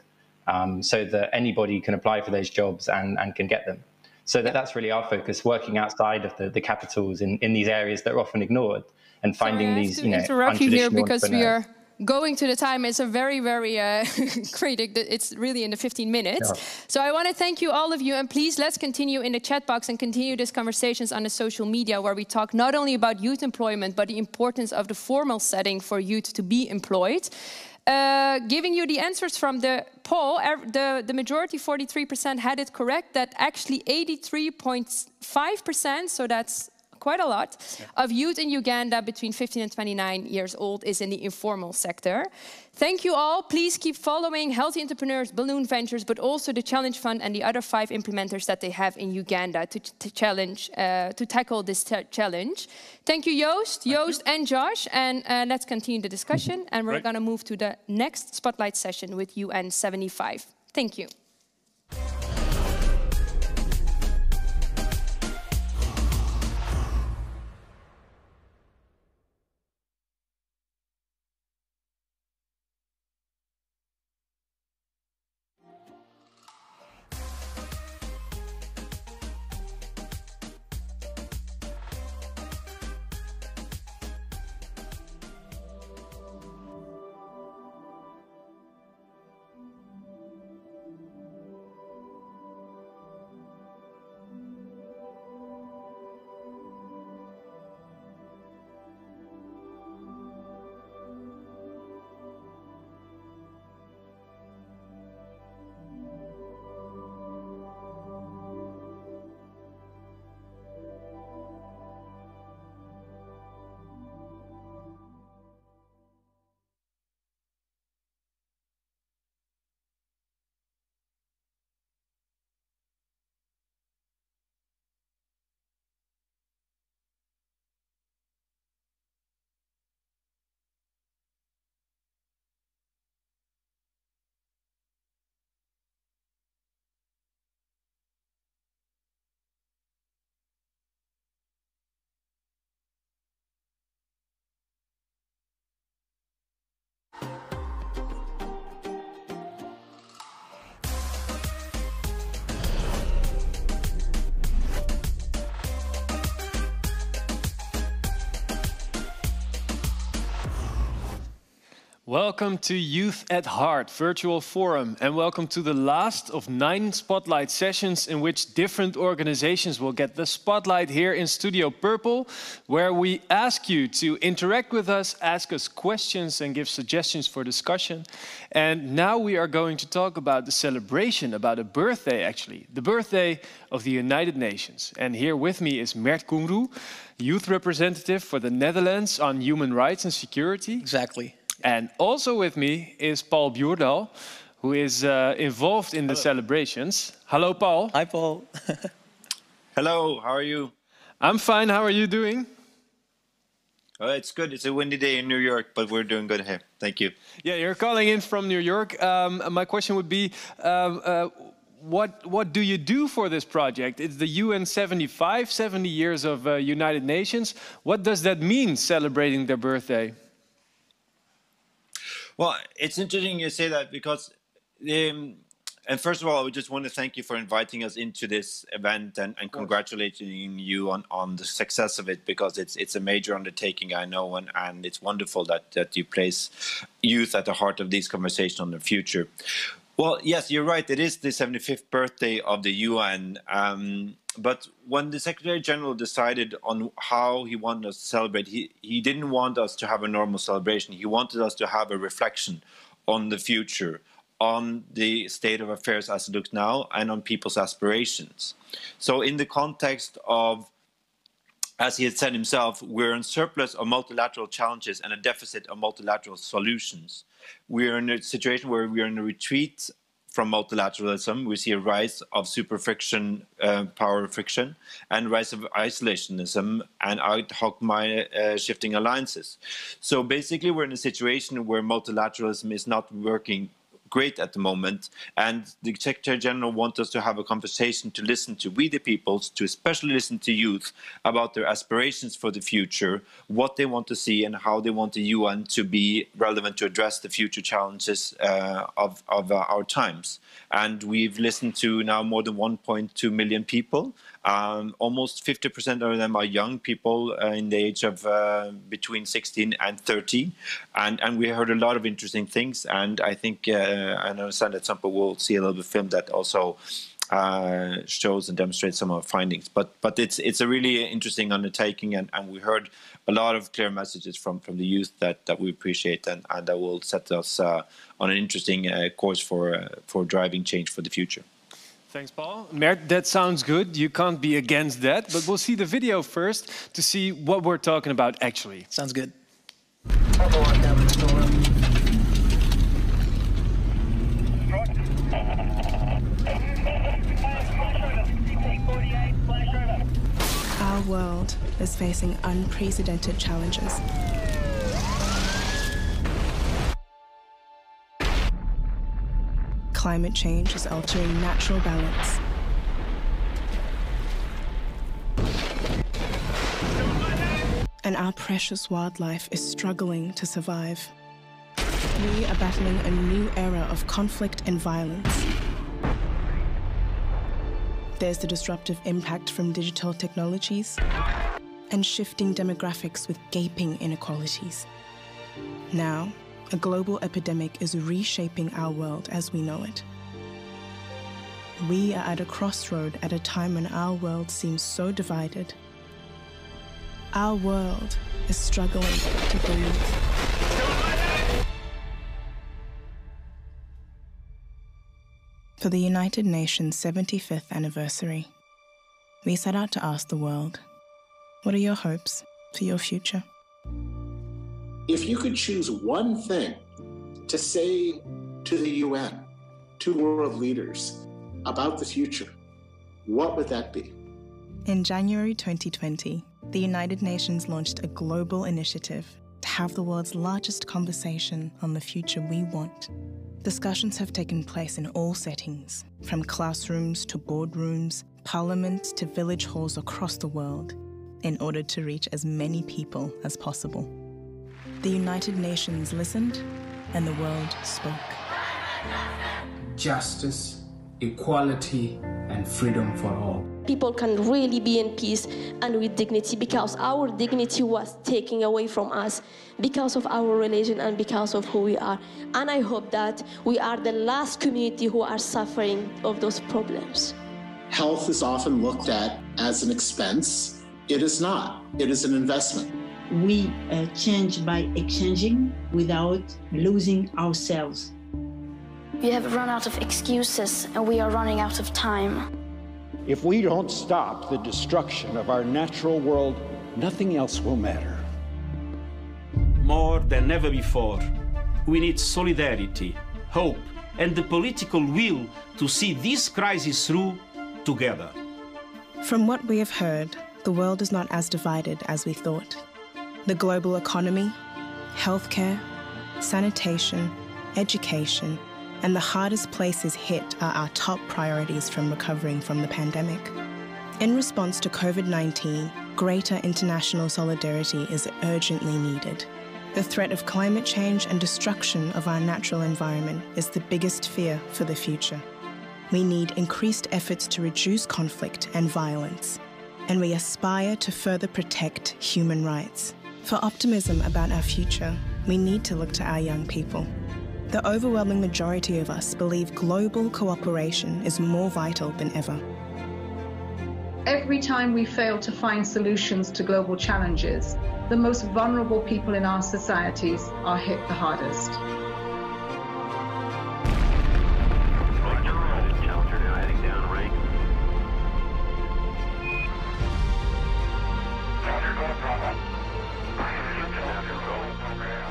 so that anybody can apply for those jobs and can get them. So that's really our focus, working outside of the capitals in these areas that are often ignored and finding these, interrupt you here because we are going to the time. It's a very, very critic. It's really in the 15 minutes. Yeah. So I want to thank you, all of you, and please let's continue in the chat box and continue these conversations on the social media where we talk not only about youth employment, but the importance of the formal setting for youth to be employed. Giving you the answers from the poll, the majority, 43%, had it correct, that actually 83.5%, so that's quite a lot, of youth in Uganda between 15 and 29 years old is in the informal sector. Thank you all. Please keep following Healthy Entrepreneurs, Balloon Ventures, but also the Challenge Fund and the other 5 implementers that they have in Uganda to tackle this challenge. Thank you, Joost and Josh. And let's continue the discussion. And we're going to move to the next spotlight session with UN 75. Thank you. Welcome to Youth at Heart Virtual Forum, and welcome to the last of 9 spotlight sessions in which different organizations will get the spotlight here in Studio Purple, where we ask you to interact with us, ask us questions and give suggestions for discussion. And now we are going to talk about the celebration, about a birthday actually, the birthday of the United Nations. And here with me is Mert Koenroe, youth representative for the Netherlands on human rights and security. Exactly. And also with me is Paul Bjoerdal, who is involved in the celebrations. Hello, Paul. Hi, Paul. Hello, how are you? I'm fine. How are you doing? Oh, it's good. It's a windy day in New York, but we're doing good here. Thank you. Yeah, you're calling in from New York. My question would be, what do you do for this project? It's the UN 75, 70 years of United Nations. What does that mean, celebrating their birthday? Well, it's interesting you say that because, and first of all, we just want to thank you for inviting us into this event and congratulating you on the success of it, because it's a major undertaking, I know, and it's wonderful that you place youth at the heart of these conversations on the future. Well, yes, you're right. It is the 75th birthday of the UN. But when the Secretary General decided on how he wanted us to celebrate, he didn't want us to have a normal celebration. He wanted us to have a reflection on the future, on the state of affairs as it looks now, and on people's aspirations. So in the context of, as he had said himself, we're in surplus of multilateral challenges and a deficit of multilateral solutions. We're in a situation where we're in a retreat from multilateralism. We see a rise of super friction, power friction, and rise of isolationism and ad hoc shifting alliances. So basically, we're in a situation where multilateralism is not working great at the moment, and the Secretary General wants us to have a conversation to listen to we the peoples, to especially listen to youth about their aspirations for the future, what they want to see and how they want the UN to be relevant to address the future challenges of our times. And we've listened to now more than 1.2 million people. Almost 50% of them are young people in the age of between 16 and 30. And we heard a lot of interesting things. And I think, I understand that some people will see a little bit of film that also shows and demonstrates some of our findings. But it's a really interesting undertaking. And we heard a lot of clear messages from the youth that we appreciate and that will set us on an interesting course for driving change for the future. Thanks, Paul. Mert, that sounds good. You can't be against that, but we'll see the video first to see what we're talking about actually. Sounds good. Our world is facing unprecedented challenges. Climate change is altering natural balance. And our precious wildlife is struggling to survive. We are battling a new era of conflict and violence. There's the disruptive impact from digital technologies and shifting demographics with gaping inequalities. Now, a global epidemic is reshaping our world as we know it. We are at a crossroad at a time when our world seems so divided. Our world is struggling to breathe. For the United Nations 75th anniversary, we set out to ask the world, what are your hopes for your future? If you could choose one thing to say to the UN, to world leaders about the future, what would that be? In January 2020, the United Nations launched a global initiative to have the world's largest conversation on the future we want. Discussions have taken place in all settings, from classrooms to boardrooms, parliaments to village halls across the world, in order to reach as many people as possible. The United Nations listened, and the world spoke. Justice, equality, and freedom for all. People can really be in peace and with dignity, because our dignity was taken away from us because of our religion and because of who we are. And I hope that we are the last community who are suffering of those problems. Health is often looked at as an expense. It is not. It is an investment. We change by exchanging without losing ourselves. We have run out of excuses and we are running out of time. If we don't stop the destruction of our natural world, nothing else will matter. More than ever before, we need solidarity, hope, and the political will to see this crisis through together. From what we have heard, the world is not as divided as we thought. The global economy, healthcare, sanitation, education, and the hardest places hit are our top priorities from recovering from the pandemic. In response to COVID-19, greater international solidarity is urgently needed. The threat of climate change and destruction of our natural environment is the biggest fear for the future. We need increased efforts to reduce conflict and violence, and we aspire to further protect human rights. For optimism about our future, we need to look to our young people. The overwhelming majority of us believe global cooperation is more vital than ever. Every time we fail to find solutions to global challenges, the most vulnerable people in our societies are hit the hardest.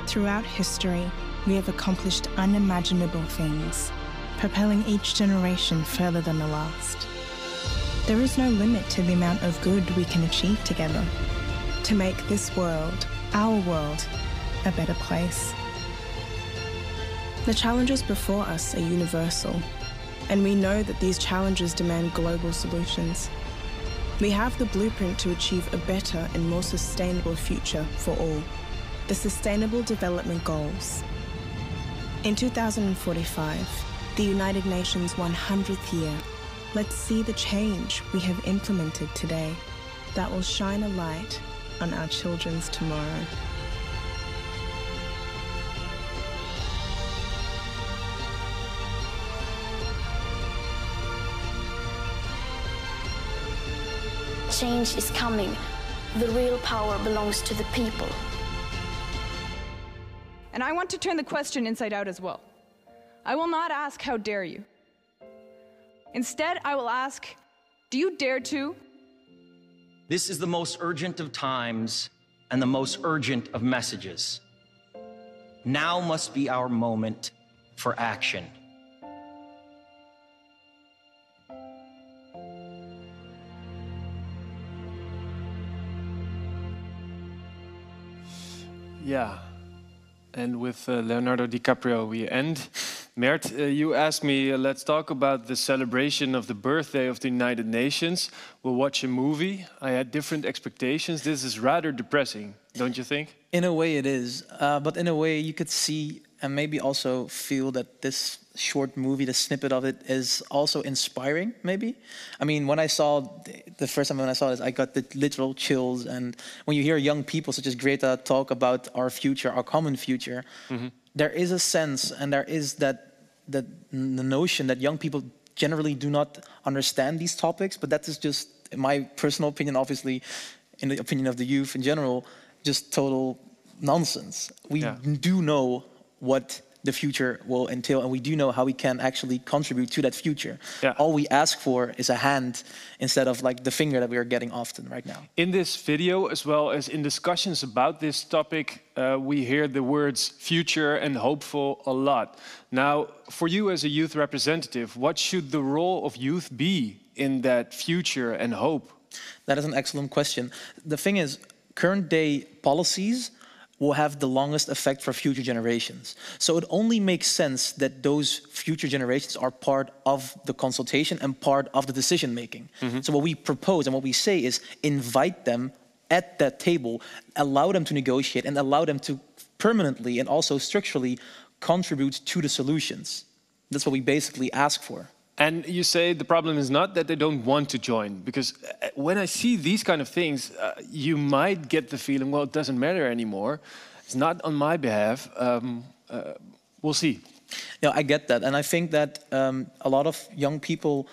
Throughout history, we have accomplished unimaginable things, propelling each generation further than the last. There is no limit to the amount of good we can achieve together to make this world, our world, a better place. The challenges before us are universal, and we know that these challenges demand global solutions. We have the blueprint to achieve a better and more sustainable future for all. The Sustainable Development Goals. In 2045, the United Nations 100th year, let's see the change we have implemented today that will shine a light on our children's tomorrow. Change is coming. The real power belongs to the people. And I want to turn the question inside out as well. I will not ask, how dare you? Instead, I will ask, do you dare to? This is the most urgent of times and the most urgent of messages. Now must be our moment for action. Yeah, and with Leonardo DiCaprio we end. Mert, you asked me, let's talk about the celebration of the birthday of the United Nations. We'll watch a movie. I had different expectations. This is rather depressing, don't you think? In a way it is, but in a way you could see and maybe also feel that this short movie, the snippet of it, is also inspiring, maybe. I mean, when I saw, the first time when I saw this, I got the literal chills. And when you hear young people such as Greta talk about our future, our common future, there is a sense and there is the notion that young people generally do not understand these topics, but that is just, in my personal opinion, obviously, in the opinion of the youth in general, just total nonsense. We do know what the future will entail, and we do know how we can actually contribute to that future. All we ask for is a hand instead of like the finger that we are getting often right now. In this video, as well as in discussions about this topic, we hear the words future and hopeful a lot. Now, for you as a youth representative, what should the role of youth be in that future and hope? That is an excellent question. The thing is, current day policies will have the longest effect for future generations. So it only makes sense that those future generations are part of the consultation and part of the decision making. So what we propose and what we say is invite them at that table, allow them to negotiate and allow them to permanently and also structurally contribute to the solutions. That's what we basically ask for. And you say the problem is not that they don't want to join, because when I see these kind of things, you might get the feeling, well, it doesn't matter anymore. It's not on my behalf. We'll see. Yeah, I get that. And I think that a lot of young people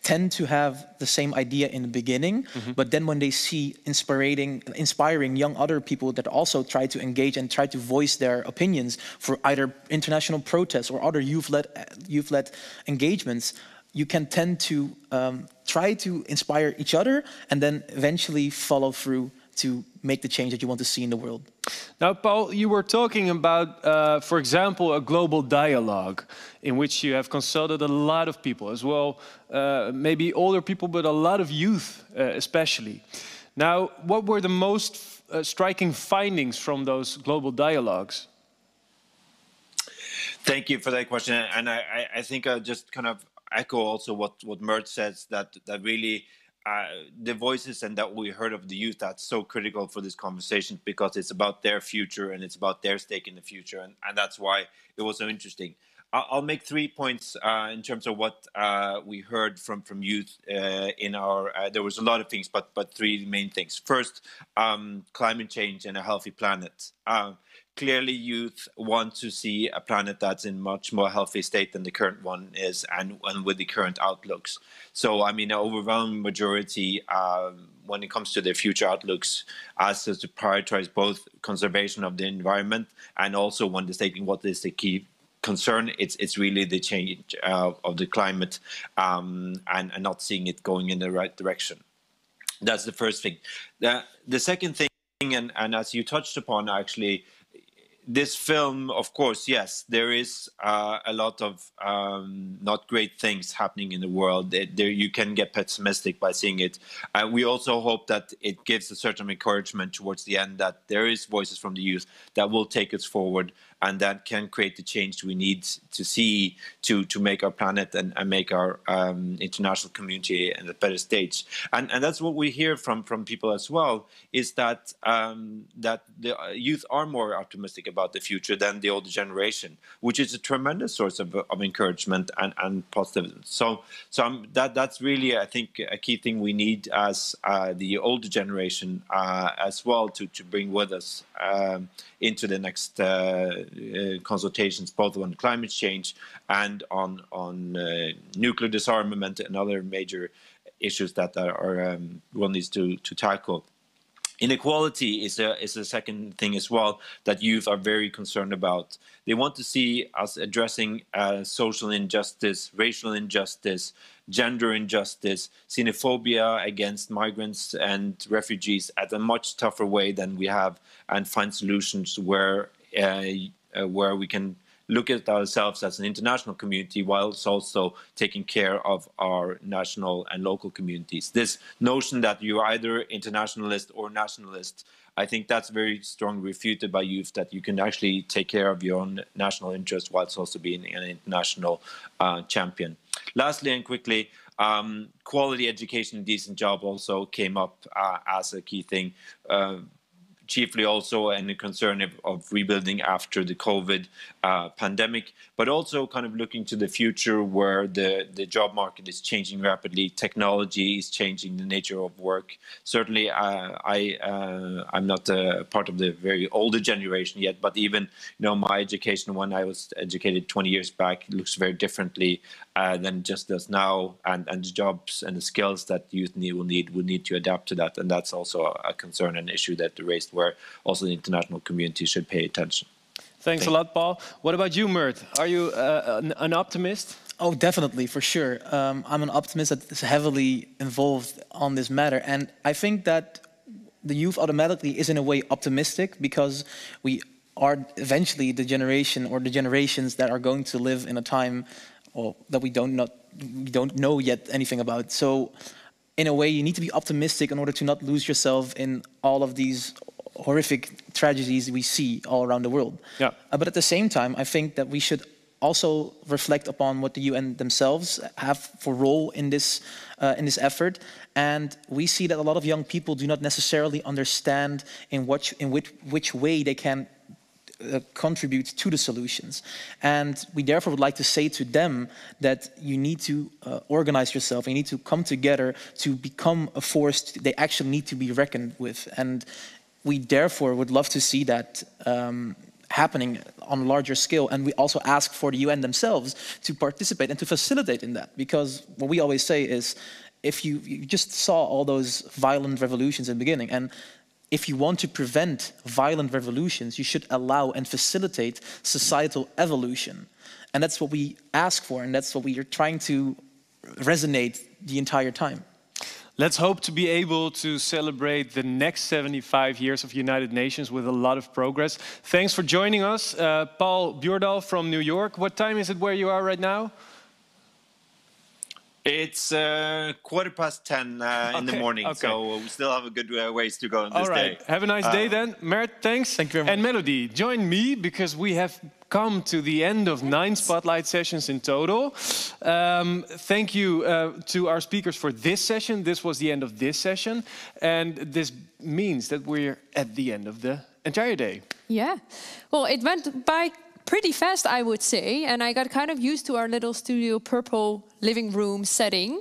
tend to have the same idea in the beginning, but then when they see inspiring young other people that also try to engage and try to voice their opinions for either international protests or other youth-led engagements, you can tend to try to inspire each other and then eventually follow through to make the change that you want to see in the world. Now, Paul, you were talking about, for example, a global dialogue in which you have consulted a lot of people as well, maybe older people, but a lot of youth especially. Now, what were the most striking findings from those global dialogues? Thank you for that question. And I think I'll just kind of echo also what Mert says, that really the voices and that we heard of the youth, that's so critical for this conversation, because it's about their future and it's about their stake in the future. And that's why it was so interesting. I'll make 3 points in terms of what we heard from youth in our, there was a lot of things, but 3 main things. First, climate change and a healthy planet. Clearly, youth want to see a planet that's in much more healthy state than the current one is, and with the current outlooks. So, I mean, an overwhelming majority, when it comes to their future outlooks, asks us to prioritize both conservation of the environment and also when they're stating what is the key concern, it's really the change of the climate and not seeing it going in the right direction. That's the first thing. The second thing, and as you touched upon, actually, this film, of course, yes, there is a lot of not great things happening in the world. There, you can get pessimistic by seeing it. We also hope that it gives a certain encouragement towards the end, that there is voices from the youth that will take us forward and that can create the change we need to see to make our planet and make our international community in a better stage. And that's what we hear from people as well, is that that the youth are more optimistic about the future than the older generation, which is a tremendous source of encouragement and positivism. So that's really, I think, a key thing we need as the older generation as well to bring with us into the next consultations, both on climate change and on nuclear disarmament and other major issues that are one needs to tackle. Inequality is a second thing as well that youth are very concerned about. They want to see us addressing social injustice, racial injustice, gender injustice, xenophobia against migrants and refugees at a much tougher way than we have, and find solutions where we can look at ourselves as an international community whilst also taking care of our national and local communities. This notion that you're either internationalist or nationalist, I think that's very strongly refuted by youth, that you can actually take care of your own national interest whilst also being an international champion. Lastly and quickly, quality education and decent job also came up as a key thing. Chiefly also and a concern of rebuilding after the COVID pandemic, but also kind of looking to the future where the job market is changing rapidly. Technology is changing the nature of work. Certainly, I'm not part of the very older generation yet, but even my education when I was educated 20 years back looks very differently than it just does now, and the jobs and the skills that youth will need to adapt to that, and that's also a concern and issue that they raised, where also the international community should pay attention. Thanks a lot, Paul. What about you, Mert? Are you an optimist? Oh, definitely, for sure. I'm an optimist that is heavily involved on this matter, and I think that the youth automatically is in a way optimistic, because we are eventually the generation or the generations that are going to live in a time that we don't know yet anything about. So in a way, you need to be optimistic in order to not lose yourself in all of these horrific tragedies we see all around the world. Yeah. But at the same time, I think that we should also reflect upon what the UN themselves have for role in this effort. And we see that a lot of young people do not necessarily understand in which way they can contribute to the solutions. And we therefore would like to say to them that you need to organize yourself, you need to come together to become a force they actually need to be reckoned with. And we therefore would love to see that happening on a larger scale. And we also ask for the UN themselves to participate and to facilitate in that. Because what we always say is, if you just saw all those violent revolutions in the beginning, and if you want to prevent violent revolutions, you should allow and facilitate societal evolution. And that's what we ask for, and that's what we are trying to resonate the entire time. Let's hope to be able to celebrate the next 75 years of United Nations with a lot of progress. Thanks for joining us. Paul Bjordal from New York. What time is it where you are right now? It's 10:15 in the morning, so we still have a good ways to go on this day. Have a nice day then. Mert, thanks. Thank you very much. And Melody, join me, because we have come to the end of 9 spotlight sessions in total. Thank you to our speakers for this session. This was the end of this session. And this means that we're at the end of the entire day. Yeah. Well, it went by pretty fast, I would say, and I got kind of used to our little Studio Purple living room setting.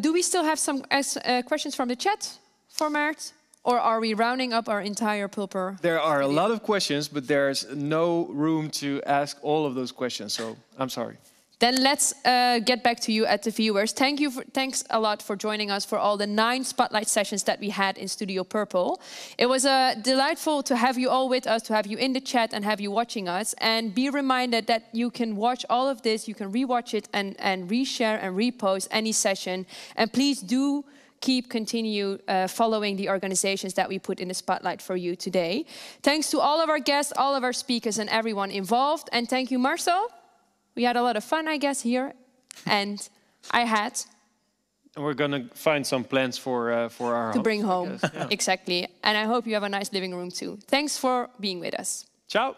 Do we still have some questions from the chat for Mert? Or are we rounding up our entire Pulper? There are a lot of questions, but there's no room to ask all of those questions, so I'm sorry. Then let's get back to you at the viewers. Thanks a lot for joining us for all the 9 spotlight sessions that we had in Studio Purple. It was delightful to have you all with us, to have you in the chat and have you watching us. And be reminded that you can watch all of this, you can rewatch it and reshare and repost any session. And please do continue following the organizations that we put in the spotlight for you today. Thanks to all of our guests, all of our speakers and everyone involved. And thank you, Marcel. We had a lot of fun, I guess, here, and I had. And we're going to find some plans for our house, to bring home, yeah. Exactly. And I hope you have a nice living room too. Thanks for being with us. Ciao.